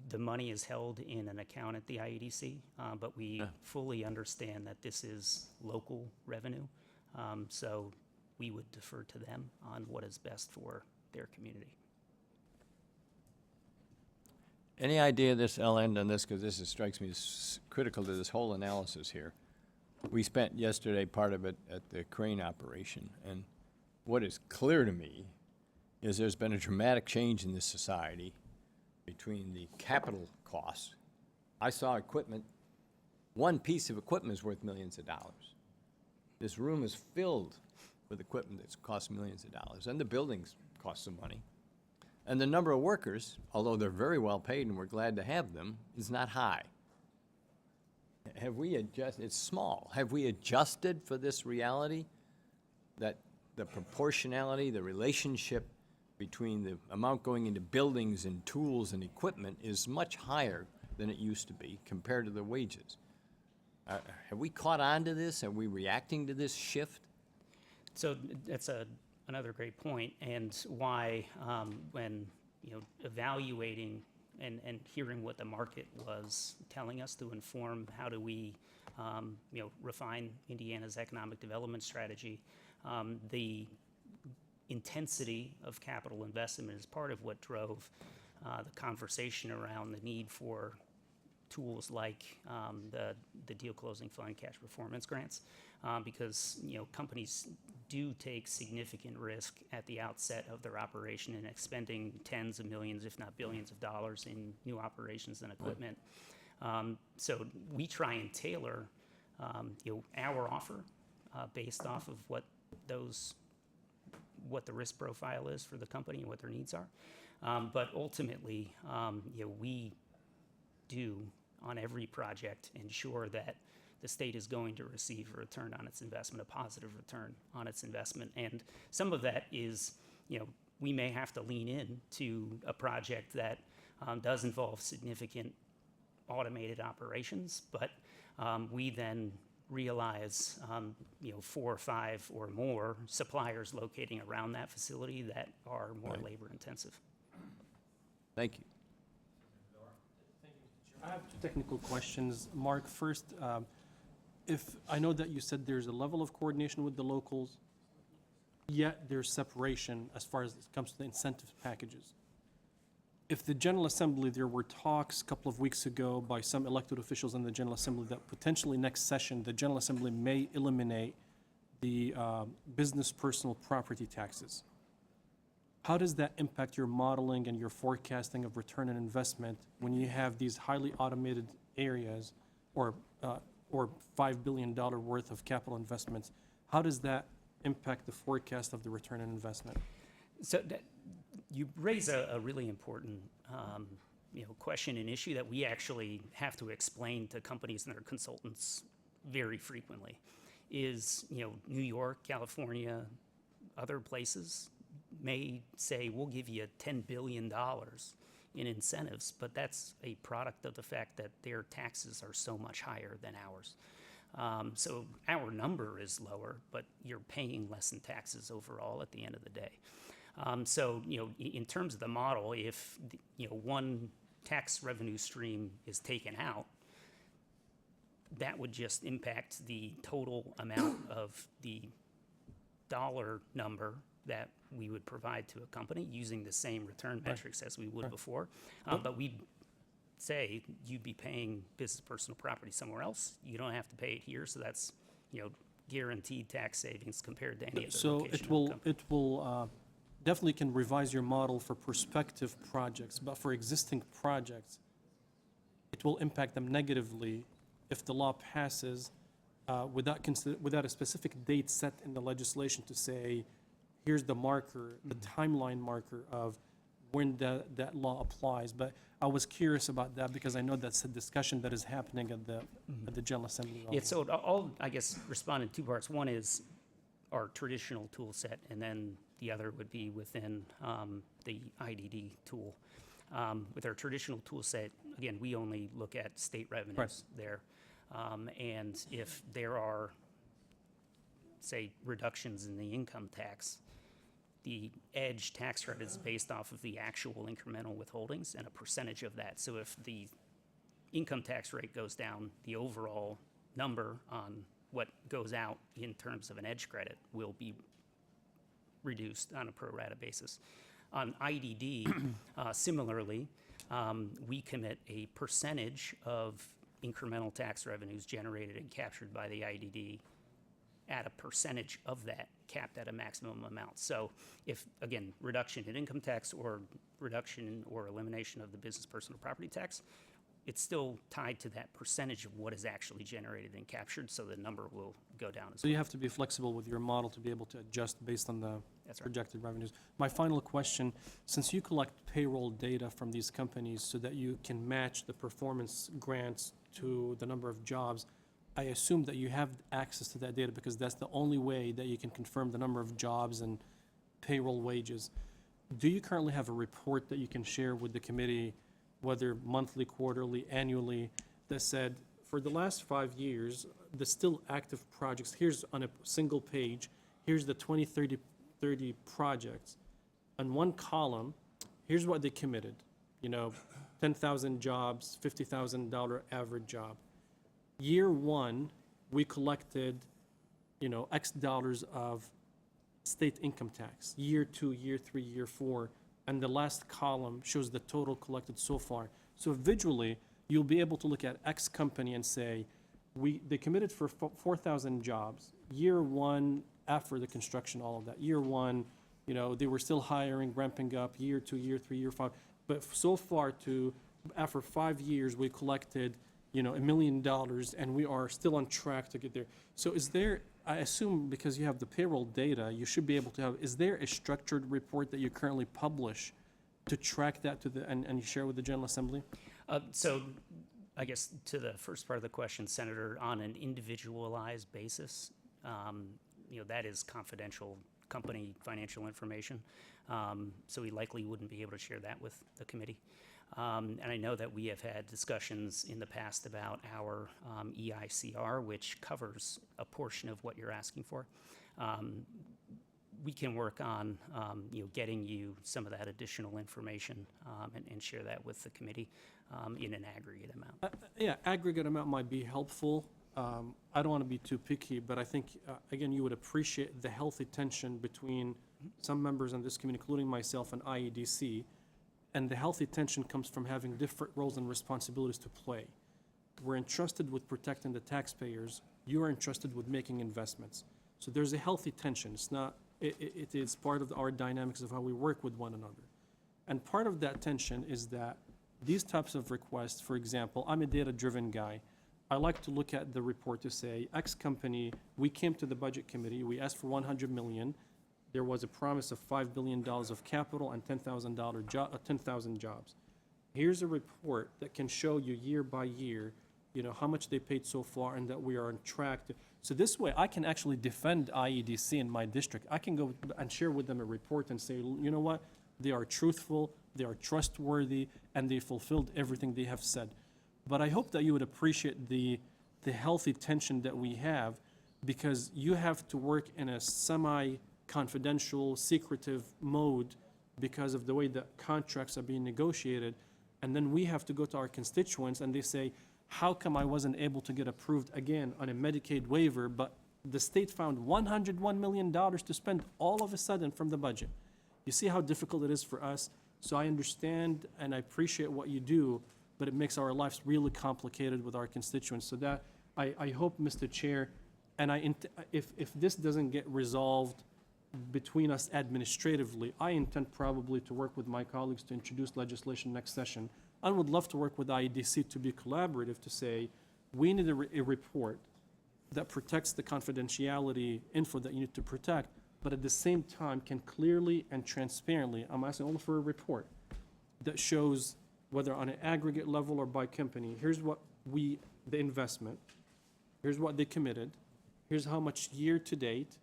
H: The money is held in an account at the IEDC, but we fully understand that this is local revenue. So we would defer to them on what is best for their community.
N: Any idea this, I'll end on this because this strikes me as critical to this whole analysis here. We spent yesterday part of it at the crane operation, and what is clear to me is there's been a dramatic change in this society between the capital costs. I saw equipment, one piece of equipment is worth millions of dollars. This room is filled with equipment that's cost millions of dollars, and the buildings cost some money. And the number of workers, although they're very well paid and we're glad to have them, is not high. Have we adjusted? It's small. Have we adjusted for this reality that the proportionality, the relationship between the amount going into buildings and tools and equipment is much higher than it used to be compared to the wages? Have we caught on to this? Are we reacting to this shift?
H: So that's another great point, and why when evaluating and hearing what the market was telling us to inform how do we refine Indiana's economic development strategy, the intensity of capital investment is part of what drove the conversation around the need for tools like the deal closing fund cash performance grants, because companies do take significant risk at the outset of their operation in expending tens of millions, if not billions of dollars in new operations and equipment. So we try and tailor our offer based off of what the risk profile is for the company and what their needs are. But ultimately, we do on every project ensure that the state is going to receive a return on its investment, a positive return on its investment. And some of that is, we may have to lean in to a project that does involve significant automated operations, but we then realize 4 or 5 or more suppliers locating around that facility that are more labor intensive.
N: Thank you.
E: I have 2 technical questions. Mark, first, if I know that you said there's a level of coordination with the locals, yet there's separation as far as it comes to the incentive packages. If the General Assembly, there were talks a couple of weeks ago by some elected officials in the General Assembly that potentially next session, the General Assembly may eliminate the business personal property taxes. How does that impact your modeling and your forecasting of return on investment when you have these highly automated areas or $5 billion worth of capital investments? How does that impact the forecast of the return on investment?
H: So you raise a really important question and issue that we actually have to explain to companies and their consultants very frequently. Is New York, California, other places may say we'll give you $10 billion in incentives, but that's a product of the fact that their taxes are so much higher than ours. So our number is lower, but you're paying less in taxes overall at the end of the day. So in terms of the model, if one tax revenue stream is taken out, that would just impact the total amount of the dollar number that we would provide to a company using the same return metrics as we would before. But we'd say you'd be paying business personal property somewhere else. You don't have to pay it here, so that's guaranteed tax savings compared to any other
E: So
H: location.
E: it will definitely can revise your model for prospective projects, but for existing projects, it will impact them negatively if the law passes without a specific date set in the legislation to say, here's the marker, the timeline marker of when that law applies. But I was curious about that because I know that's a discussion that is happening at the General Assembly level.
H: Yeah, so I'll, I guess, respond in two parts. One is our traditional tool set, and then the other would be within the IDD tool. With our traditional tool set, again, we only look at state revenues there. And if there are, say, reductions in the income tax, the edge tax credit is based off of the actual incremental withholdings and a percentage of that. So if the income tax rate goes down, the overall number on what goes out in terms of an edge credit will be reduced on a pro rata basis. On IDD, similarly, we commit a percentage of incremental tax revenues generated and captured by the IDD at a percentage of that, capped at a maximum amount. So if, again, reduction in income tax or reduction or elimination of the business personal property tax, it's still tied to that percentage of what is actually generated and captured, so the number will go down as
E: So
H: well.
E: you have to be flexible with your model to be able to adjust based on the
H: That's right.
E: projected revenues. My final question, since you collect payroll data from these companies so that you can match the performance grants to the number of jobs, I assume that you have access to that data because that's the only way that you can confirm the number of jobs and payroll wages. Do you currently have a report that you can share with the committee, whether monthly, quarterly, annually, that said, for the last 5 years, the still active projects, here's on a single page, here's the 2030 projects. On one column, here's what they committed, 10,000 jobs, $50,000 average job. Year one, we collected, X dollars of state income tax. Year two, year three, year four, and the last column shows the total collected so far. So visually, you'll be able to look at X company and say, they committed for 4,000 jobs. Year one, after the construction, all of that. Year one, they were still hiring, ramping up. Year two, year three, year five. But so far after 5 years, we collected, $1 million, and we are still on track to get there. So I assume because you have the payroll data, you should be able to is there a structured report that you currently publish to track that and share with the General Assembly?
H: So I guess to the first part of the question, Senator, on an individualized basis, that is confidential company financial information. So we likely wouldn't be able to share that with the committee. And I know that we have had discussions in the past about our EICR, which covers a portion of what you're asking for. We can work on getting you some of that additional information and share that with the committee in an aggregate amount.
E: Yeah, aggregate amount might be helpful. I don't want to be too picky, but I think, again, you would appreciate the healthy tension between some members in this committee, including myself and IEDC, and the healthy tension comes from having different roles and responsibilities to play. We're entrusted with protecting the taxpayers. You are entrusted with making investments. So there's a healthy tension. It's not, it is part of our dynamics of how we work with one another. And part of that tension is that these types of requests, for example, I'm a data-driven guy. I like to look at the report to say, X company, we came to the budget committee, we asked for 100 million. There was a promise of $5 billion of capital and 10,000 jobs. Here's a report that can show you year by year, how much they paid so far and that we are on track to. So this way, I can actually defend IEDC in my district. I can go and share with them a report and say, you know what? They are truthful, they are trustworthy, and they fulfilled everything they have said. But I hope that you would appreciate the healthy tension that we have, because you have to work in a semi-confidential, secretive mode because of the way that contracts are being negotiated. And then we have to go to our constituents and they say, how come I wasn't able to get approved again on a Medicaid waiver, but the state found $101 million to spend all of a sudden from the budget? You see how difficult it is for us? So I understand and I appreciate what you do, but it makes our lives really complicated with our constituents. So that, I hope, Mr. Chair, and if this doesn't get resolved between us administratively, I intend probably to work with my colleagues to introduce legislation next session. I would love to work with IEDC to be collaborative, to say, we need a report that protects the confidentiality info that you need to protect, but at the same time can clearly and transparently, I'm asking only for a report that shows, whether on an aggregate level or by company, here's what the investment, here's what they committed, here's how much year to date,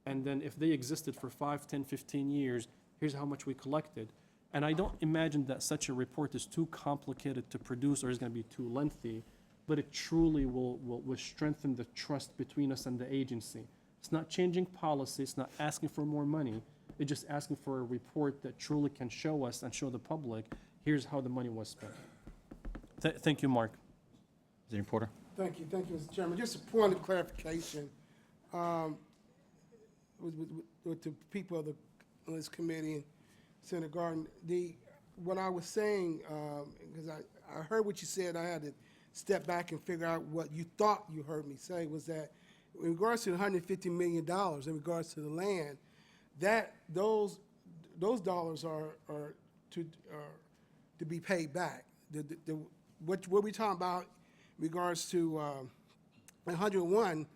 E: and then if they existed for 5, 10, 15 years, here's how much we collected. And I don't imagine that such a report is too complicated to produce or is going to be too lengthy, but it truly will strengthen the trust between us and the agency. It's not changing policy, it's not asking for more money, it's just asking for a report that truly can show us and show the public, here's how the money was spent. Thank you, Mark.
B: Mr. Porter?
K: Thank you, Mr. Chairman. Just a point of clarification. With the people of this committee and Senator Garden, what I was saying, because I heard what you said, I had to step back and figure out what you thought you heard me say, was that in regards to the $150 million, in regards to the land, that those dollars are to be paid back. What we're talking about in regards to 101,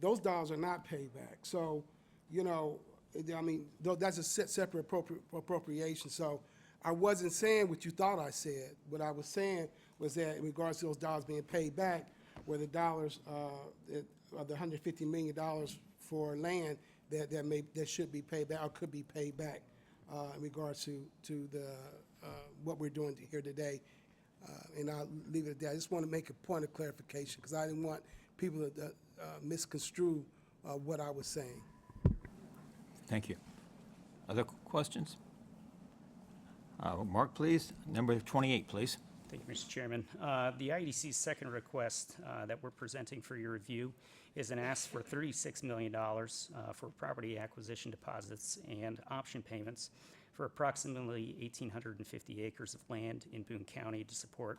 K: those dollars are not paid back. So, I mean, that's a separate appropriation. So I wasn't saying what you thought I said. What I was saying was that in regards to those dollars being paid back, where the dollars, the $150 million for land that should be paid back or could be paid back in regards to the what we're doing here today. And I'll leave it at that. I just want to make a point of clarification because I didn't want people to misconstrue what I was saying.
B: Thank you. Other questions? Mark, please. Number 28, please.
H: Thank you, Mr. Chairman. The IEDC's second request that we're presenting for your review is an ask for $36 million for property acquisition deposits and option payments for approximately 1,850 acres of land in Boone County to support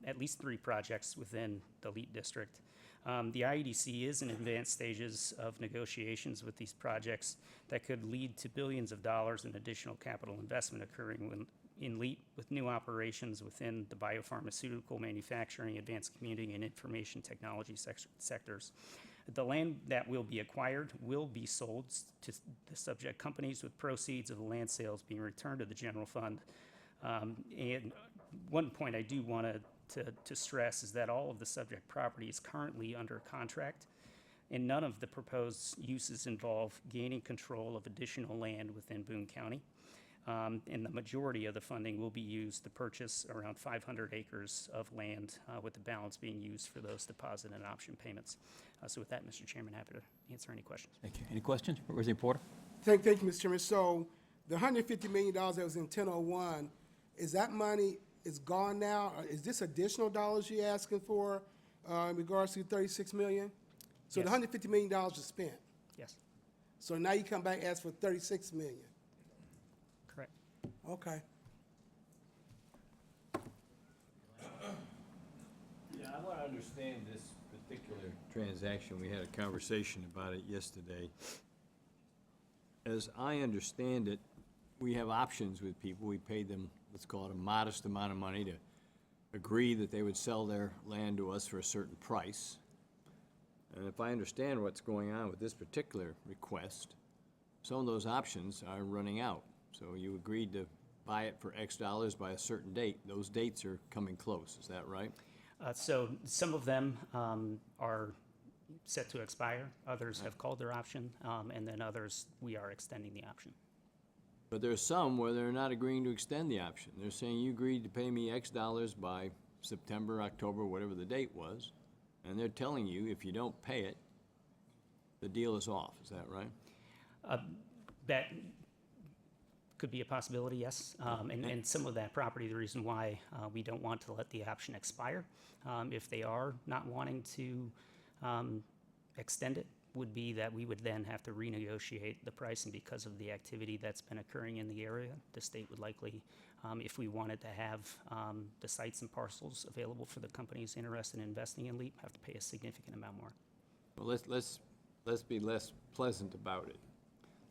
H: at least 3 projects within the LEAP district. The IEDC is in advanced stages of negotiations with these projects that could lead to billions of dollars in additional capital investment occurring in LEAP with new operations within the biopharmaceutical, manufacturing, advanced computing, and information technology sectors. The land that will be acquired will be sold to the subject companies with proceeds of the land sales being returned to the general fund. And one point I do want to stress is that all of the subject property is currently under contract, and none of the proposed uses involve gaining control of additional land within Boone County. And the majority of the funding will be used to purchase around 500 acres of land, with the balance being used for those deposit and option payments. So with that, Mr. Chairman, happy to answer any questions.
B: Thank you. Any questions? Representative Porter?
K: Thank you, Mr. Chairman. So the $150 million that was in 1001, is that money is gone now? Is this additional dollars you're asking for in regards to the $36 million? So
H: Yes.
K: the $150 million is spent.
H: Yes.
K: So now you come back and ask for $36 million.
H: Correct.
K: Okay.
N: Yeah, I want to understand this particular transaction. We had a conversation about it yesterday. As I understand it, we have options with people. We paid them, let's call it a modest amount of money to agree that they would sell their land to us for a certain price. And if I understand what's going on with this particular request, some of those options are running out. So you agreed to buy it for X dollars by a certain date. Those dates are coming close, is that right?
H: So some of them are set to expire, others have called their option, and then others, we are extending the option.
N: But there's some where they're not agreeing to extend the option. They're saying you agreed to pay me X dollars by September, October, whatever the date was, and they're telling you if you don't pay it, the deal is off. Is that right?
H: That could be a possibility, yes. And some of that property, the reason why we don't want to let the option expire, if they are not wanting to extend it, would be that we would then have to renegotiate the pricing because of the activity that's been occurring in the area. The state would likely, if we wanted to have the sites and parcels available for the companies interested in investing in LEAP, have to pay a significant amount more.
N: Well, let's be less pleasant about it.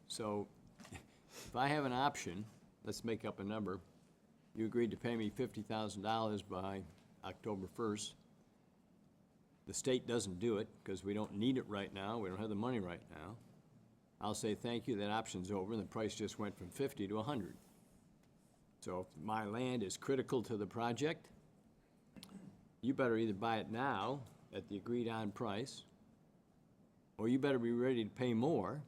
N: So if I have an option, let's make up a number, you agreed to pay me $50,000 by October 1st. The state doesn't do it because we don't need it right now. We don't have the money right now. I'll say thank you, that option's over, and the price just went from 50 to 100. So if my land is critical to the project, you better either buy it now at the agreed on price, or you better be ready to pay more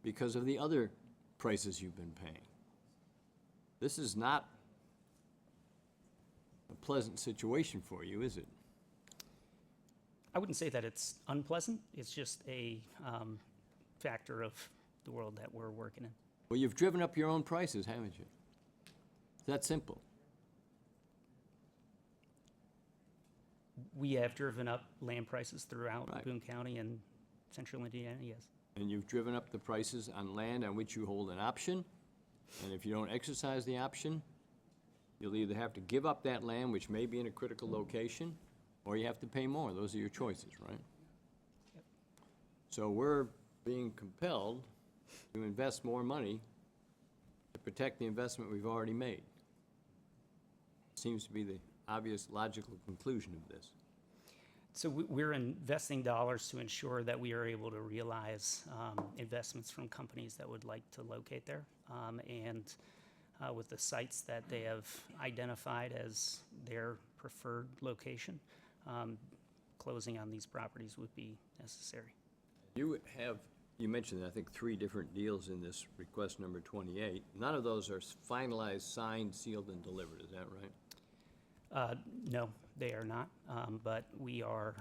N: because of the other prices you've been paying. This is not a pleasant situation for you, is it?
H: I wouldn't say that it's unpleasant. It's just a factor of the world that we're working in.
N: Well, you've driven up your own prices, haven't you? It's that simple.
H: We have driven up land prices throughout
N: Right.
H: Boone County and central Indiana, yes.
N: And you've driven up the prices on land on which you hold an option, and if you don't exercise the option, you'll either have to give up that land, which may be in a critical location, or you have to pay more. Those are your choices, right?
H: Yep.
N: So we're being compelled to invest more money to protect the investment we've already made. Seems to be the obvious logical conclusion of this.
H: So we're investing dollars to ensure that we are able to realize investments from companies that would like to locate there. And with the sites that they have identified as their preferred location, closing on these properties would be necessary.
N: You mentioned, I think, 3 different deals in this request number 28. None of those are finalized, signed, sealed, and delivered, is that right?
H: No, they are not, but we are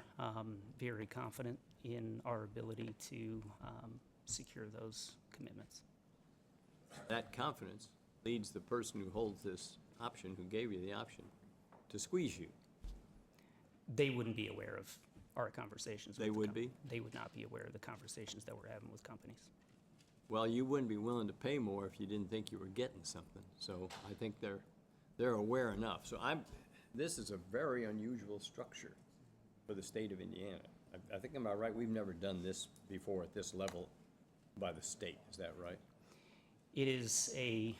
H: very confident in our ability to secure those commitments.
N: That confidence leads the person who holds this option, who gave you the option, to squeeze you.
H: They wouldn't be aware of our conversations.
N: They would be?
H: They would not be aware of the conversations that we're having with companies.
N: Well, you wouldn't be willing to pay more if you didn't think you were getting something. So I think they're aware enough. So this is a very unusual structure for the state of Indiana. I think I'm about right. We've never done this before at this level by the state. Is that right?
H: It is a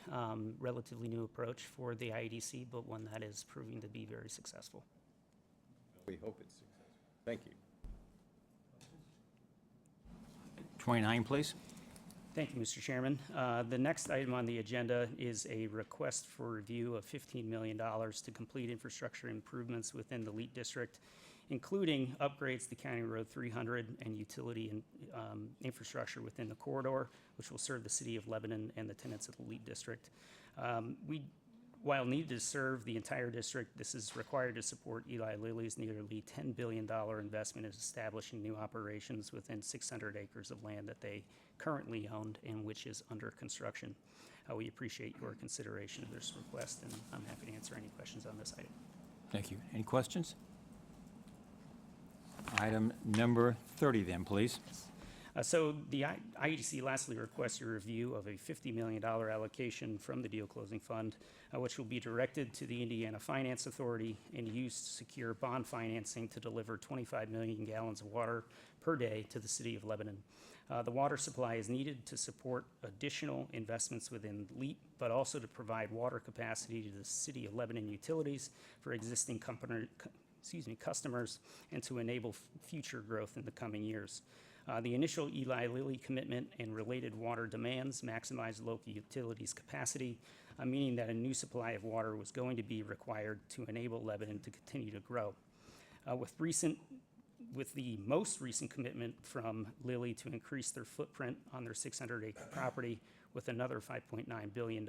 H: relatively new approach for the IEDC, but one that is proving to be very successful.
N: We hope it's successful. Thank you.
B: 29, please.
H: Thank you, Mr. Chairman. The next item on the agenda is a request for review of $15 million to complete infrastructure improvements within the LEAP district, including upgrades to County Road 300 and utility and infrastructure within the corridor, which will serve the city of Lebanon and the tenants of the LEAP district. While needed to serve the entire district, this is required to support Eli Lilly's nearly $10 billion investment in establishing new operations within 600 acres of land that they currently own and which is under construction. We appreciate your consideration of this request, and I'm happy to answer any questions on this item.
B: Thank you. Any questions? Item number 30 then, please.
H: So the IEDC lastly requests a review of a $50 million allocation from the deal closing fund, which will be directed to the Indiana Finance Authority and used to secure bond financing to deliver 25 million gallons of water per day to the city of Lebanon. The water supply is needed to support additional investments within LEAP, but also to provide water capacity to the city of Lebanon utilities for existing customers and to enable future growth in the coming years. The initial Eli Lilly commitment and related water demands maximize local utilities capacity, meaning that a new supply of water was going to be required to enable Lebanon to continue to grow. With the most recent commitment from Lilly to increase their footprint on their 600-acre property with another $5.9 billion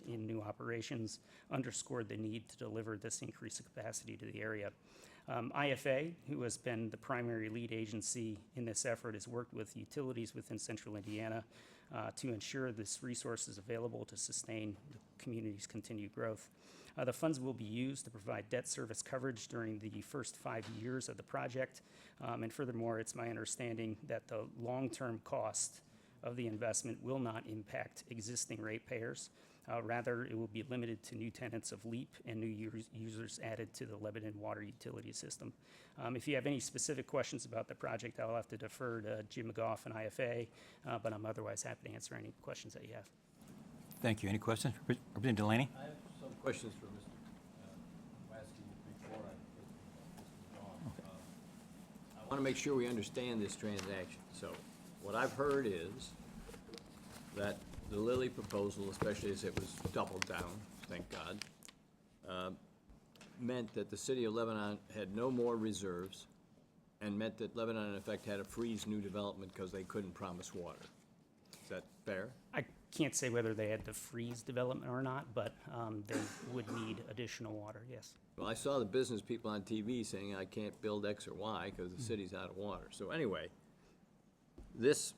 H: in new operations, underscored the need to deliver this increase of capacity to the area. IFA, who has been the primary lead agency in this effort, has worked with utilities within central Indiana to ensure this resource is available to sustain the community's continued growth. The funds will be used to provide debt service coverage during the first 5 years of the project. And furthermore, it's my understanding that the long-term cost of the investment will not impact existing ratepayers. Rather, it will be limited to new tenants of LEAP and new users added to the Lebanon water utility system. If you have any specific questions about the project, I'll have to defer to Jim McGough and IFA, but I'm otherwise happy to answer any questions that you have.
B: Thank you. Any questions? Representative Delaney?
N: I have some questions for Mr. Waskey before I get to Mr. Vaughn. I want to make sure we understand this transaction. So what I've heard is that the Lilly proposal, especially as it was doubled down, thank God, meant that the city of Lebanon had no more reserves and meant that Lebanon, in effect, had to freeze new development because they couldn't promise water. Is that fair?
H: I can't say whether they had to freeze development or not, but they would need additional water, yes.
N: Well, I saw the business people on TV saying I can't build X or Y because the city's out of water. So anyway, this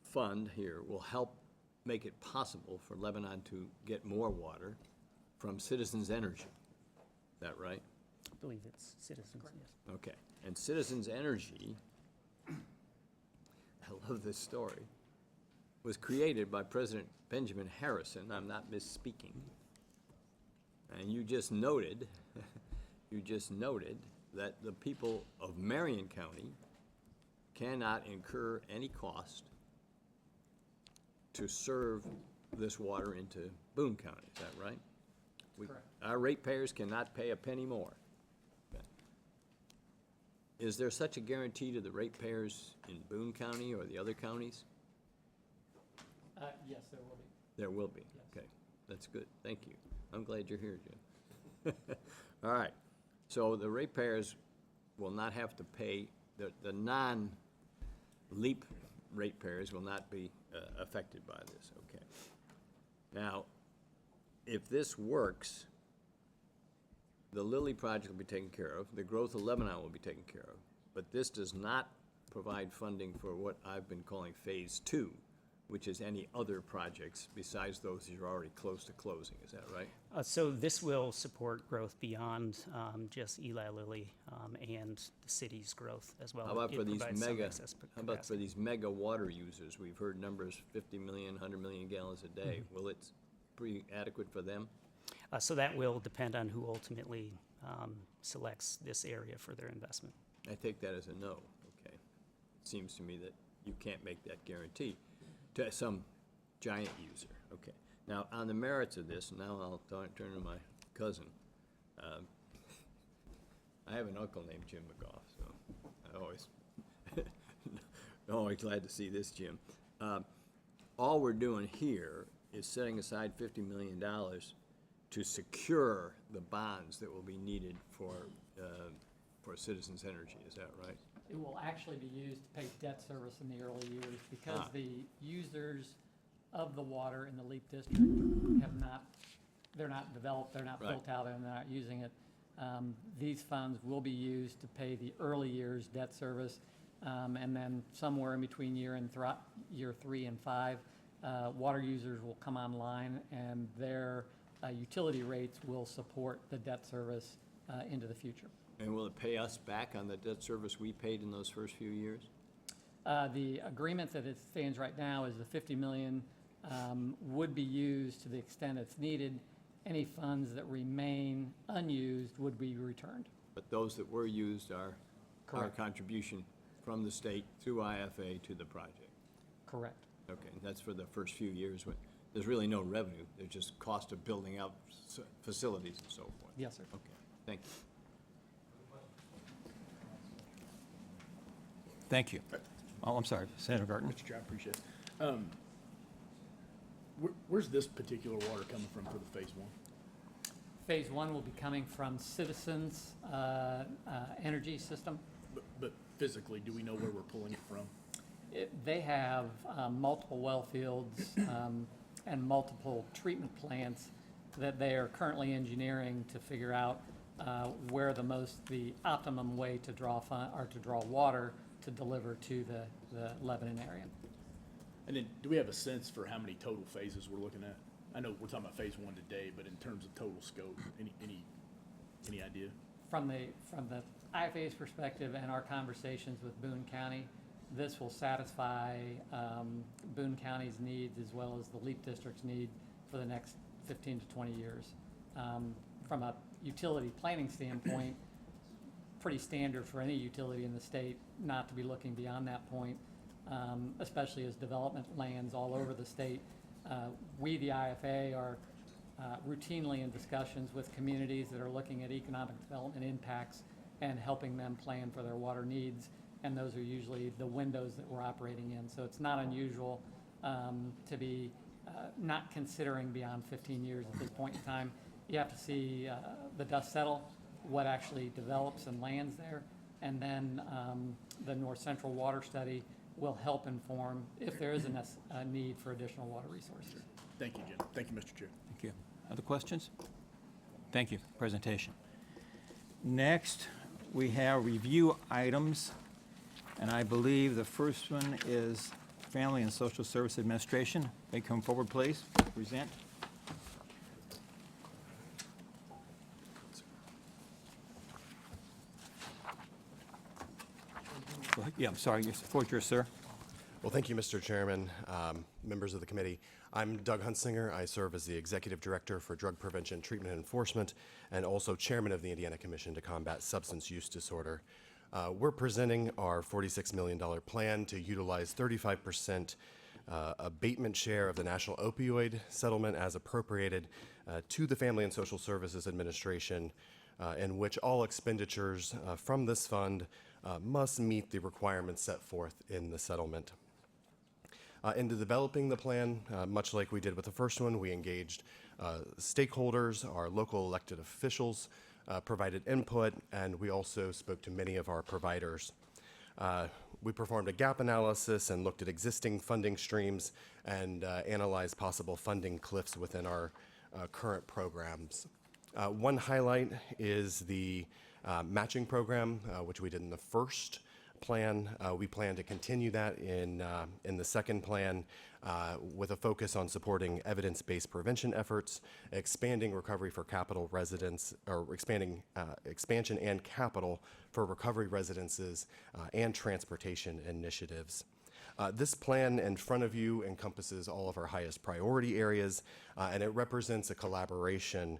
N: fund here will help make it possible for Lebanon to get more water from Citizens Energy. Is that right?
H: I believe it's Citizens, yes.
N: Okay. And Citizens Energy, I love this story, was created by President Benjamin Harrison. I'm not misspeaking. And you just noted, that the people of Marion County cannot incur any cost to serve this water into Boone County. Is that right?
C: Correct.
N: Our ratepayers cannot pay a penny more. Okay. Is there such a guarantee to the ratepayers in Boone County or the other counties?
C: Yes, there will be.
N: There will be.
C: Yes.
N: Okay, that's good. Thank you. I'm glad you're here, Jim. All right. So the ratepayers will not have to pay, the non-LEAP ratepayers will not be affected by this. Okay. Now, if this works, the Lilly project will be taken care of, the growth of Lebanon will be taken care of, but this does not provide funding for what I've been calling phase 2, which is any other projects besides those that are already close to closing. Is that right?
H: So this will support growth beyond just Eli Lilly and the city's growth as well.
N: How about for these
H: provides some
N: mega,
H: excess
N: how about for
H: capacity.
N: these mega water users? We've heard numbers 50 million, 100 million gallons a day. Will it be adequate for them?
H: So that will depend on who ultimately selects this area for their investment.
N: I take that as a no, okay. It seems to me that you can't make that guarantee to some giant user, okay. Now, on the merits of this, now I'll turn to my cousin. I have an uncle named Jim McGough, so I always glad to see this, Jim. All we're doing here is setting aside $50 million to secure the bonds that will be needed for Citizens Energy. Is that right?
C: It will actually be used to pay debt service in the early years because the users of the water in the LEAP district they're not developed, they're not built out, and they're not using it. These funds will be used to pay the early years debt service, and then somewhere in between year 3 and 5, water users will come online, and their utility rates will support the debt service into the future.
N: And will it pay us back on the debt service we paid in those first few years?
C: The agreement that it stands right now is the 50 million would be used to the extent it's needed. Any funds that remain unused would be returned.
N: But those that were used are our
C: Correct.
N: contribution from the state through IFA to the project.
C: Correct.
N: Okay, and that's for the first few years when there's really no revenue. There's just cost of building out facilities and so forth.
C: Yes, sir.
N: Okay, thank you.
B: Thank you. Oh, I'm sorry, Senator Garten.
A: Mr. Chair, I appreciate it. Where's this particular water coming from for the phase one?
C: Phase one will be coming from Citizens Energy System.
A: But physically, do we know where we're pulling it from?
C: They have multiple well fields and multiple treatment plants that they are currently engineering to figure out where the optimum way to draw water to deliver to the Lebanon area.
A: And then, do we have a sense for how many total phases we're looking at? I know we're talking about phase one today, but in terms of total scope, any idea?
C: From the IFA's perspective and our conversations with Boone County, this will satisfy Boone County's needs as well as the LEAP District's need for the next 15 to 20 years. From a utility planning standpoint, pretty standard for any utility in the state not to be looking beyond that point, especially as development lands all over the state. We, the IFA, are routinely in discussions with communities that are looking at economic development impacts and helping them plan for their water needs, and those are usually the windows that we're operating in. So it's not unusual to be not considering beyond 15 years at this point in time. You have to see the dust settle, what actually develops and lands there, and then the North Central Water Study will help inform if there is a need for additional water resources.
A: Thank you, Jim. Thank you, Mr. Chair.
B: Thank you. Other questions? Thank you for the presentation. Next, we have review items, and I believe the first one is Family and Social Service Administration. May come forward, please, present. Go ahead. Yeah, I'm sorry, the floor is yours, sir.
I: Well, thank you, Mr. Chairman, members of the committee. I'm Doug Hunsinger. I serve as the Executive Director for Drug Prevention, Treatment, and Enforcement, and also Chairman of the Indiana Commission to Combat Substance Use Disorder. We're presenting our $46 million plan to utilize 35% abatement share of the national opioid settlement as appropriated to the Family and Social Services Administration, in which all expenditures from this fund must meet the requirements set forth in the settlement. Into developing the plan, much like we did with the first one, we engaged stakeholders, our local elected officials, provided input, and we also spoke to many of our providers. We performed a gap analysis and looked at existing funding streams and analyzed possible funding cliffs within our current programs. One highlight is the matching program, which we did in the first plan. We plan to continue that in the second plan with a focus on supporting evidence-based prevention efforts, expanding recovery for capital residents, or expansion and capital for recovery residences and transportation initiatives. This plan in front of you encompasses all of our highest priority areas, and it represents a collaboration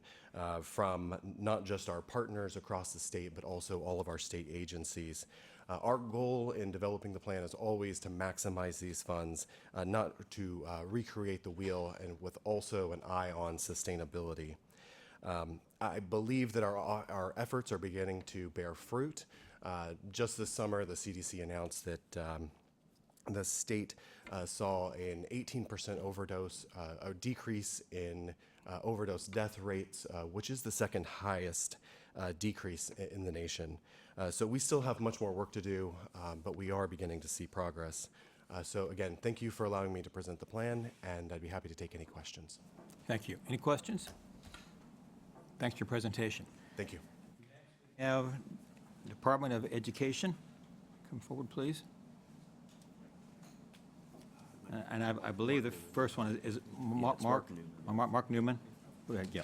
I: from not just our partners across the state, but also all of our state agencies. Our goal in developing the plan is always to maximize these funds, not to recreate the wheel, and with also an eye on sustainability. I believe that our efforts are beginning to bear fruit. Just this summer, the CDC announced that the state saw an 18% overdose, a decrease in overdose death rates, which is the second highest decrease in the nation. So we still have much more work to do, but we are beginning to see progress. So again, thank you for allowing me to present the plan, and I'd be happy to take any questions.
B: Thank you. Any questions? Thanks for your presentation.
I: Thank you.
B: We have Department of Education. Come forward, please. And I believe the first one is Mark Newman. Mark Newman. Go ahead, yeah.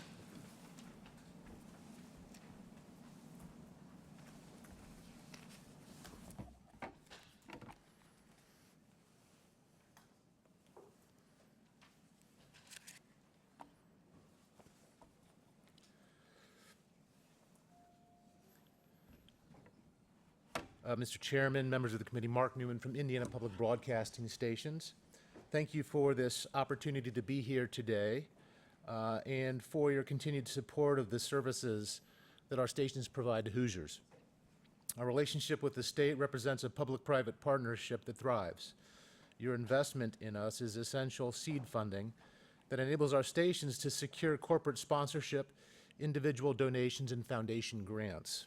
J: Mr. Chairman, members of the committee, Mark Newman from Indiana Public Broadcasting Stations. Thank you for this opportunity to be here today and for your continued support of the services that our stations provide to Hoosiers. Our relationship with the state represents a public-private partnership that thrives. Your investment in us is essential seed funding that enables our stations to secure corporate sponsorship, individual donations, and foundation grants.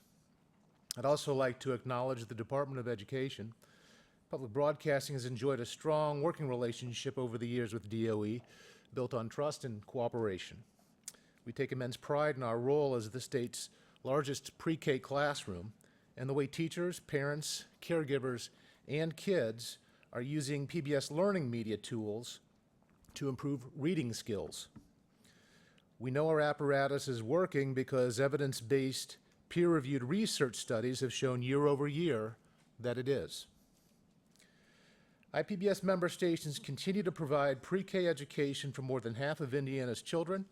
J: I'd also like to acknowledge the Department of Education. Public Broadcasting has enjoyed a strong working relationship over the years with DOE, built on trust and cooperation. We take immense pride in our role as the state's largest pre-K classroom and the way teachers, parents, caregivers, and kids are using PBS learning media tools to improve reading skills. We know our apparatus is working because evidence-based, peer-reviewed research studies have shown year over year that it is. IPBS member stations continue to provide pre-K education for more than half of Indiana's children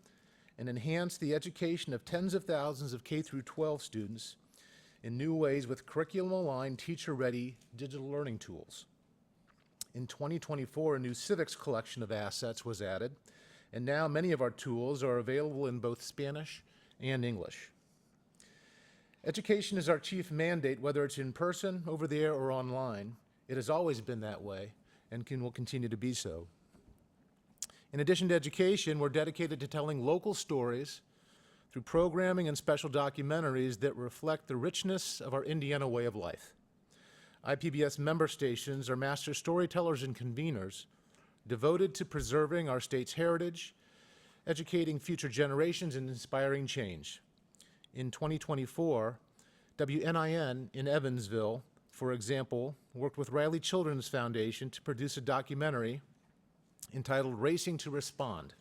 J: and enhance the education of tens of thousands of K through 12 students in new ways with curriculum-aligned, teacher-ready digital learning tools. In 2024, a new civics collection of assets was added, and now many of our tools are available in both Spanish and English. Education is our chief mandate, whether it's in person, over the air, or online. It has always been that way and will continue to be so. In addition to education, we're dedicated to telling local stories through programming and special documentaries that reflect the richness of our Indiana way of life. IPBS member stations are master storytellers and conveners devoted to preserving our state's heritage, educating future generations, and inspiring change. In 2024, WNIN in Evansville, for example, worked with Riley Children's Foundation to produce a documentary entitled Racing to Respond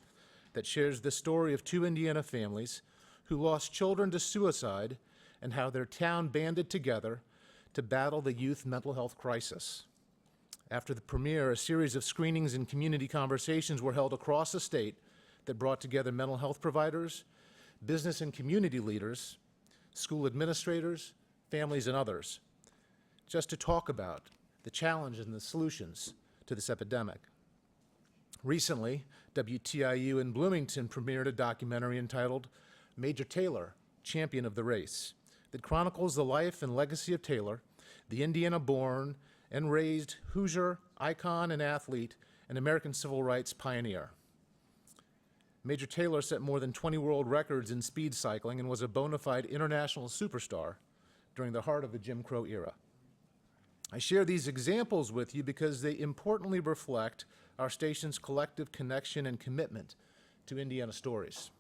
J: that shares the story of two Indiana families who lost children to suicide and how their town banded together to battle the youth mental health crisis. After the premiere, a series of screenings and community conversations were held across the state that brought together mental health providers, business and community leaders, school administrators, families, and others, just to talk about the challenges and the solutions to this epidemic. Recently, WTIU in Bloomington premiered a documentary entitled Major Taylor, Champion of the Race, that chronicles the life and legacy of Taylor, the Indiana-born and raised Hoosier icon and athlete and American civil rights pioneer. Major Taylor set more than 20 world records in speed cycling and was a bona fide international superstar during the heart of the Jim Crow era. I share these examples with you because they importantly reflect our station's collective connection and commitment to Indiana stories.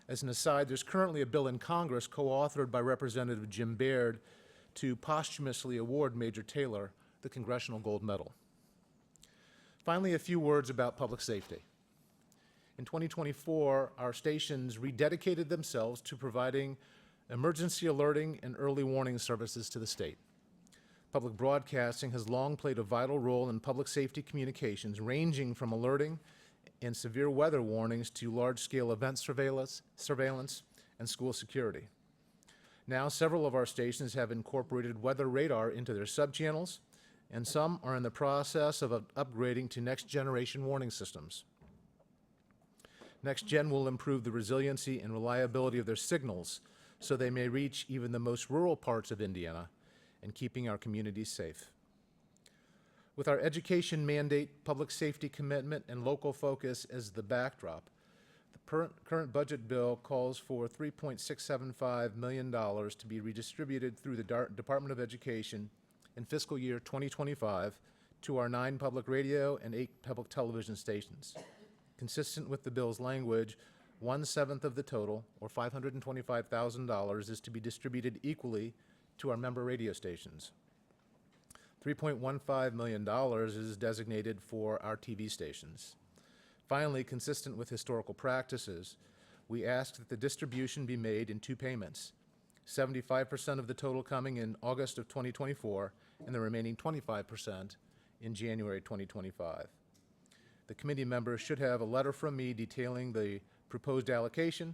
J: As an aside, there's currently a bill in Congress co-authored by Representative Jim Baird to posthumously award Major Taylor the Congressional Gold Medal. Finally, a few words about public safety. In 2024, our stations rededicated themselves to providing emergency alerting and early warning services to the state. Public broadcasting has long played a vital role in public safety communications, ranging from alerting and severe weather warnings to large-scale event surveillance, and school security. Now, several of our stations have incorporated weather radar into their subchannels, and some are in the process of upgrading to next-generation warning systems. NextGen will improve the resiliency and reliability of their signals so they may reach even the most rural parts of Indiana and keeping our communities safe. With our education mandate, public safety commitment, and local focus as the backdrop, the current budget bill calls for $3.675 million to be redistributed through the Department of Education in fiscal year 2025 to our 9 public radio and 8 public television stations. Consistent with the bill's language, 1/7 of the total, or $525,000, is to be distributed equally to our member radio stations. $3.15 million is designated for our TV stations. Finally, consistent with historical practices, we ask that the distribution be made in 2 payments, 75% of the total coming in August of 2024 and the remaining 25% in January 2025. The committee members should have a letter from me detailing the proposed allocation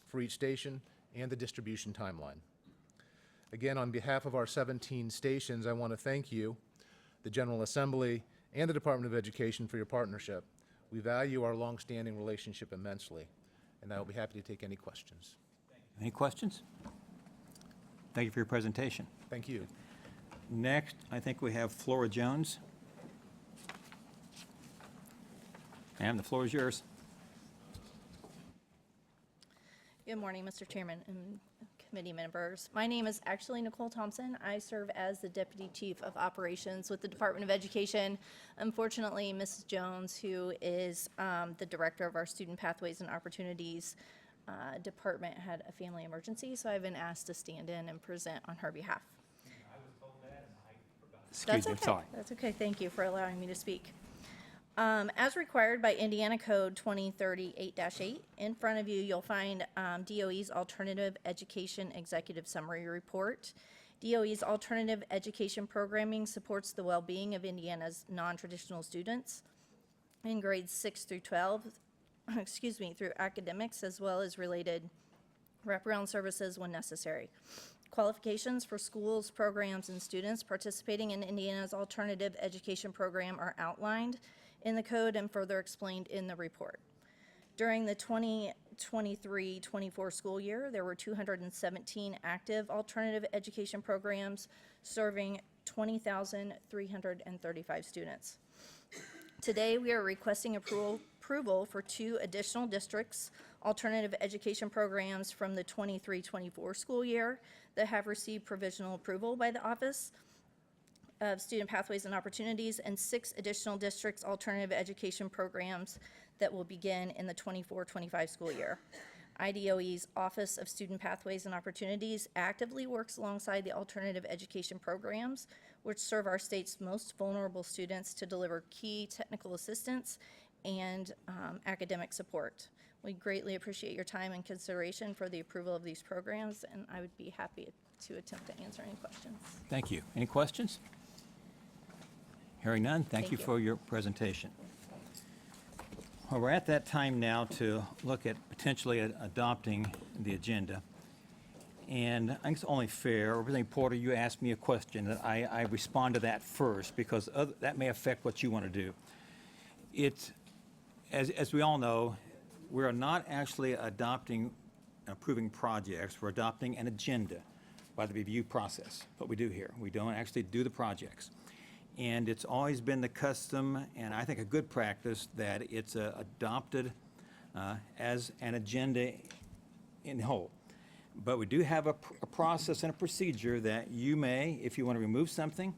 J: for each station and the distribution timeline. Again, on behalf of our 17 stations, I want to thank you, the General Assembly, and the Department of Education for your partnership. We value our longstanding relationship immensely, and I will be happy to take any questions.
B: Any questions? Thank you for your presentation.
J: Thank you.
B: Next, I think we have Flora Jones. Ma'am, the floor is yours.
L: Good morning, Mr. Chairman and committee members. My name is actually Nicole Thompson. I serve as the Deputy Chief of Operations with the Department of Education. Unfortunately, Mrs. Jones, who is the Director of our Student Pathways and Opportunities Department, had a family emergency, so I've been asked to stand in and present on her behalf.
B: Excuse me, I'm sorry.
L: That's okay. Thank you for allowing me to speak. As required by Indiana Code 2030-8-8, in front of you, you'll find DOE's Alternative Education Executive Summary Report. DOE's alternative education programming supports the well-being of Indiana's non-traditional students in grades 6 through 12, through academics, as well as related wraparound services when necessary. Qualifications for schools, programs, and students participating in Indiana's alternative education program are outlined in the code and further explained in the report. During the 2023-24 school year, there were 217 active alternative education programs serving 20,335 students. Today, we are requesting approval for 2 additional districts' alternative education programs from the 23-24 school year that have received provisional approval by the Office of Student Pathways and Opportunities, and 6 additional districts' alternative education programs that will begin in the 24-25 school year. IDOE's Office of Student Pathways and Opportunities actively works alongside the alternative education programs, which serve our state's most vulnerable students, to deliver key technical assistance and academic support. We greatly appreciate your time and consideration for the approval of these programs, and I would be happy to attempt to answer any questions.
B: Thank you. Any questions? Hearing none, thank you for your presentation. Well, we're at that time now to look at potentially adopting the agenda. And I think it's only fair, Representative Porter, you asked me a question, that I respond to that first, because that may affect what you want to do. As we all know, we are not actually adopting and approving projects. We're adopting an agenda by the review process, what we do here. We don't actually do the projects. And it's always been the custom, and I think a good practice, that it's adopted as an agenda in whole. But we do have a process and a procedure that you may, if you want to remove something,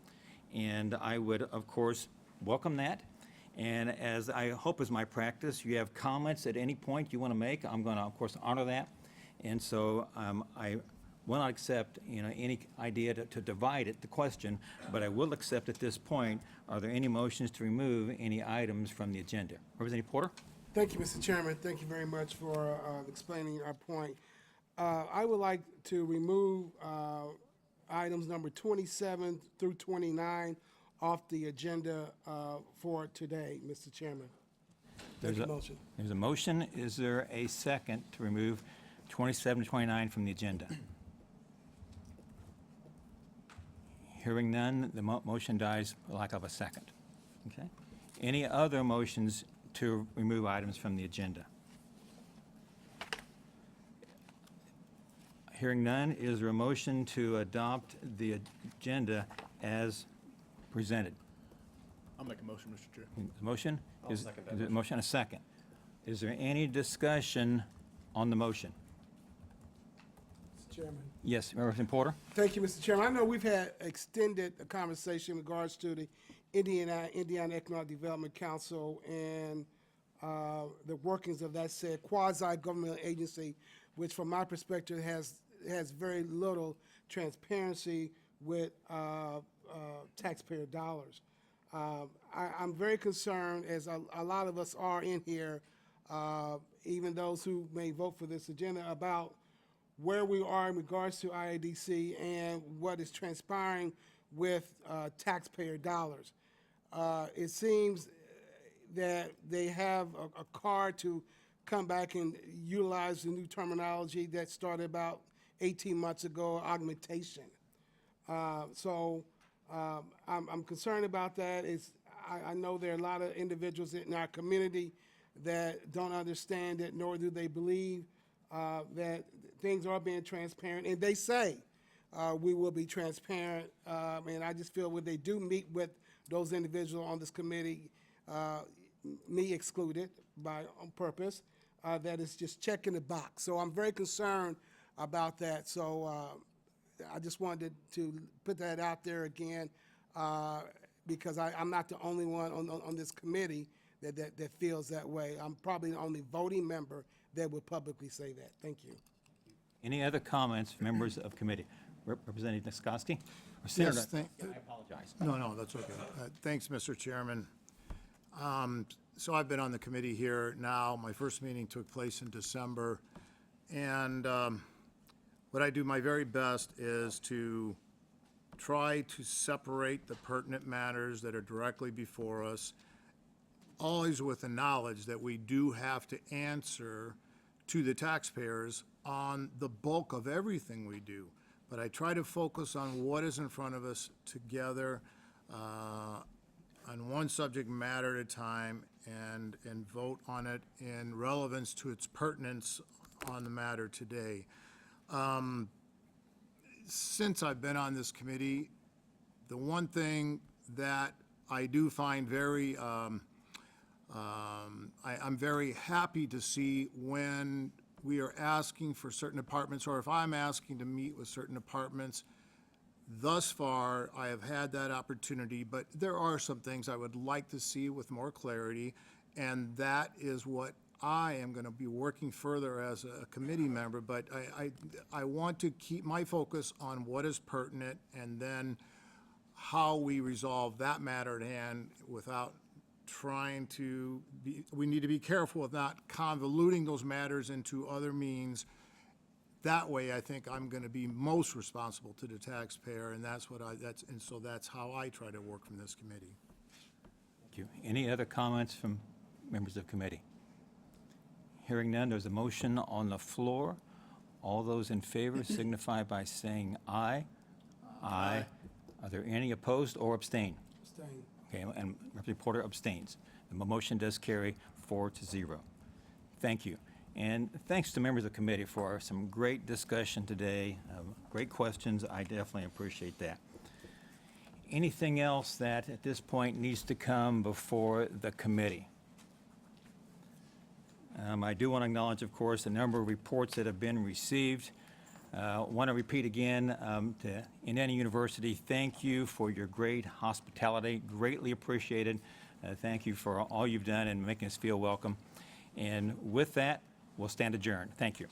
B: and I would, of course, welcome that. And as I hope is my practice, you have comments at any point you want to make, I'm going to, of course, honor that. And so I will not accept, any idea to divide it, the question, but I will accept at this point, are there any motions to remove any items from the agenda? Representative Porter?
K: Thank you, Mr. Chairman. Thank you very much for explaining our point. I would like to remove items number 27 through 29 off the agenda for today, Mr. Chairman.
B: There's a motion. There's a motion. Is there a second to remove 27 to 29 from the agenda? Hearing none, the motion dies for lack of a second. Okay. Any other motions to remove items from the agenda? Hearing none, is there a motion to adopt the agenda as presented?
A: I'll make a motion, Mr. Chair.
B: Motion?
V: I'll second that
B: Is it
V: motion.
B: motion and a second? Is there any discussion on the motion?
K: Mr. Chairman.
B: Yes, Representative Porter?
K: Thank you, Mr. Chairman. I know we've had extended a conversation in regards to the Indiana Economic Development Council and the workings of that said quasi-governmental agency, which from my perspective has very little transparency with taxpayer dollars. I'm very concerned, as a lot of us are in here, even those who may vote for this agenda, about where we are in regards to IADC and what is transpiring with taxpayer dollars. It seems that they have a card to come back and utilize the new terminology that started about 18 months ago, augmentation. I'm concerned about that. I know there are a lot of individuals in our community that don't understand it, nor do they believe that things are being transparent. And they say we will be transparent. And I just feel when they do meet with those individuals on this committee, me excluded on purpose, that it's just checking the box. So I'm very concerned about that. So I just wanted to put that out there again, because I'm not the only one on this committee that feels that way. I'm probably the only voting member that would publicly say that. Thank you.
B: Any other comments, members of committee? Representative Niskoski? Or Senator? I apologize.
F: No, that's okay. Thanks, Mr. Chairman. So I've been on the committee here now. My first meeting took place in December. And what I do my very best is to try to separate the pertinent matters that are directly before us, always with the knowledge that we do have to answer to the taxpayers on the bulk of everything we do. But I try to focus on what is in front of us together, on one subject matter at a time, and vote on it in relevance to its pertinence on the matter today. Since I've been on this committee, the one thing that I do find very, I'm very happy to see when we are asking for certain departments, or if I'm asking to meet with certain departments. Thus far, I have had that opportunity, but there are some things I would like to see with more clarity, and that is what I am going to be working further as a committee member. But I want to keep my focus on what is pertinent, and then how we resolve that matter at hand without trying to be, we need to be careful with not convoluting those matters into other means. That way, I think I'm going to be most responsible to the taxpayer, and so that's how I try to work from this committee.
B: Thank you. Any other comments from members of committee? Hearing none, there's a motion on the floor. All those in favor signify by saying aye. Aye. Are there any opposed or abstain?
K: Abstain.
B: Okay, and Representative Porter abstains. The motion does carry 4-0. Thank you. And thanks to members of the committee for some great discussion today, great questions. I definitely appreciate that. Anything else that at this point needs to come before the committee? I do want to acknowledge, of course, the number of reports that have been received. Want to repeat again to Indiana University, thank you for your great hospitality, greatly appreciated. Thank you for all you've done and making us feel welcome. And with that, we'll stand adjourned. Thank you.